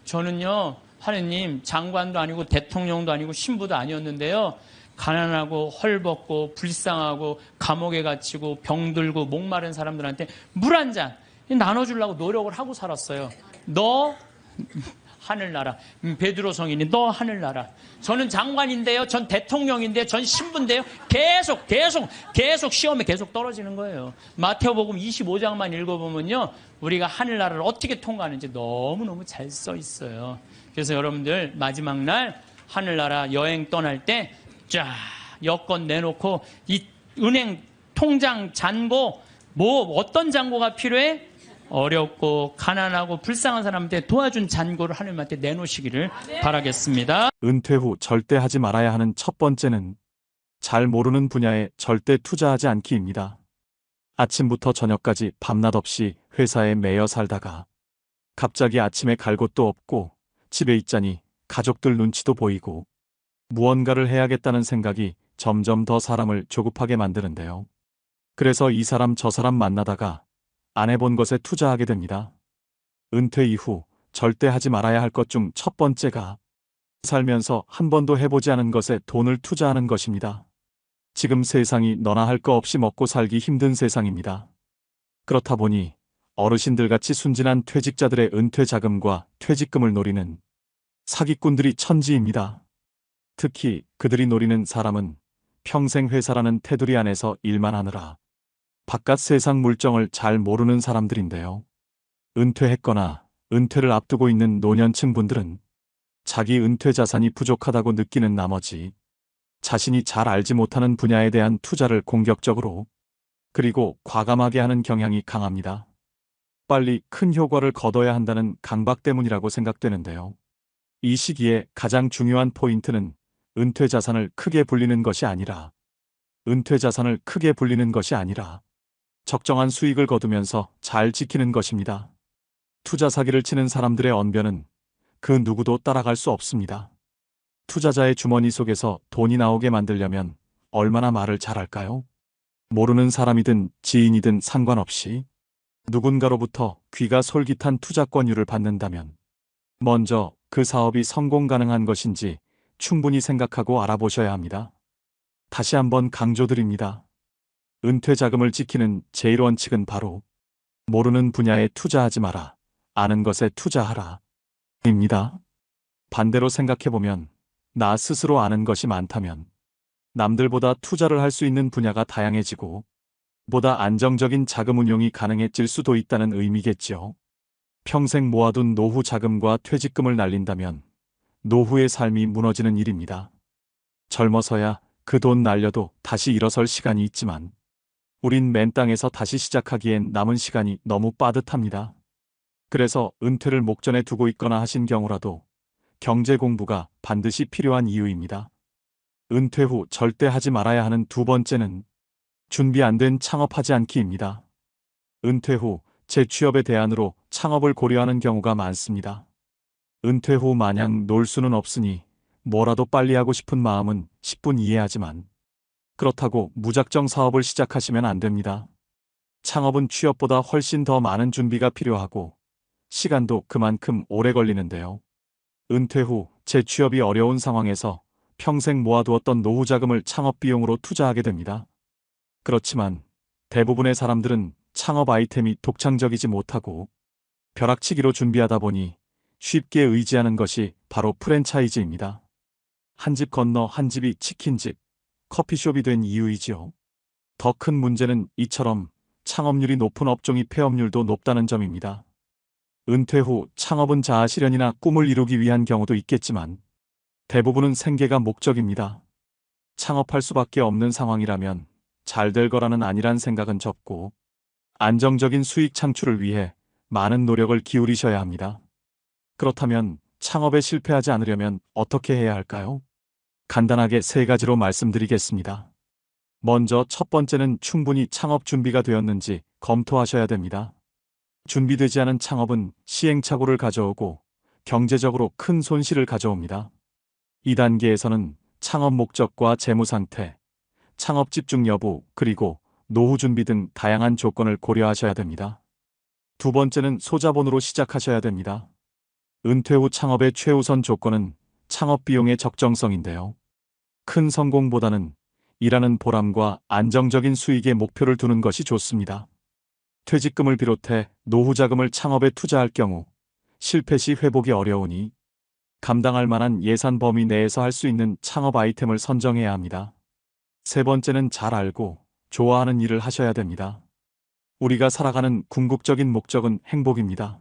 저는요 하느님 장관도 아니고 대통령도 아니고 신부도 아니었는데요. 가난하고 헐벗고 불쌍하고 감옥에 갇히고 병들고 목마른 사람들한테 물 한 잔 나눠주려고 노력을 하고 살았어요. 너 하늘나라. 베드로 성인이 너 하늘나라. 저는 장관인데요. 전 대통령인데요. 전 신부인데요. 계속 시험에 계속 떨어지는 거예요. 마태오복음 25장만 읽어보면요. 우리가 하늘나라를 어떻게 통과하는지 너무너무 잘 써 있어요. 그래서 여러분들 마지막 날 하늘나라 여행 떠날 때 쫙 여권 내놓고 이 은행 통장 잔고 어떤 잔고가 필요해? 어렵고 가난하고 불쌍한 사람한테 도와준 잔고를 하나님한테 내놓으시기를 바라겠습니다. 은퇴 후 절대 하지 말아야 하는 첫 번째는 잘 모르는 분야에 절대 투자하지 않기입니다. 아침부터 저녁까지 밤낮 없이 회사에 매여 살다가 갑자기 아침에 갈 곳도 없고 집에 있자니 가족들 눈치도 보이고 무언가를 해야겠다는 생각이 점점 더 사람을 조급하게 만드는데요. 그래서 이 사람 저 사람 만나다가 안 해본 것에 투자하게 됩니다. 은퇴 이후 절대 하지 말아야 할 것 중 첫 번째가 살면서 한 번도 해보지 않은 것에 돈을 투자하는 것입니다. 지금 세상이 너나 할 거 없이 먹고 살기 힘든 세상입니다. 그렇다 보니 어르신들같이 순진한 퇴직자들의 은퇴 자금과 퇴직금을 노리는 사기꾼들이 천지입니다. 특히 그들이 노리는 사람은 평생 회사라는 테두리 안에서 일만 하느라 바깥 세상 물정을 잘 모르는 사람들인데요. 은퇴했거나 은퇴를 앞두고 있는 노년층 분들은 자기 은퇴 자산이 부족하다고 느끼는 나머지 자신이 잘 알지 못하는 분야에 대한 투자를 공격적으로 그리고 과감하게 하는 경향이 강합니다. 빨리 큰 효과를 거둬야 한다는 강박 때문이라고 생각되는데요. 이 시기에 가장 중요한 포인트는 은퇴 자산을 크게 불리는 것이 아니라 적정한 수익을 거두면서 잘 지키는 것입니다. 투자 사기를 치는 사람들의 언변은 그 누구도 따라갈 수 없습니다. 투자자의 주머니 속에서 돈이 나오게 만들려면 얼마나 말을 잘할까요? 모르는 사람이든 지인이든 상관없이 누군가로부터 귀가 솔깃한 투자 권유를 받는다면 먼저 그 사업이 성공 가능한 것인지 충분히 생각하고 알아보셔야 합니다. 다시 한번 강조드립니다. 은퇴 자금을 지키는 제일 원칙은 바로 모르는 분야에 투자하지 마라, 아는 것에 투자하라 입니다. 반대로 생각해보면 나 스스로 아는 것이 많다면 남들보다 투자를 할 수 있는 분야가 다양해지고 보다 안정적인 자금 운용이 가능해질 수도 있다는 의미겠지요. 평생 모아둔 노후 자금과 퇴직금을 날린다면 노후의 삶이 무너지는 일입니다. 젊어서야 그 돈 날려도 다시 일어설 시간이 있지만 우린 맨 땅에서 다시 시작하기엔 남은 시간이 너무 빠듯합니다. 그래서 은퇴를 목전에 두고 있거나 하신 경우라도 경제 공부가 반드시 필요한 이유입니다. 은퇴 후 절대 하지 말아야 하는 두 번째는 준비 안 된 창업하지 않기입니다. 은퇴 후 재취업의 대안으로 창업을 고려하는 경우가 많습니다. 은퇴 후 마냥 놀 수는 없으니 뭐라도 빨리 하고 싶은 마음은 10분 이해하지만 그렇다고 무작정 사업을 시작하시면 안 됩니다. 창업은 취업보다 훨씬 더 많은 준비가 필요하고 시간도 그만큼 오래 걸리는데요. 은퇴 후 재취업이 어려운 상황에서 평생 모아두었던 노후 자금을 창업 비용으로 투자하게 됩니다. 그렇지만 대부분의 사람들은 창업 아이템이 독창적이지 못하고 벼락치기로 준비하다 보니 쉽게 의지하는 것이 바로 프랜차이즈입니다. 한 집 건너 한 집이 치킨집, 커피숍이 된 이유이지요. 더 큰 문제는 이처럼 창업률이 높은 업종이 폐업률도 높다는 점입니다. 은퇴 후 창업은 자아 실현이나 꿈을 이루기 위한 경우도 있겠지만 대부분은 생계가 목적입니다. 창업할 수밖에 없는 상황이라면 잘 될 거라는 안일한 생각은 접고 안정적인 수익 창출을 위해 많은 노력을 기울이셔야 합니다. 그렇다면 창업에 실패하지 않으려면 어떻게 해야 할까요? 간단하게 세 가지로 말씀드리겠습니다. 먼저 첫 번째는 충분히 창업 준비가 되었는지 검토하셔야 됩니다. 준비되지 않은 창업은 시행착오를 가져오고 경제적으로 큰 손실을 가져옵니다. 이 단계에서는 창업 목적과 재무 상태, 창업 집중 여부, 그리고 노후 준비 등 다양한 조건을 고려하셔야 됩니다. 두 번째는 소자본으로 시작하셔야 됩니다. 은퇴 후 창업의 최우선 조건은 창업 비용의 적정성인데요. 큰 성공보다는 일하는 보람과 안정적인 수익의 목표를 두는 것이 좋습니다. 퇴직금을 비롯해 노후 자금을 창업에 투자할 경우 실패 시 회복이 어려우니 감당할 만한 예산 범위 내에서 할 수 있는 창업 아이템을 선정해야 합니다. 세 번째는 잘 알고 좋아하는 일을 하셔야 됩니다. 우리가 살아가는 궁극적인 목적은 행복입니다.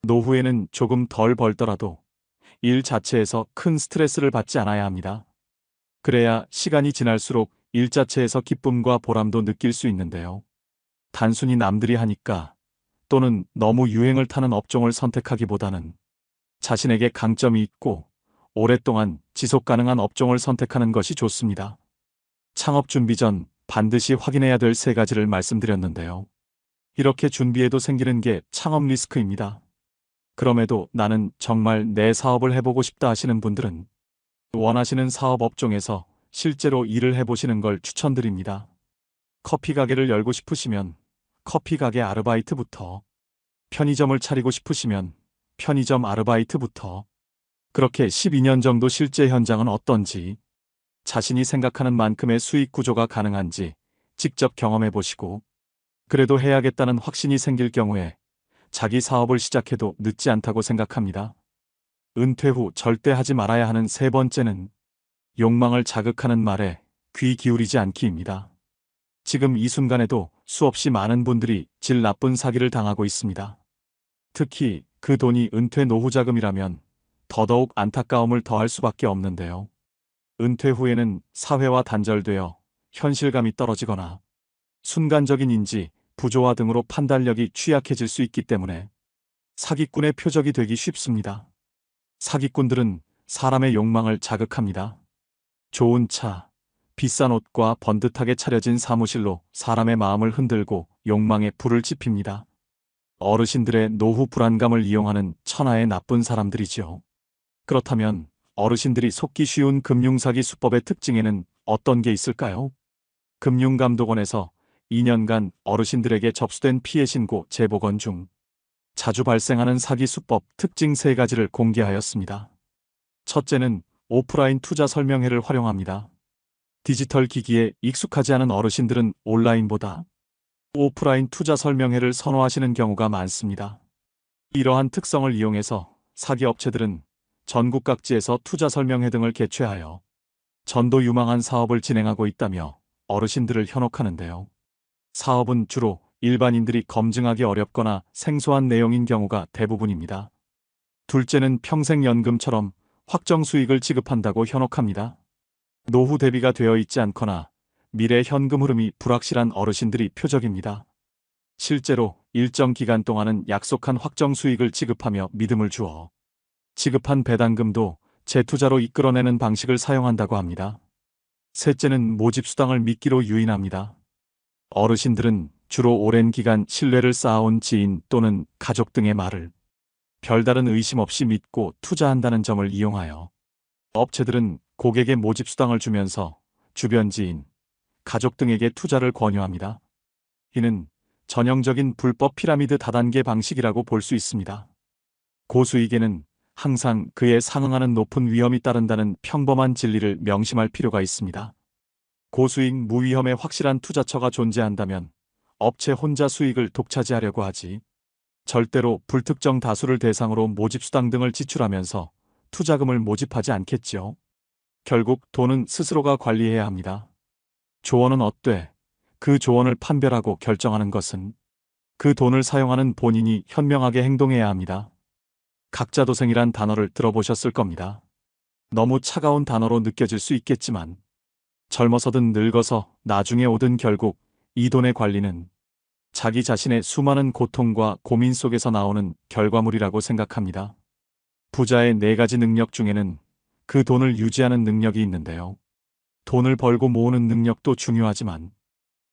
노후에는 조금 덜 벌더라도 일 자체에서 큰 스트레스를 받지 않아야 합니다. 그래야 시간이 지날수록 일 자체에서 기쁨과 보람도 느낄 수 있는데요. 단순히 남들이 하니까 또는 너무 유행을 타는 업종을 선택하기보다는 자신에게 강점이 있고 오랫동안 지속 가능한 업종을 선택하는 것이 좋습니다. 창업 준비 전 반드시 확인해야 될 세 가지를 말씀드렸는데요. 이렇게 준비해도 생기는 게 창업 리스크입니다. 그럼에도 나는 정말 내 사업을 해보고 싶다 하시는 분들은 원하시는 사업 업종에서 실제로 일을 해보시는 걸 추천드립니다. 커피 가게를 열고 싶으시면 커피 가게 아르바이트부터, 편의점을 차리고 싶으시면 편의점 아르바이트부터, 그렇게 12년 정도 실제 현장은 어떤지, 자신이 생각하는 만큼의 수익 구조가 가능한지 직접 경험해 보시고, 그래도 해야겠다는 확신이 생길 경우에 자기 사업을 시작해도 늦지 않다고 생각합니다. 은퇴 후 절대 하지 말아야 하는 세 번째는 욕망을 자극하는 말에 귀 기울이지 않기입니다. 지금 이 순간에도 수없이 많은 분들이 질 나쁜 사기를 당하고 있습니다. 특히 그 돈이 은퇴 노후 자금이라면 더더욱 안타까움을 더할 수밖에 없는데요. 은퇴 후에는 사회와 단절되어 현실감이 떨어지거나 순간적인 인지, 부조화 등으로 판단력이 취약해질 수 있기 때문에 사기꾼의 표적이 되기 쉽습니다. 사기꾼들은 사람의 욕망을 자극합니다. 좋은 차, 비싼 옷과 번듯하게 차려진 사무실로 사람의 마음을 흔들고 욕망에 불을 지핍니다. 어르신들의 노후 불안감을 이용하는 천하의 나쁜 사람들이죠. 그렇다면 어르신들이 속기 쉬운 금융사기 수법의 특징에는 어떤 게 있을까요? 금융감독원에서 2년간 어르신들에게 접수된 피해 신고 재보건 중 자주 발생하는 사기 수법 특징 3가지를 공개하였습니다. 첫째는 오프라인 투자 설명회를 활용합니다. 디지털 기기에 익숙하지 않은 어르신들은 온라인보다 오프라인 투자 설명회를 선호하시는 경우가 많습니다. 이러한 특성을 이용해서 사기 업체들은 전국 각지에서 투자 설명회 등을 개최하여 전도 유망한 사업을 진행하고 있다며 어르신들을 현혹하는데요. 사업은 주로 일반인들이 검증하기 어렵거나 생소한 내용인 경우가 대부분입니다. 둘째는 평생연금처럼 확정 수익을 지급한다고 현혹합니다. 노후 대비가 되어 있지 않거나 미래 현금 흐름이 불확실한 어르신들이 표적입니다. 실제로 일정 기간 동안은 약속한 확정 수익을 지급하며 믿음을 주어 지급한 배당금도 재투자로 이끌어내는 방식을 사용한다고 합니다. 셋째는 모집수당을 미끼로 유인합니다. 어르신들은 주로 오랜 기간 신뢰를 쌓아온 지인 또는 가족 등의 말을 별다른 의심 없이 믿고 투자한다는 점을 이용하여 업체들은 고객의 모집수당을 주면서 주변 지인, 가족 등에게 투자를 권유합니다. 이는 전형적인 불법 피라미드 다단계 방식이라고 볼 수 있습니다. 고수익에는 항상 그에 상응하는 높은 위험이 따른다는 평범한 진리를 명심할 필요가 있습니다. 고수익 무위험의 확실한 투자처가 존재한다면 업체 혼자 수익을 독차지하려고 하지 절대로 불특정 다수를 대상으로 모집수당 등을 지출하면서 투자금을 모집하지 않겠지요. 결국 돈은 스스로가 관리해야 합니다. 조언은 어때? 그 조언을 판별하고 결정하는 것은 그 돈을 사용하는 본인이 현명하게 행동해야 합니다. 각자도생이란 단어를 들어보셨을 겁니다. 너무 차가운 단어로 느껴질 수 있겠지만 젊어서든 늙어서 나중에 오든 결국 이 돈의 관리는 자기 자신의 수많은 고통과 고민 속에서 나오는 결과물이라고 생각합니다. 부자의 4가지 능력 중에는 그 돈을 유지하는 능력이 있는데요. 돈을 벌고 모으는 능력도 중요하지만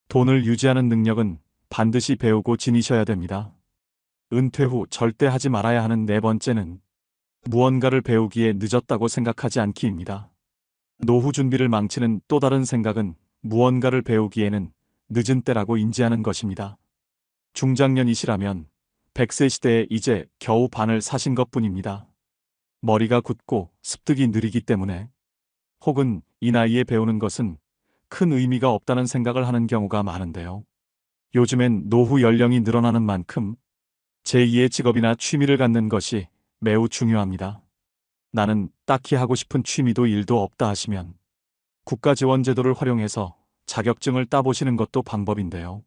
돈을 유지하는 능력은 반드시 배우고 지니셔야 됩니다. 은퇴 후 절대 하지 말아야 하는 4번째는 무언가를 배우기에 늦었다고 생각하지 않기입니다. 노후 준비를 망치는 또 다른 생각은 무언가를 배우기에는 늦은 때라고 인지하는 것입니다. 중장년이시라면 100세 시대에 이제 겨우 반을 사신 것뿐입니다. 머리가 굳고 습득이 느리기 때문에 혹은 이 나이에 배우는 것은 큰 의미가 없다는 생각을 하는 경우가 많은데요. 요즘엔 노후 연령이 늘어나는 만큼 제2의 직업이나 취미를 갖는 것이 매우 중요합니다. 나는 딱히 하고 싶은 취미도 일도 없다 하시면 국가 지원 제도를 활용해서 자격증을 따보시는 것도 방법인데요.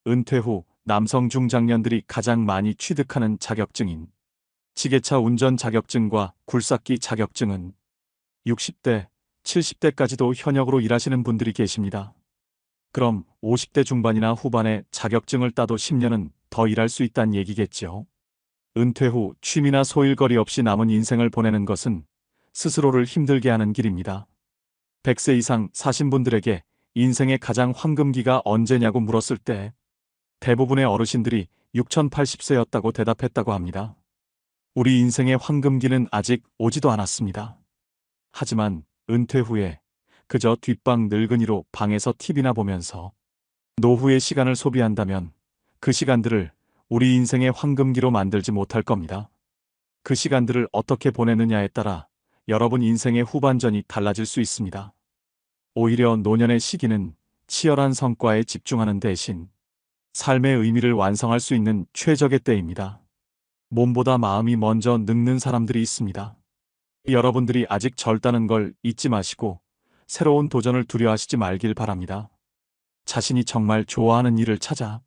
은퇴 후 남성 중장년들이 가장 많이 취득하는 자격증인 지게차 운전 자격증과 굴삭기 자격증은 60대, 70대까지도 현역으로 일하시는 분들이 계십니다. 그럼 50대 중반이나 후반에 자격증을 따도 10년은 더 일할 수 있다는 얘기겠죠. 은퇴 후 취미나 소일거리 없이 남은 인생을 보내는 것은 스스로를 힘들게 하는 길입니다. 100세 이상 사신 분들에게 인생의 가장 황금기가 언제냐고 물었을 때 대부분의 어르신들이 6080세였다고 대답했다고 합니다. 우리 인생의 황금기는 아직 오지도 않았습니다. 하지만 은퇴 후에 그저 뒷방 늙은이로 방에서 TV나 보면서 노후의 시간을 소비한다면 그 시간들을 우리 인생의 황금기로 만들지 못할 겁니다. 그 시간들을 어떻게 보내느냐에 따라 여러분 인생의 후반전이 달라질 수 있습니다. 오히려 노년의 시기는 치열한 성과에 집중하는 대신 삶의 의미를 완성할 수 있는 최적의 때입니다. 몸보다 마음이 먼저 늙는 사람들이 있습니다. 여러분들이 아직 젊다는 걸 잊지 마시고 새로운 도전을 두려워하시지 말길 바랍니다. 자신이 정말 좋아하는 일을 찾아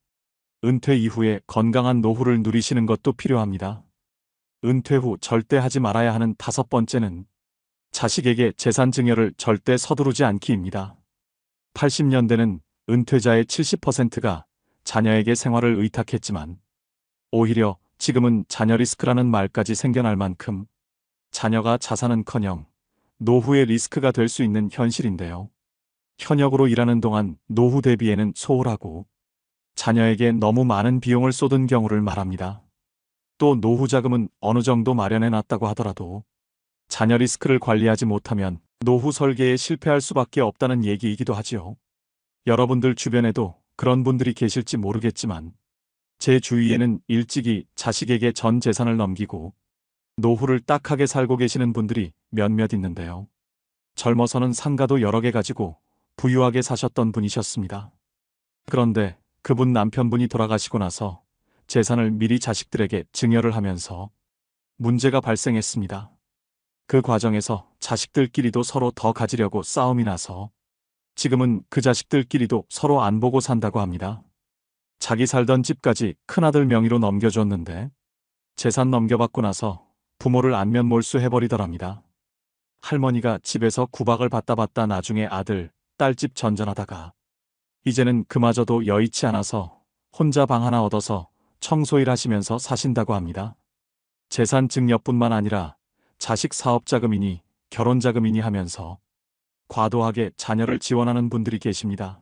은퇴 이후에 건강한 노후를 누리시는 것도 필요합니다. 은퇴 후 절대 하지 말아야 하는 5번째는 자식에게 재산 증여를 절대 서두르지 않기입니다. 80년대는 은퇴자의 70%가 자녀에게 생활을 의탁했지만 오히려 지금은 자녀 리스크라는 말까지 생겨날 만큼 자녀가 자산은커녕 노후의 리스크가 될 수 있는 현실인데요. 현역으로 일하는 동안 노후 대비에는 소홀하고 자녀에게 너무 많은 비용을 쏟은 경우를 말합니다. 또 노후 자금은 어느 정도 마련해 놨다고 하더라도 자녀 리스크를 관리하지 못하면 노후 설계에 실패할 수밖에 없다는 얘기이기도 하지요. 여러분들 주변에도 그런 분들이 계실지 모르겠지만 제 주위에는 일찍이 자식에게 전 재산을 넘기고 노후를 딱하게 살고 계시는 분들이 몇몇 있는데요. 젊어서는 상가도 여러 개 가지고 부유하게 사셨던 분이셨습니다. 그런데 그분 남편분이 돌아가시고 나서 재산을 미리 자식들에게 증여를 하면서 문제가 발생했습니다. 그 과정에서 자식들끼리도 서로 더 가지려고 싸움이 나서 지금은 그 자식들끼리도 서로 안 보고 산다고 합니다. 자기 살던 집까지 큰아들 명의로 넘겨줬는데 재산 넘겨받고 나서 부모를 안면 몰수해버리더랍니다. 할머니가 집에서 구박을 받다 나중에 아들, 딸집 전전하다가 이제는 그마저도 여의치 않아서 혼자 방 하나 얻어서 청소일 하시면서 사신다고 합니다. 재산 증여뿐만 아니라 자식 사업자금이니 결혼자금이니 하면서 과도하게 자녀를 지원하는 분들이 계십니다.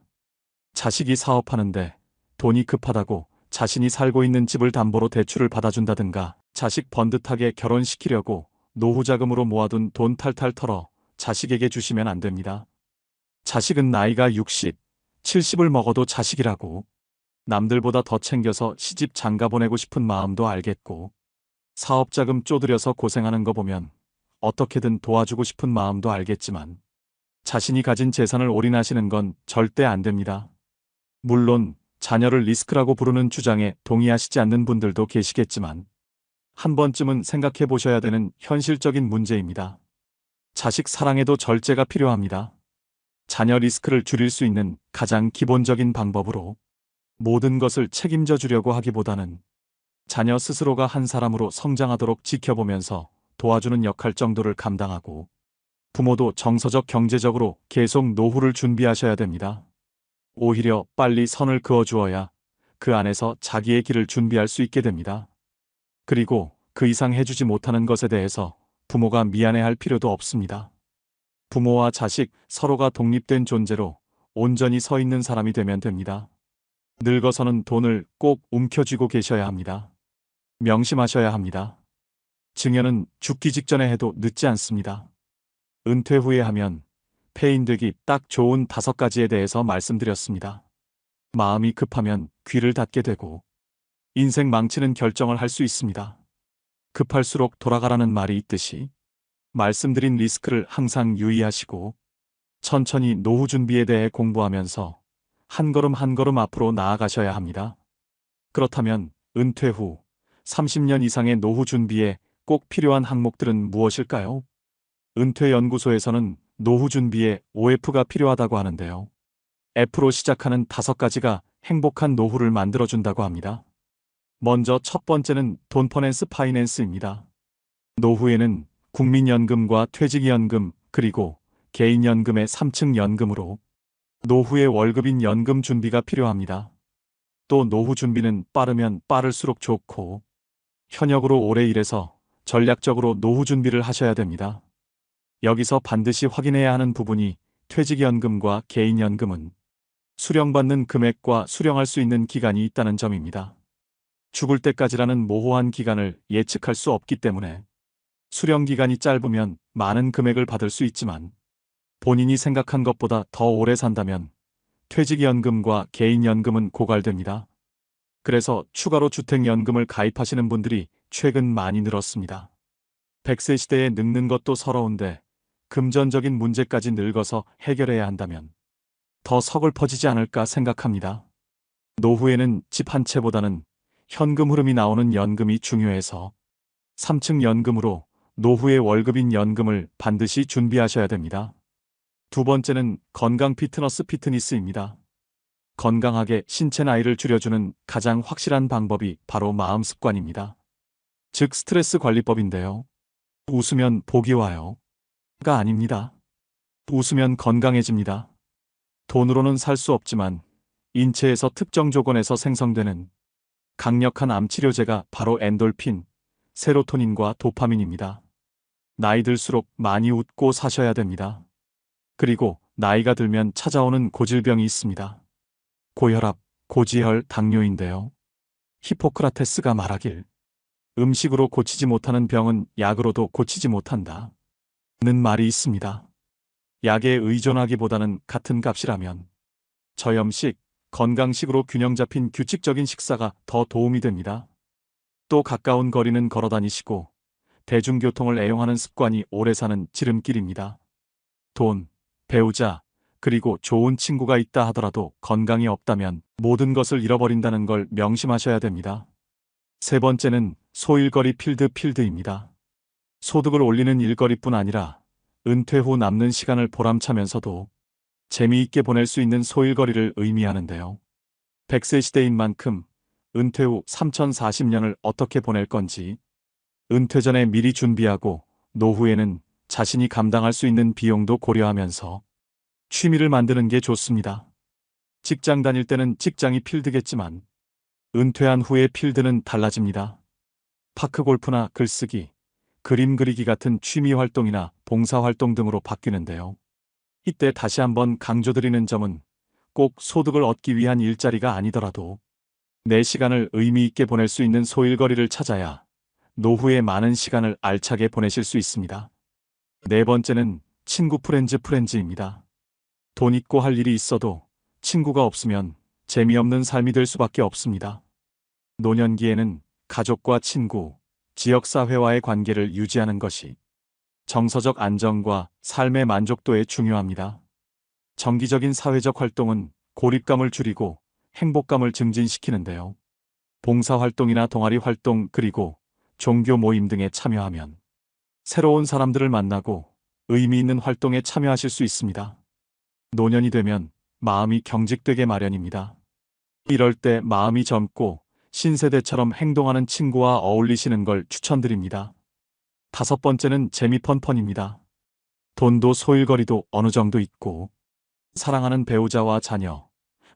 자식이 사업하는데 돈이 급하다고 자신이 살고 있는 집을 담보로 대출을 받아준다든가 자식 번듯하게 결혼시키려고 노후자금으로 모아둔 돈 탈탈 털어 자식에게 주시면 안 됩니다. 자식은 나이가 60, 70을 먹어도 자식이라고 남들보다 더 챙겨서 시집 장가 보내고 싶은 마음도 알겠고 사업자금 쪼들여서 고생하는 거 보면 어떻게든 도와주고 싶은 마음도 알겠지만 자신이 가진 재산을 올인하시는 건 절대 안 됩니다. 물론 자녀를 리스크라고 부르는 주장에 동의하시지 않는 분들도 계시겠지만 한 번쯤은 생각해 보셔야 되는 현실적인 문제입니다. 자식 사랑에도 절제가 필요합니다. 자녀 리스크를 줄일 수 있는 가장 기본적인 방법으로 모든 것을 책임져 주려고 하기보다는 자녀 스스로가 한 사람으로 성장하도록 지켜보면서 도와주는 역할 정도를 감당하고 부모도 정서적 경제적으로 계속 노후를 준비하셔야 됩니다. 오히려 빨리 선을 그어주어야 그 안에서 자기의 길을 준비할 수 있게 됩니다. 그리고 그 이상 해주지 못하는 것에 대해서 부모가 미안해할 필요도 없습니다. 부모와 자식 서로가 독립된 존재로 온전히 서 있는 사람이 되면 됩니다. 늙어서는 돈을 꼭 움켜쥐고 계셔야 합니다. 명심하셔야 합니다. 증여는 죽기 직전에 해도 늦지 않습니다. 은퇴 후에 하면 폐인되기 딱 좋은 5가지에 대해서 말씀드렸습니다. 마음이 급하면 귀를 닫게 되고 인생 망치는 결정을 할 수 있습니다. 급할수록 돌아가라는 말이 있듯이 말씀드린 리스크를 항상 유의하시고 천천히 노후 준비에 대해 공부하면서 한 걸음 한 걸음 앞으로 나아가셔야 합니다. 그렇다면 은퇴 후 30년 이상의 노후 준비에 꼭 필요한 항목들은 무엇일까요? 은퇴연구소에서는 노후 준비에 OF가 필요하다고 하는데요. F로 시작하는 5가지가 행복한 노후를 만들어준다고 합니다. 먼저 첫 번째는 돈퍼낸스 파이낸스입니다. 노후에는 국민연금과 퇴직연금 그리고 개인연금의 3층 연금으로 노후의 월급인 연금 준비가 필요합니다. 또 노후 준비는 빠르면 빠를수록 좋고 현역으로 오래 일해서 전략적으로 노후 준비를 하셔야 됩니다. 여기서 반드시 확인해야 하는 부분이 퇴직연금과 개인연금은 수령받는 금액과 수령할 수 있는 기간이 있다는 점입니다. 죽을 때까지라는 모호한 기간을 예측할 수 없기 때문에 수령 기간이 짧으면 많은 금액을 받을 수 있지만 본인이 생각한 것보다 더 오래 산다면 퇴직연금과 개인연금은 고갈됩니다. 그래서 추가로 주택연금을 가입하시는 분들이 최근 많이 늘었습니다. 100세 시대에 늙는 것도 서러운데 금전적인 문제까지 늙어서 해결해야 한다면 더 서글퍼지지 않을까 생각합니다. 노후에는 집 한 채보다는 현금 흐름이 나오는 연금이 중요해서 3층 연금으로 노후의 월급인 연금을 반드시 준비하셔야 됩니다. 두 번째는 건강 피트니스입니다. 건강하게 신체 나이를 줄여주는 가장 확실한 방법이 바로 마음 습관입니다. 즉 스트레스 관리법인데요. 웃으면 복이 와요. 가 아닙니다. 웃으면 건강해집니다. 돈으로는 살 수 없지만 인체에서 특정 조건에서 생성되는 강력한 암치료제가 바로 엔돌핀, 세로토닌과 도파민입니다. 나이 들수록 많이 웃고 사셔야 됩니다. 그리고 나이가 들면 찾아오는 고질병이 있습니다. 고혈압, 고지혈, 당뇨인데요. 히포크라테스가 말하길 음식으로 고치지 못하는 병은 약으로도 고치지 못한다 는 말이 있습니다. 약에 의존하기보다는 같은 값이라면 저염식, 건강식으로 균형 잡힌 규칙적인 식사가 더 도움이 됩니다. 또 가까운 거리는 걸어 다니시고 대중교통을 애용하는 습관이 오래 사는 지름길입니다. 돈, 배우자, 그리고 좋은 친구가 있다 하더라도 건강이 없다면 모든 것을 잃어버린다는 걸 명심하셔야 됩니다. 세 번째는 소일거리 필드입니다. 소득을 올리는 일거리뿐 아니라 은퇴 후 남는 시간을 보람차면서도 재미있게 보낼 수 있는 소일거리를 의미하는데요. 100세 시대인 만큼 은퇴 후 3040년을 어떻게 보낼 건지 은퇴 전에 미리 준비하고 노후에는 자신이 감당할 수 있는 비용도 고려하면서 취미를 만드는 게 좋습니다. 직장 다닐 때는 직장이 필드겠지만 은퇴한 후의 필드는 달라집니다. 파크골프나 글쓰기, 그림 그리기 같은 취미 활동이나 봉사활동 등으로 바뀌는데요. 이때 다시 한번 강조드리는 점은 꼭 소득을 얻기 위한 일자리가 아니더라도 내 시간을 의미 있게 보낼 수 있는 소일거리를 찾아야 노후에 많은 시간을 알차게 보내실 수 있습니다. 네 번째는 친구 프렌즈입니다. 돈 있고 할 일이 있어도 친구가 없으면 재미없는 삶이 될 수밖에 없습니다. 노년기에는 가족과 친구, 지역사회와의 관계를 유지하는 것이 정서적 안정과 삶의 만족도에 중요합니다. 정기적인 사회적 활동은 고립감을 줄이고 행복감을 증진시키는데요. 봉사활동이나 동아리 활동 그리고 종교 모임 등에 참여하면 새로운 사람들을 만나고 의미 있는 활동에 참여하실 수 있습니다. 노년이 되면 마음이 경직되게 마련입니다. 이럴 때 마음이 젊고 신세대처럼 행동하는 친구와 어울리시는 걸 추천드립니다. 다섯 번째는 재미펀펀입니다. 돈도 소일거리도 어느 정도 있고 사랑하는 배우자와 자녀,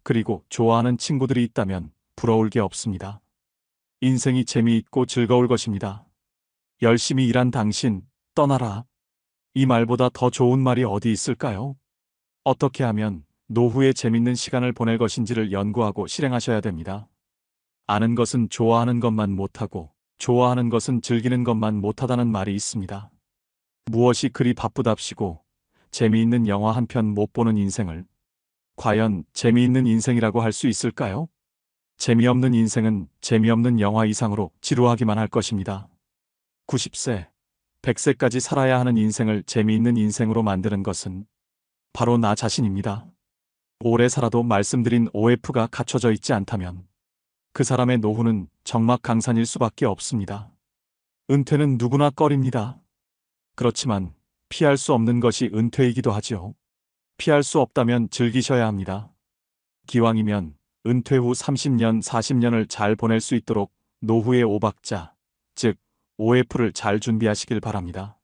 그리고 좋아하는 친구들이 있다면 부러울 게 없습니다. 인생이 재미있고 즐거울 것입니다. 열심히 일한 당신, 떠나라. 이 말보다 더 좋은 말이 어디 있을까요? 어떻게 하면 노후에 재밌는 시간을 보낼 것인지를 연구하고 실행하셔야 됩니다. 아는 것은 좋아하는 것만 못하고 좋아하는 것은 즐기는 것만 못하다는 말이 있습니다. 무엇이 그리 바쁘답시고 재미있는 영화 한 편 못 보는 인생을 과연 재미있는 인생이라고 할 수 있을까요? 재미없는 인생은 재미없는 영화 이상으로 지루하기만 할 것입니다. 90세, 100세까지 살아야 하는 인생을 재미있는 인생으로 만드는 것은 바로 나 자신입니다. 오래 살아도 말씀드린 OF가 갖춰져 있지 않다면 그 사람의 노후는 적막강산일 수밖에 없습니다. 은퇴는 누구나 꺼립니다. 그렇지만 피할 수 없는 것이 은퇴이기도 하죠. 피할 수 없다면 즐기셔야 합니다. 기왕이면 은퇴 후 30년, 40년을 잘 보낼 수 있도록 노후의 5박자, 즉 OF를 잘 준비하시길 바랍니다.